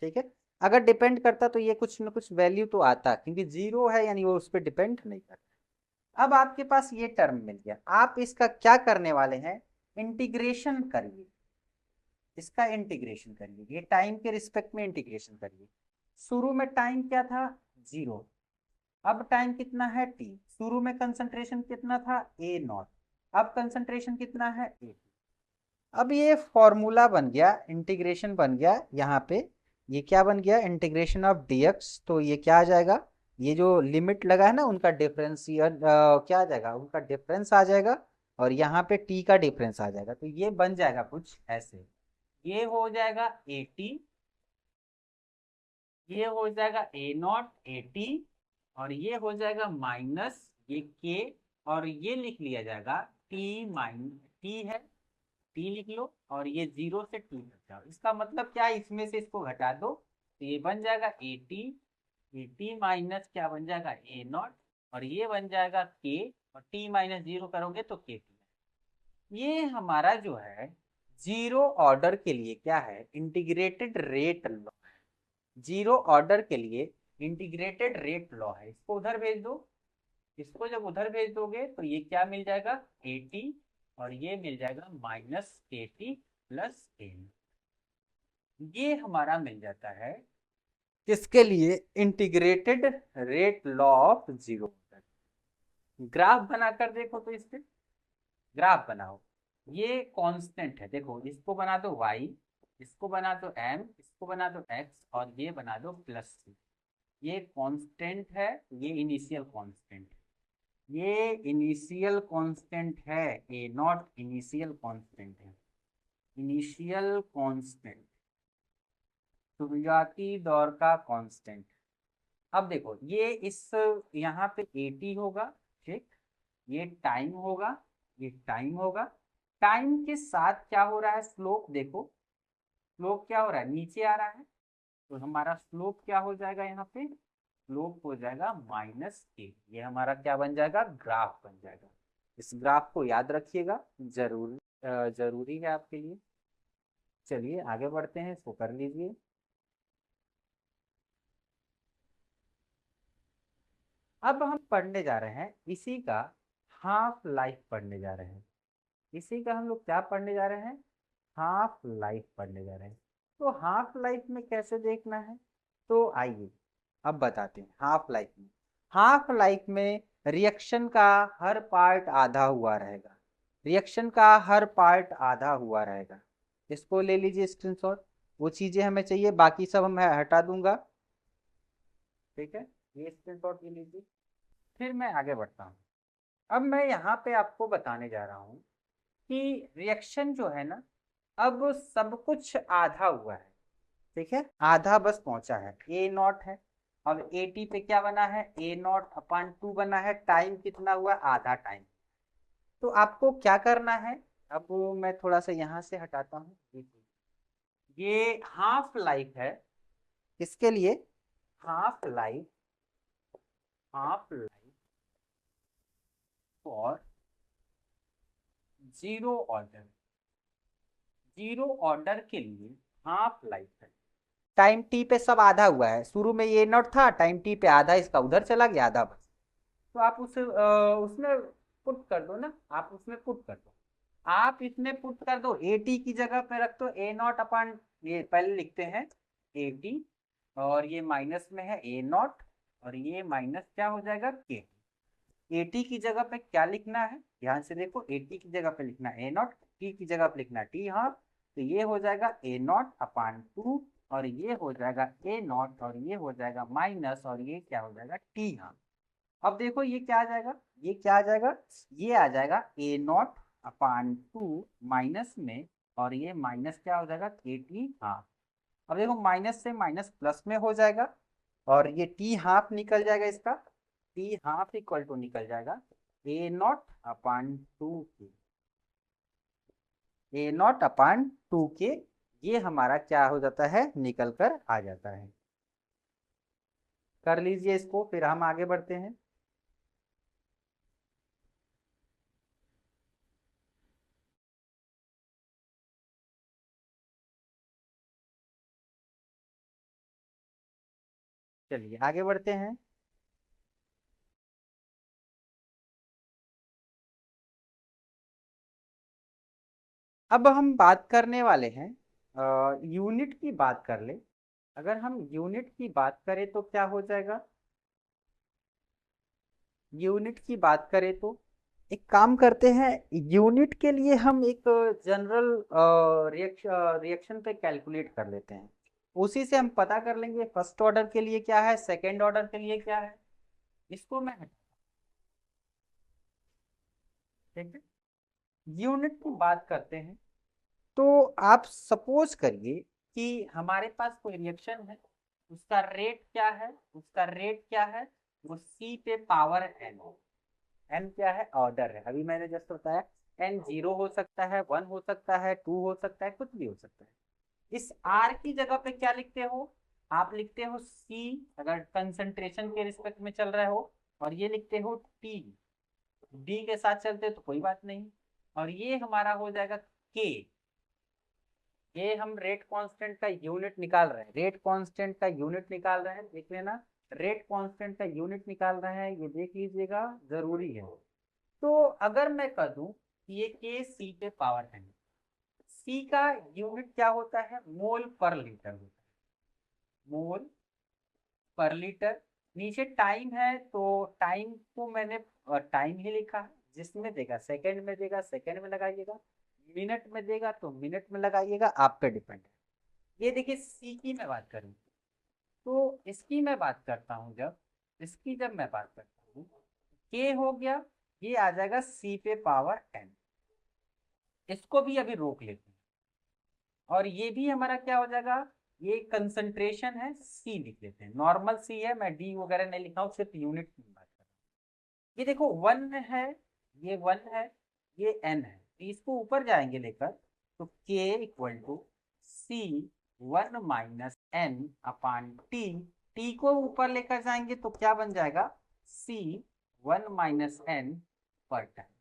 ठीक है, अगर डिपेंड करता तो ये कुछ न कुछ वैल्यू तो आता, क्योंकि जीरो है यानी वो उस पर डिपेंड नहीं करता। अब आपके पास ये टर्म मिल गया, आप इसका क्या करने वाले हैं, इंटीग्रेशन करिए, इसका इंटीग्रेशन करिए, ये टाइम के रिस्पेक्ट में इंटीग्रेशन करिए। शुरू में टाइम क्या था, जीरो, अब टाइम कितना है टी, शुरू में कंसंट्रेशन कितना था ए नॉट, अब कंसंट्रेशन कितना है ए। अब ये फॉर्मूला बन गया, इंटीग्रेशन बन गया यहाँ पे, ये क्या बन गया, इंटीग्रेशन ऑफ डीएक्स। तो ये क्या आ जाएगा, ये जो लिमिट लगा है ना उनका डिफरेंशियल क्या आ जाएगा, उनका डिफरेंस आ जाएगा, और यहाँ पे टी का डिफरेंस आ जाएगा। तो ये बन जाएगा कुछ ऐसे, ये हो जाएगा ए टी, ये हो जाएगा ए नॉट ए टी, और ये हो जाएगा माइनस ये के, और ये लिख लिया जाएगा टी माइनस टी है, टी लिख लो, और ये जीरो से टू तक जाओ। इसका मतलब क्या है, इसमें से इसको घटा दो तो ये बन जाएगा ए टी माइनस क्या बन जाएगा ए नॉट, और ये बन जाएगा के, और टी माइनस जीरो करोगे तो के टी। ये हमारा जो है जीरो ऑर्डर के लिए क्या है, इंटीग्रेटेड रेट लॉ है। जीरो ऑर्डर के लिए इंटीग्रेटेड रेट लॉ है। इसको उधर भेज दो, इसको जब उधर भेज दोगे तो ये क्या मिल जाएगा ए टी, और ये मिल जाएगा माइनस के टी प्लस एन। ये हमारा मिल जाता है किसके लिए, integrated rate law of zero. Graph बनाकर देखो तो इसके ग्राफ बनाओ, ये कांस्टेंट है, देखो इसको बना दो y, इसको बना दो m, इसको बना दो x, और ये बना दो प्लस c। ये कांस्टेंट है, ये इनिशियल कांस्टेंट, ये इनिशियल कांस्टेंट है, ए नॉट इनिशियल कांस्टेंट है, इनिशियल कांस्टेंट, शुरुआती दौर का कांस्टेंट। अब देखो ये इस यहाँ पे 80 होगा, ठीक, ये टाइम होगा, ये टाइम होगा, टाइम के साथ क्या हो रहा है, स्लोप देखो, स्लोप क्या हो रहा है, नीचे आ रहा है, तो हमारा स्लोप क्या हो जाएगा, यहाँ पे स्लोप हो जाएगा माइनस के। ये हमारा क्या बन जाएगा, ग्राफ बन जाएगा। इस ग्राफ को याद रखिएगा, जरूरी है आपके लिए। चलिए आगे बढ़ते हैं, इसको कर लीजिए। अब हम पढ़ने जा रहे हैं इसी का हाफ लाइफ पढ़ने जा रहे हैं, इसी का हम लोग क्या पढ़ने जा रहे हैं, हाफ लाइफ पढ़ने जा रहे हैं। तो हाफ लाइफ में कैसे देखना है, तो आइए अब बताते हैं। हाफ लाइफ में रिएक्शन का हर पार्ट आधा हुआ रहेगा, रिएक्शन का हर पार्ट आधा हुआ रहेगा। इसको ले लीजिए स्क्रीनशॉट, वो चीजें हमें चाहिए, बाकी सब हम हटा दूंगा, ठीक है, ये स्क्रीनशॉट ले लीजिए। फिर मैं आगे बढ़ता हूँ। अब मैं यहाँ पे आपको बताने जा रहा हूँ कि रिएक्शन जो है ना, अब सब कुछ आधा हुआ है, ठीक है, आधा बस पहुंचा है, ए नॉट है। अब ए टी पे क्या बना है, ए नॉट अपान टू बना है, टाइम कितना हुआ, आधा टाइम। तो आपको क्या करना है, अब मैं थोड़ा सा यहाँ से हटाता हूँ, ये हाफ लाइफ है, किसके लिए, half life, half life for zero order, zero order के लिए हाफ लाइफ है। टाइम टी पे सब आधा हुआ है, शुरू में ये नॉट था, टाइम टी पे आधा इसका उधर चला गया, आधा बस। तो आप उसमें पुट कर दो ना, आप उसमें पुट कर दो, आप इसमें पुट कर दो, ए टी की जगह पे रख दो ए नॉट अपान, ये पहले लिखते हैं ए टी, और ये माइनस में है ए नॉट, और ये माइनस क्या हो जाएगा के। ए टी की जगह पे क्या लिखना है, ध्यान से देखो, ए टी की जगह पे लिखना ए नॉट, टी की जगह पे लिखना टी हाफ, तो ये हो जाएगा ए नॉट अपान टू, और ये हो जाएगा ए नॉट, और ये हो जाएगा माइनस, और ये क्या हो जाएगा टी हाफ। अब देखो ये क्या आ जाएगा, ये क्या आ जाएगा, ये आ जाएगा ए नॉट अपान टू माइनस में, और ये माइनस क्या हो जाएगा के टी हाफ। अब देखो माइनस से माइनस प्लस में हो जाएगा, और ये टी हाफ निकल जाएगा, इसका टी हाफ इक्वल टू निकल जाएगा ए नॉट अपान टू के। ए नॉट अपान 2k, ये हमारा क्या हो जाता है, निकल कर आ जाता है। कर लीजिए इसको, फिर हम आगे बढ़ते हैं। चलिए आगे बढ़ते हैं। अब हम बात करने वाले हैं यूनिट की बात कर ले। अगर हम यूनिट की बात करें तो क्या हो जाएगा, यूनिट की बात करें तो एक काम करते हैं, यूनिट के लिए हम एक जनरल रिएक्शन पे कैलकुलेट कर लेते हैं। उसी से हम पता कर लेंगे फर्स्ट ऑर्डर के लिए क्या है, सेकेंड ऑर्डर के लिए क्या है। इसको मैं ठीक है, यूनिट की बात करते हैं। तो आप सपोज करिए कि हमारे पास कोई रिएक्शन है, उसका रेट क्या है, उसका रेट क्या है, वो सी पे पावर एन। एन क्या है, ऑर्डर है, अभी मैंने जस्ट बताया। एन 0 हो सकता है, 1 हो सकता है, 2 हो सकता है, कुछ भी हो सकता है। इस आर की जगह पे क्या लिखते हो, आप लिखते हो सी, अगर कंसंट्रेशन के रिस्पेक्ट में चल रहा हो, और ये लिखते हो टी। डी के साथ चलते तो कोई बात नहीं। और ये हमारा हो जाएगा के। ये हम रेट कांस्टेंट का यूनिट निकाल रहे हैं, रेट कांस्टेंट का यूनिट निकाल रहे हैं, देख लेना। रेट कांस्टेंट का यूनिट निकाल रहे हैं, ये देख लीजिएगा, जरूरी है। तो अगर मैं कह दूं कि ये के सी पे पावर है, सी का यूनिट क्या होता है, मोल पर लीटर होता है, मोल पर लीटर। नीचे टाइम है तो टाइम को मैंने टाइम ही लिखा है, जिसमें देगा सेकंड में देगा सेकंड में लगाइएगा, मिनट में देगा तो मिनट में लगाइएगा, आप पे डिपेंड है। ये देखिए सी की मैं बात करूँ, तो इसकी मैं बात करता हूँ, जब इसकी जब मैं बात करता हूँ, के हो गया, ये आ जाएगा सी पे पावर एन। इसको भी अभी रोक लेते हैं, और ये भी हमारा क्या हो जाएगा, ये कंसंट्रेशन है, सी लिख लेते हैं, नॉर्मल सी है, मैं डी वगैरह नहीं लिखा हूँ, सिर्फ यूनिट की बात कर रहा हूँ। ये देखो 1 है, ये 1 है, ये एन है, तो इसको ऊपर जाएंगे लेकर, तो के इक्वल टू सी 1 - n/टी। टी को ऊपर लेकर जाएंगे तो क्या बन जाएगा, सी 1 - n पर टाइम।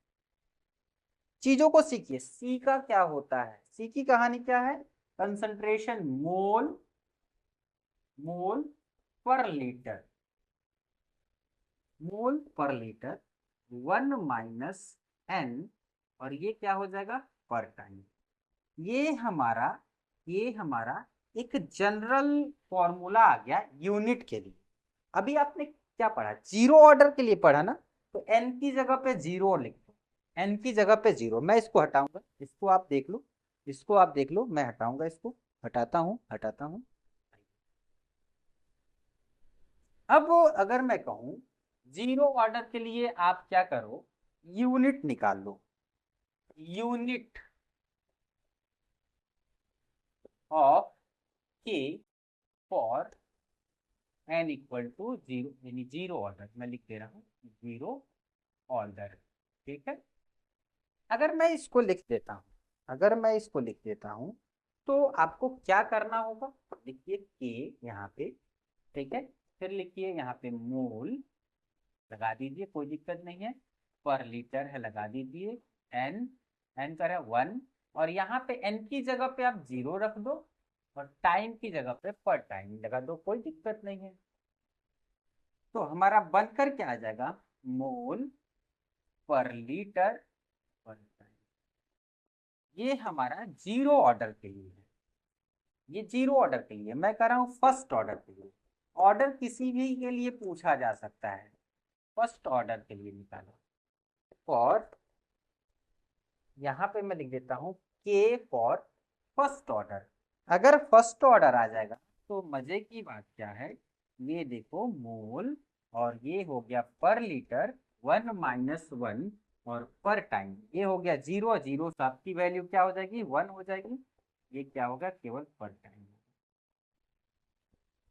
चीजों को सीखिए, सी का क्या होता है, सी की कहानी क्या है, कंसंट्रेशन मोल, मोल पर लीटर, मोल पर लीटर 1 - n, और ये क्या हो जाएगा, पर टाइम। ये हमारा ये हमारा एक जनरल फॉर्मूला आ गया यूनिट के लिए। अभी आपने क्या पढ़ा, जीरो ऑर्डर के लिए पढ़ा ना, तो एन की जगह पे जीरो लिख दो, एन की जगह पे जीरो। मैं इसको हटाऊंगा, इसको आप देख लो, इसको आप देख लो, मैं हटाऊंगा, इसको हटाता हूं, हटाता हूं। अब अगर मैं कहूं जीरो ऑर्डर के लिए आप क्या करो, यूनिट निकाल लो, यूनिट ऑफ के for N equal to zero, यानी जीरो ऑर्डर मैं लिख दे रहा हूँ, जीरो ऑर्डर। ठीक है, अगर मैं इसको लिख देता हूँ, अगर मैं इसको लिख देता हूँ, तो आपको क्या करना होगा, लिखिए के यहाँ पे, ठीक है, फिर लिखिए यहाँ पे मोल, लगा दीजिए, कोई दिक्कत नहीं है, पर लीटर है, लगा दीजिए, एन, एन कर है 1, और यहाँ पे एन की जगह पे आप जीरो रख दो, और टाइम की जगह पे पर टाइम लगा दो, कोई दिक्कत नहीं है। तो हमारा बनकर क्या आ जाएगा, मोल पर लीटर पर टाइम। ये हमारा जीरो ऑर्डर के लिए है, ये जीरो ऑर्डर के लिए, मैं कह रहा हूँ फर्स्ट ऑर्डर के लिए। ऑर्डर किसी भी के लिए पूछा जा सकता है, फर्स्ट ऑर्डर के लिए निकालो। और यहाँ पे मैं लिख देता हूँ के फॉर फर्स्ट ऑर्डर। अगर फर्स्ट ऑर्डर आ जाएगा तो मजे की बात क्या है, ये देखो मोल, और ये हो गया पर लीटर 1 - 1, और पर टाइम ये हो गया जीरो, जीरो तो आपकी वैल्यू क्या हो जाएगी, 1 हो जाएगी। ये क्या होगा, केवल पर टाइम।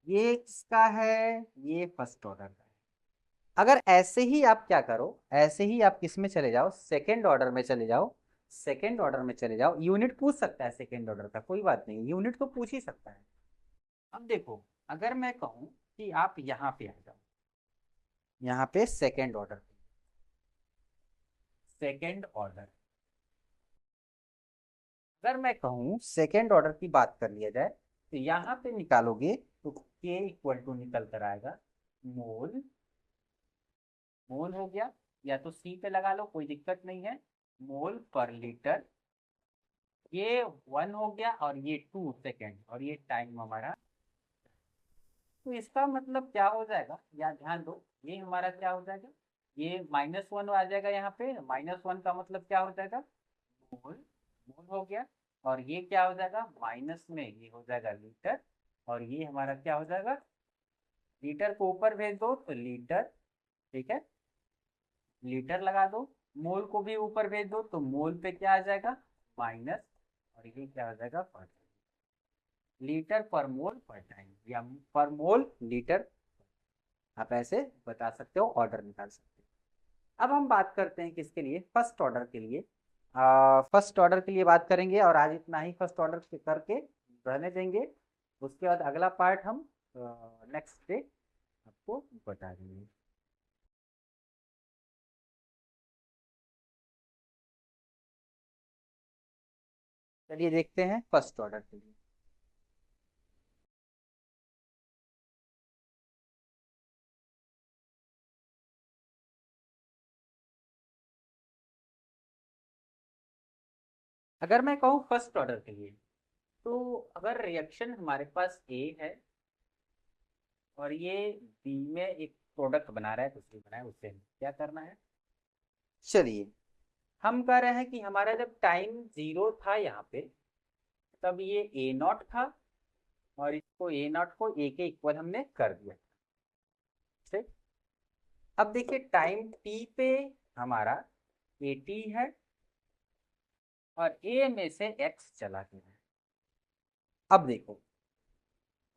ये किसका है, ये फर्स्ट ऑर्डर का है। अगर ऐसे ही आप क्या करो, ऐसे ही आप किस में चले जाओ, सेकेंड ऑर्डर में चले जाओ, सेकेंड ऑर्डर में चले जाओ, यूनिट पूछ सकता है सेकेंड ऑर्डर का, कोई बात नहीं, यूनिट तो पूछ ही सकता है। अब देखो, अगर मैं कहूं कि आप यहाँ पे आ जाओ, यहाँ पे सेकेंड ऑर्डर, सेकेंड ऑर्डर, अगर मैं कहूं सेकेंड ऑर्डर की बात कर लिया जाए, तो यहाँ पे निकालोगे तो के इक्वल टू निकल कर आएगा मोल, मोल हो गया, या तो सी पे लगा लो कोई दिक्कत नहीं है, मोल पर लीटर, ये 1 हो गया और ये 2 सेकेंड और ये टाइम हमारा। तो इसका मतलब क्या हो जाएगा, या ध्यान दो, ये हमारा क्या हो जाएगा, ये -1 आ जाएगा, यहाँ पे -1 का मतलब क्या हो जाएगा, मोल, मोल हो गया, और ये क्या हो जाएगा माइनस में, ये हो जाएगा लीटर, और ये हमारा क्या हो जाएगा, लीटर को ऊपर भेज दो तो लीटर, ठीक है, लीटर लगा दो, मोल को भी ऊपर भेज दो तो मोल पे क्या आ जाएगा माइनस, और ये क्या हो जाएगा पर लीटर पर मोल पर टाइम, या पर मोल लीटर, आप ऐसे बता सकते हो, ऑर्डर निकाल सकते हो। अब हम बात करते हैं किसके लिए, फर्स्ट ऑर्डर के लिए, फर्स्ट ऑर्डर के लिए बात करेंगे, और आज इतना ही फर्स्ट ऑर्डर करके रहने देंगे, उसके बाद अगला पार्ट हम नेक्स्ट डे आपको बता देंगे। चलिए देखते हैं फर्स्ट ऑर्डर के लिए। अगर मैं कहूँ फर्स्ट ऑर्डर के लिए, तो अगर रिएक्शन हमारे पास ए है और ये बी में एक प्रोडक्ट बना रहा है, कुछ भी बना है, उससे हमें क्या करना है, चलिए हम कह रहे हैं कि हमारा जब टाइम 0 था यहाँ पे, तब ये ए नॉट था, और इसको ए नॉट को ए के इक्वल हमने कर दिया, ठीक। अब देखिए टाइम टी पे हमारा ए टी है, और ए में से एक्स चला गया है। अब देखो,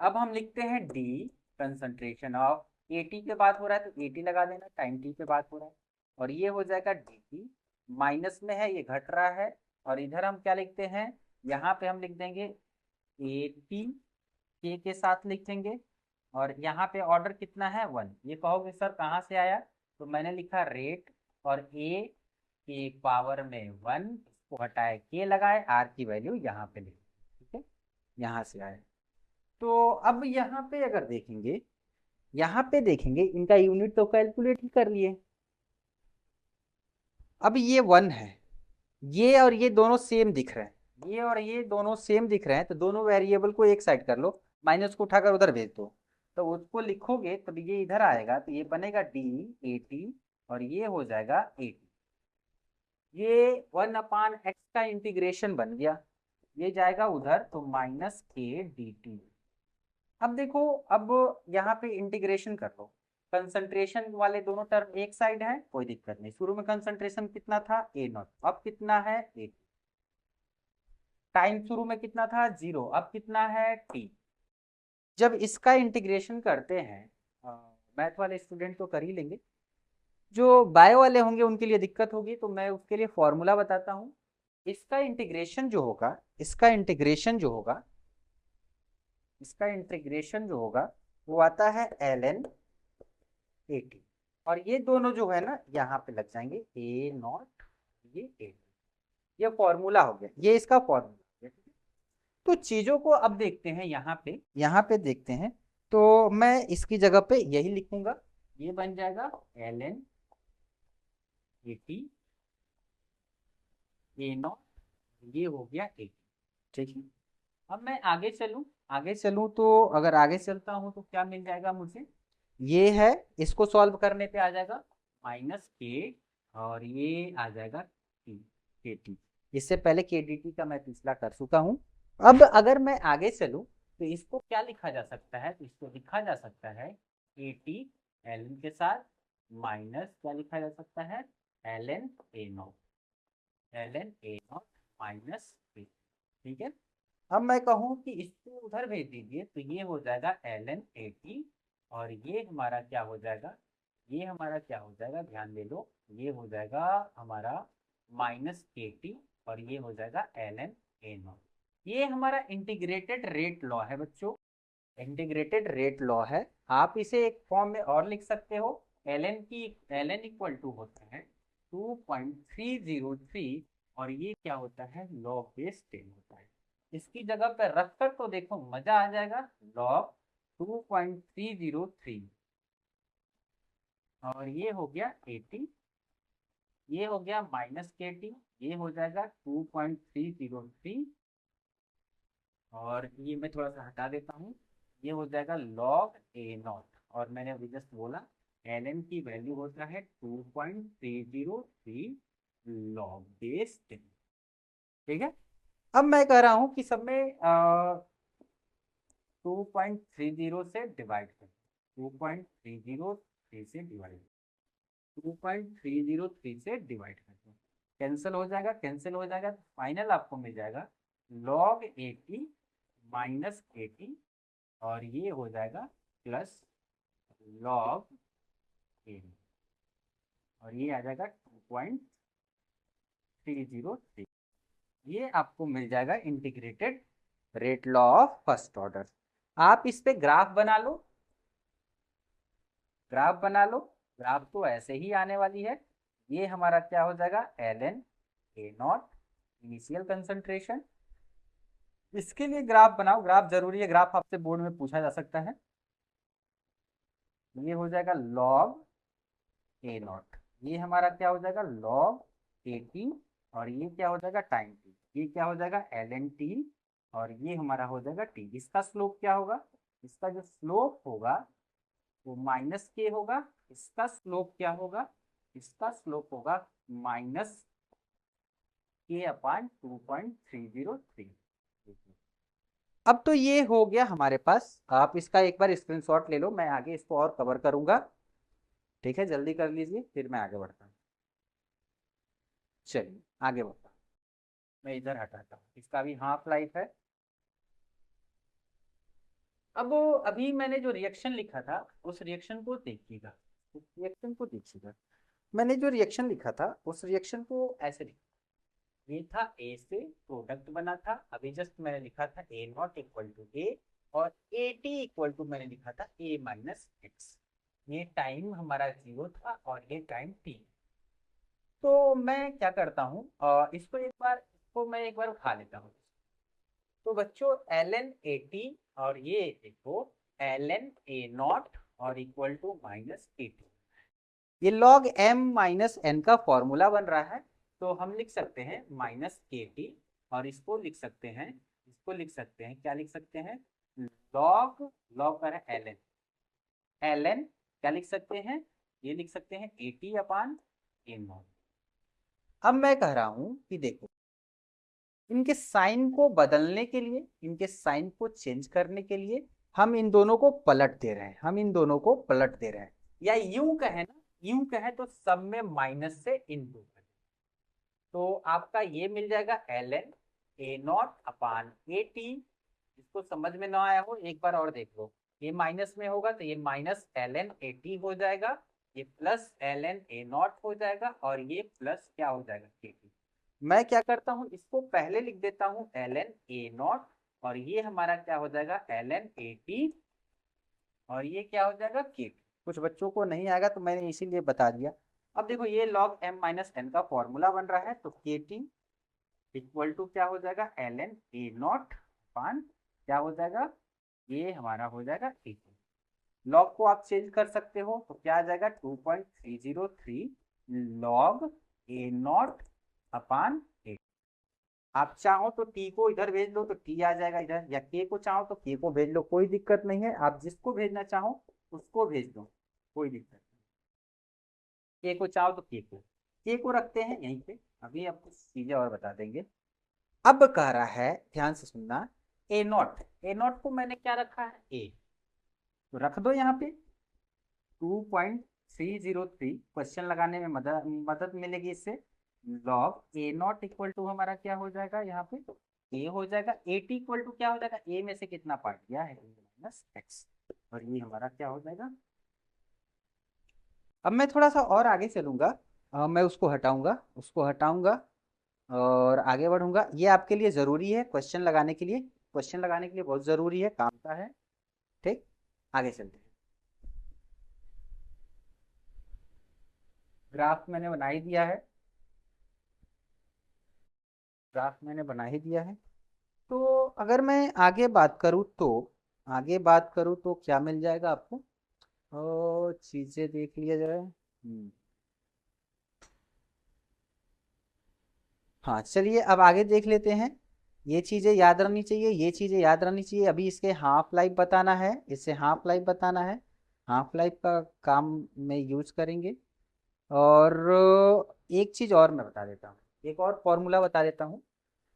अब हम लिखते हैं D, concentration of, A T पे बात हो रहा है तो ए टी लगा देना, टाइम टी पे बात हो रहा है, और ये हो जाएगा डी टी, माइनस में है ये घट रहा है, और इधर हम क्या लिखते हैं, यहाँ पे हम लिख देंगे ए टी के साथ लिखेंगे, और यहाँ पे ऑर्डर कितना है 1, ये कहोगे सर कहाँ से आया, तो मैंने लिखा रेट, और ए के पावर में 1, इसको हटाए के लगाए, आर की वैल्यू यहाँ पे लिखे, ठीक है, यहाँ से आए। तो अब यहाँ पे अगर देखेंगे, यहाँ पे देखेंगे इनका यूनिट तो कैलकुलेट ही कर लिए, अब ये 1 है, ये और ये दोनों सेम दिख रहे हैं, ये और ये दोनों सेम दिख रहे हैं, तो दोनों वेरिएबल को एक साइड कर लो, माइनस को उठाकर उधर भेज दो, तो उसको लिखोगे तब ये इधर आएगा, तो ये बनेगा डी ए टी, और ये हो जाएगा ए टी, ये 1/x का इंटीग्रेशन बन गया, ये जाएगा उधर तो माइनस के डी टी। अब देखो, अब यहाँ पे इंटीग्रेशन कर लो, कंसंट्रेशन वाले दोनों टर्म एक साइड है, कोई दिक्कत नहीं, शुरू में कंसंट्रेशन कितना था ए नॉट, अब कितना है ए, टाइम शुरू में कितना था 0, अब कितना है टी। जब इसका इंटीग्रेशन करते हैं, मैथ वाले स्टूडेंट तो कर ही लेंगे, जो बायो वाले होंगे उनके लिए दिक्कत होगी, तो मैं उसके लिए फॉर्मूला बताता हूँ। इसका इंटीग्रेशन जो होगा, इसका इंटीग्रेशन जो होगा, इसका इंटीग्रेशन जो होगा वो आता है एल एन ए टी, और ये दोनों जो है ना यहाँ पे लग जाएंगे ए नॉट, ये ए, ये फॉर्मूला हो गया, ये इसका फॉर्मूला हो गया। तो चीजों को अब देखते हैं, यहाँ पे देखते हैं, तो मैं इसकी जगह पे यही लिखूंगा, ये बन जाएगा L N A T A naught, ये हो गया ए, ठीक है। अब मैं आगे चलूं, आगे चलूं तो अगर आगे चलता हूं तो क्या मिल जाएगा मुझे, ये है, इसको सॉल्व करने पे आ जाएगा माइनस के, और ये आ जाएगा टी, के टी, इससे पहले के डी टी का मैं पिछला कर चुका हूं। अब अगर मैं आगे चलूं तो इसको क्या लिखा जा सकता है, तो इसको लिखा जा सकता है ए टी एल एन के साथ, माइनस क्या लिखा जा सकता है, L N A naught, L N A naught minus, ठीक है। अब मैं कहूँ कि इसको उधर भेज दीजिए, तो ये हो जाएगा एल एन ए टी, और ये हमारा क्या हो जाएगा, ये हमारा क्या हो जाएगा, ध्यान दे लो, ये हो जाएगा हमारा माइनस के टी, और ये हो जाएगा ln a0। ये हमारा इंटीग्रेटेड रेट लॉ है बच्चों, इंटीग्रेटेड रेट लॉ है। आप इसे एक फॉर्म में और लिख सकते हो, ln इक्वल टू होता है 2.303 और ये क्या होता है लॉग बेस 10 होता है। इसकी जगह पर रखकर तो देखो मजा आ जाएगा, लॉग 2.303 और ये हो गया 80, ये हो गया माइनस के टी, ये हो जाएगा 2.303 और ये मैं थोड़ा सा हटा देता हूँ, ये हो जाएगा log a0 और मैंने अभी जस्ट बोला ln की वैल्यू होता है 2.303 log बेस 10। ठीक है, अब मैं कह रहा हूँ कि सब में 2.30 से डिवाइड कर, 2.303 से डिवाइड, 2.303 से डिवाइड कर दो, कैंसिल हो जाएगा, कैंसिल हो जाएगा, तो फाइनल आपको मिल जाएगा log 80 माइनस 80 और ये हो जाएगा प्लस log 80 और ये आ जाएगा 2.303। ये आपको मिल जाएगा integrated rate law of first order. आप इस पे ग्राफ बना लो, ग्राफ बना लो, ग्राफ तो ऐसे ही आने वाली है। ये हमारा क्या हो जाएगा ln a0 इनिशियल कंसंट्रेशन। इसके लिए ग्राफ बनाओ, ग्राफ जरूरी है, ग्राफ आपसे बोर्ड में पूछा जा सकता है। ये हो जाएगा log a0, ये हमारा क्या हो जाएगा log 80 और ये क्या हो जाएगा टाइम t, ये क्या हो जाएगा ln t और ये हमारा हो जाएगा t। इसका स्लोप क्या होगा, इसका जो स्लोप होगा वो माइनस के होगा, इसका स्लोप क्या होगा, इसका स्लोप होगा माइनस के अपान 2.303। अब तो ये हो गया हमारे पास, आप इसका एक बार स्क्रीनशॉट ले लो, मैं आगे इसको और कवर करूंगा। ठीक है, जल्दी कर लीजिए फिर मैं आगे बढ़ता हूँ। चलिए आगे बढ़ता हूँ, मैं इधर हटाता हूँ, इसका भी हाफ लाइफ है। अब अभी मैंने जो रिएक्शन लिखा था उस रिएक्शन को देखिएगा, उस रिएक्शन को देखिएगा। मैंने जो रिएक्शन लिखा था उस रिएक्शन को ऐसे लिखा, ये था ए से प्रोडक्ट बना था, अभी जस्ट मैंने लिखा था ए नॉट इक्वल टू ए और ए टी इक्वल टू मैंने लिखा था ए माइनस एक्स। ये टाइम हमारा 0 था और ये टाइम टी। तो मैं क्या करता हूँ, इसको मैं एक बार उठा लेता हूँ। तो बच्चों ln 80 और ये देखो ln a0 और इक्वल टू माइनस 80, ये log m माइनस n का फॉर्मूला बन रहा है। तो हम लिख सकते हैं माइनस के टी और इसको लिख सकते हैं, इसको लिख सकते हैं, क्या लिख सकते हैं log, log कर है ln क्या लिख सकते हैं, ये लिख सकते हैं 80 अपान a0। अब मैं कह रहा हूं कि देखो इनके साइन को बदलने के लिए, इनके साइन को चेंज करने के लिए हम इन दोनों को पलट दे रहे हैं, हम इन दोनों को पलट दे रहे हैं, या यूं कहें ना, यूं कहें तो सब में माइनस से इनटू करें। तो आपका ये मिल जाएगा ln a0 upon A T. इसको समझ में ना आया हो एक बार और देख लो, ये माइनस में होगा तो ये माइनस ln ए टी हो जाएगा, ये प्लस ln a0 हो जाएगा और ये प्लस क्या हो जाएगा के टी। मैं क्या करता हूँ इसको पहले लिख देता हूँ ln a0 और ये हमारा क्या हो जाएगा ln ए टी और ये क्या हो जाएगा के टी। कुछ बच्चों को नहीं आएगा तो मैंने इसीलिए बता दिया। अब देखो ये log m माइनस n का फॉर्मूला बन रहा है, तो के टी इक्वल टू क्या हो जाएगा ln a0 अपान क्या हो जाएगा, ये हमारा हो जाएगा ए टी। लॉग को आप चेंज कर सकते हो तो क्या आ जाएगा 2.303 log a0 अपान ए। आप चाहो तो टी को इधर भेज लो तो टी आ जाएगा इधर, या के को चाहो तो के को भेज लो, कोई दिक्कत नहीं है, आप जिसको भेजना चाहो उसको भेज दो, कोई दिक्कत नहीं। के को चाहो तो के को रखते हैं यहीं पे, अभी आपको चीजें और बता देंगे। अब कह रहा है ध्यान से सुनना, ए नॉट को मैंने क्या रखा है ए, तो रख दो यहाँ पे 2.303, क्वेश्चन लगाने में मदद मिलेगी इससे। लॉग a0 इक्वल टू हमारा क्या हो जाएगा यहाँ पे, ए हो जाएगा, ए टी इक्वल टू क्या हो जाएगा, ए में से कितना पार्ट दिया है माइनस एक्स और ये हमारा क्या हो जाएगा। अब मैं थोड़ा सा और आगे चलूंगा, मैं उसको हटाऊंगा, उसको हटाऊंगा और आगे बढ़ूंगा। ये आपके लिए जरूरी है, क्वेश्चन लगाने के लिए, क्वेश्चन लगाने के लिए बहुत जरूरी है, काम का है। ठीक, आगे चलते हैं। ग्राफ मैंने बना ही दिया है, ग्राफ मैंने बना ही दिया है। तो अगर मैं आगे बात करूँ तो, आगे बात करूँ तो क्या मिल जाएगा आपको, और चीजें देख लिया जाए। हाँ चलिए अब आगे देख लेते हैं। ये चीजें याद रहनी चाहिए, ये चीजें याद रहनी चाहिए। अभी इसके हाफ लाइफ बताना है, इससे हाफ लाइफ बताना है, हाफ लाइफ का काम में यूज करेंगे। और एक चीज और मैं बता देता हूँ, एक और फॉर्मूला बता देता हूँ।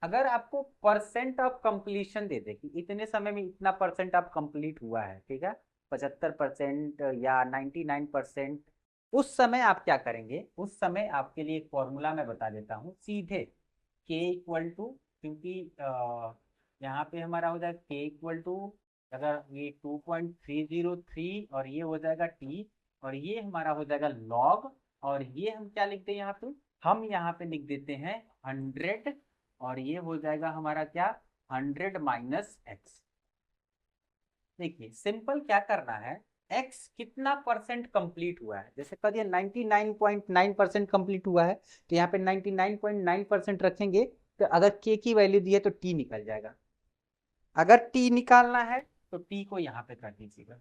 अगर आपको परसेंट ऑफ कंप्लीशन दे दे कि इतने समय में इतना परसेंट आप कंप्लीट हुआ है, ठीक है, 75% या 99%, उस समय आप क्या करेंगे, उस समय आपके लिए एक फॉर्मूला मैं बता देता हूँ सीधे। के इक्वल टू, क्योंकि यहाँ पे हमारा हो जाएगा के इक्वल टू, अगर ये 2.303 और ये हो जाएगा टी, और ये हमारा हो जाएगा लॉग, और ये हम क्या लिखते हैं यहाँ पे, हम यहाँ पे लिख देते हैं 100, और ये हो जाएगा हमारा क्या, 100 - x। देखिए सिंपल क्या करना है, x कितना परसेंट कंप्लीट हुआ है, जैसे कह दिया 99.9% कंप्लीट हुआ है, तो यहाँ पे 99.9% रखेंगे। तो अगर k की वैल्यू दी है तो t निकल जाएगा। अगर t निकालना है तो t को यहाँ पे कर दीजिएगा।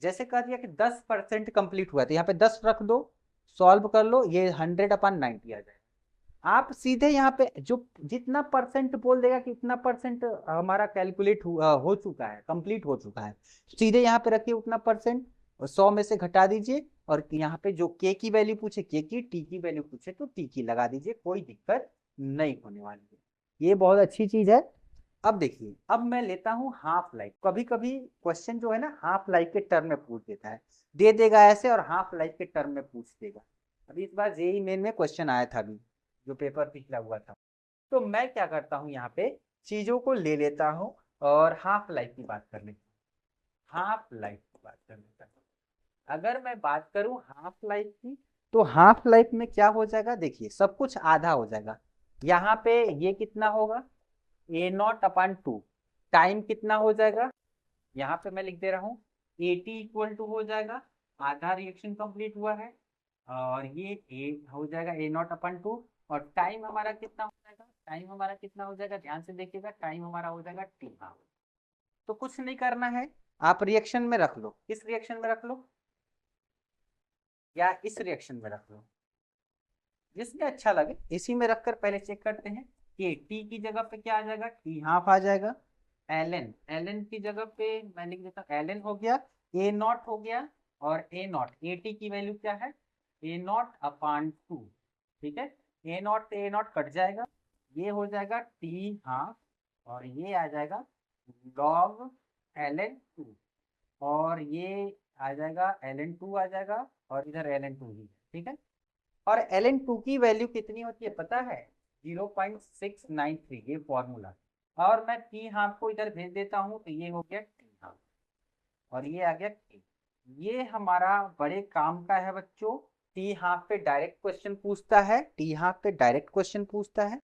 जैसे कह दिया कि 10% कंप्लीट हुआ है, तो यहाँ पे 10 रख दो, सॉल्व कर लो, ये 100/90 आ जाएगा। आप सीधे यहाँ पे जो जितना परसेंट बोल देगा कि इतना परसेंट हमारा कैलकुलेट हो चुका है, कंप्लीट हो चुका है, सीधे यहाँ पे रखिए उतना परसेंट, और 100 में से घटा दीजिए, और यहाँ पे जो के की वैल्यू पूछे के की, टी की वैल्यू पूछे तो टी की लगा दीजिए, कोई दिक्कत नहीं होने वाली है। ये बहुत अच्छी चीज है। अब देखिए, अब मैं लेता हूँ हाफ लाइफ। कभी कभी क्वेश्चन जो है ना हाफ लाइफ के टर्म में पूछ देता है, दे देगा ऐसे और हाफ लाइफ के टर्म में पूछ देगा। अभी इस बार जेई मेन में क्वेश्चन आया था अभी, जो पेपर पिछला हुआ था। तो मैं क्या करता हूँ, यहाँ पे चीजों को ले लेता हूँ और हाफ लाइफ की बात कर लेता हूँ, हाफ लाइफ की बात कर लेता हूँ। अगर मैं बात करूँ हाफ लाइफ की, तो हाफ लाइफ में क्या हो जाएगा, देखिए सब कुछ आधा हो जाएगा। यहाँ पे ये कितना होगा, A0/2। टाइम कितना हो जाएगा, यहाँ पे मैं लिख दे रहा हूँ 80 इक्वल टू हो जाएगा, आधा रिएक्शन कंप्लीट हुआ है, और ये ए हो जाएगा A0/2। और टाइम हमारा कितना हो जाएगा, टाइम हमारा कितना हो जाएगा, ध्यान से देखिएगा, टाइम हमारा हो जाएगा टी। हाँ, तो कुछ नहीं करना है, आप रिएक्शन में रख लो, इस रिएक्शन में रख लो या इस रिएक्शन में रख लो, जिसमें अच्छा लगे इसी में रखकर पहले चेक करते हैं कि टी की जगह पे क्या आ जाएगा, टी हाफ आ जाएगा। एल एन की जगह पे मैं लिख देता हूँ, एल एन हो गया, A0 हो गया, और A0 ए टी की वैल्यू क्या है, A0/2। ठीक है, A0 से A0 कट जाएगा, ये हो जाएगा टी हाफ, और ये आ जाएगा लॉग ln2, और ये आ जाएगा ln2 आ जाएगा, और इधर ln2 ही है। ठीक है, और ln2 की वैल्यू कितनी होती है पता है, 0.693, ये फॉर्मूला। और मैं टी हाफ को इधर भेज देता हूँ, तो ये हो गया टी हाफ, और ये आ गया टी। ये हमारा बड़े काम का है बच्चों। टी हाफ पे डायरेक्ट क्वेश्चन पूछता है, टी हाफ पे डायरेक्ट क्वेश्चन पूछता है।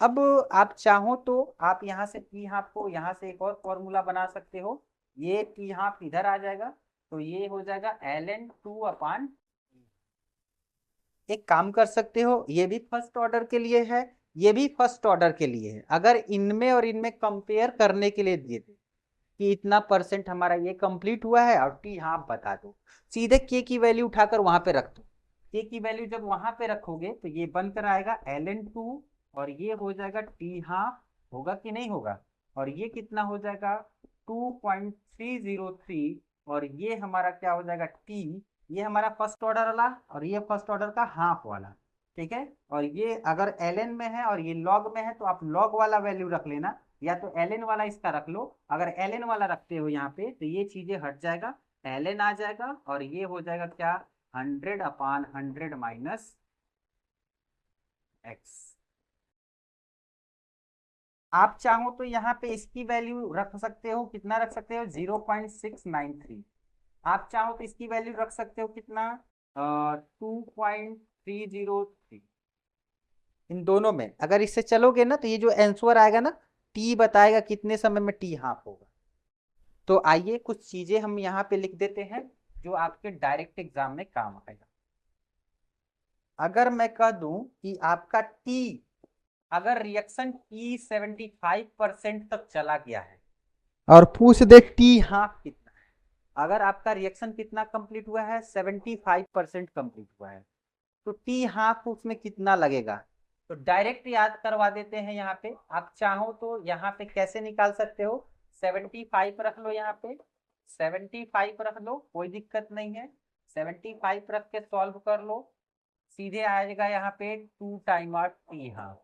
अब आप चाहो तो आप यहाँ से टी हाफ को, यहाँ से एक और फॉर्मूला बना सकते हो, ये टी हाफ इधर आ जाएगा, तो ये हो जाएगा ln2/। एक काम कर सकते हो, ये भी फर्स्ट ऑर्डर के लिए है, ये भी फर्स्ट ऑर्डर के लिए है। अगर इनमें और इनमें कंपेयर करने के लिए दिए थे कि इतना परसेंट हमारा ये कंप्लीट हुआ है, और टी हाफ बता दो, सीधे के की वैल्यू उठाकर वहां पे रख दो। के की वैल्यू जब वहां पे रखोगे तो ये बनकर आएगा ln2, और ये हो जाएगा टी हाफ, होगा कि नहीं होगा, और ये कितना हो जाएगा 2.303, और ये हमारा क्या हो जाएगा टी, ये हमारा फर्स्ट ऑर्डर वाला, और ये फर्स्ट ऑर्डर का हाफ वाला। ठीक है, और ये अगर ln में है और ये log में है, तो आप log वाला वैल्यू रख लेना, या तो ln वाला इसका रख लो। अगर ln वाला रखते हो यहाँ पे, तो ये चीजें हट जाएगा, ln आ जाएगा, और ये हो जाएगा क्या, 100/100 - x। आप चाहो तो यहाँ पे इसकी वैल्यू रख सकते हो, कितना रख सकते हो, 0.693। आप चाहो तो इसकी वैल्यू रख सकते हो कितना, 2.303। इन दोनों में अगर इससे चलोगे ना तो ये जो आंसर आएगा ना, टी बताएगा कितने समय में टी हाफ होगा। तो आइए कुछ चीजें हम यहाँ पे लिख देते हैं जो आपके डायरेक्ट एग्जाम में काम आएगा। अगर मैं कह दूं कि आपका टी, अगर रिएक्शन टी 75% तक चला गया है और पूछ दे टी हाफ कितना है, अगर आपका रिएक्शन कितना कंप्लीट हुआ है, 75% कंप्लीट हुआ है, तो टी हाफ उसमें कितना लगेगा। तो डायरेक्ट याद करवा देते हैं यहाँ पे। आप चाहो तो यहाँ पे कैसे निकाल सकते हो, 75 रख लो, यहाँ पे 75 रख लो, कोई दिक्कत नहीं है। 75 रख के सॉल्व कर लो, सीधे आएगा यहाँ पे 2 टाइम ऑफ टी हाफ।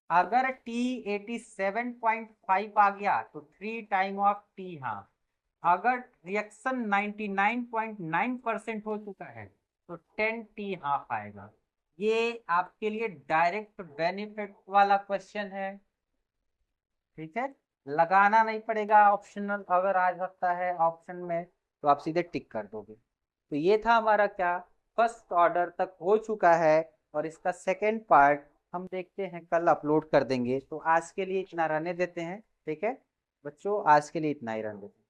अगर टी 87.5 आ गया तो 3 टाइम ऑफ टी हाफ। अगर रिएक्शन 99.9% हो चुका है तो 10 टी हाफ आएगा। ये आपके लिए डायरेक्ट बेनिफिट वाला क्वेश्चन है, ठीक है। लगाना नहीं पड़ेगा, ऑप्शनल अगर आ सकता है ऑप्शन में तो आप सीधे टिक कर दोगे। तो ये था हमारा क्या, फर्स्ट ऑर्डर तक हो चुका है, और इसका सेकेंड पार्ट हम देखते हैं कल अपलोड कर देंगे। तो आज के लिए इतना रहने देते हैं, ठीक है बच्चों, आज के लिए इतना ही रहने देते हैं।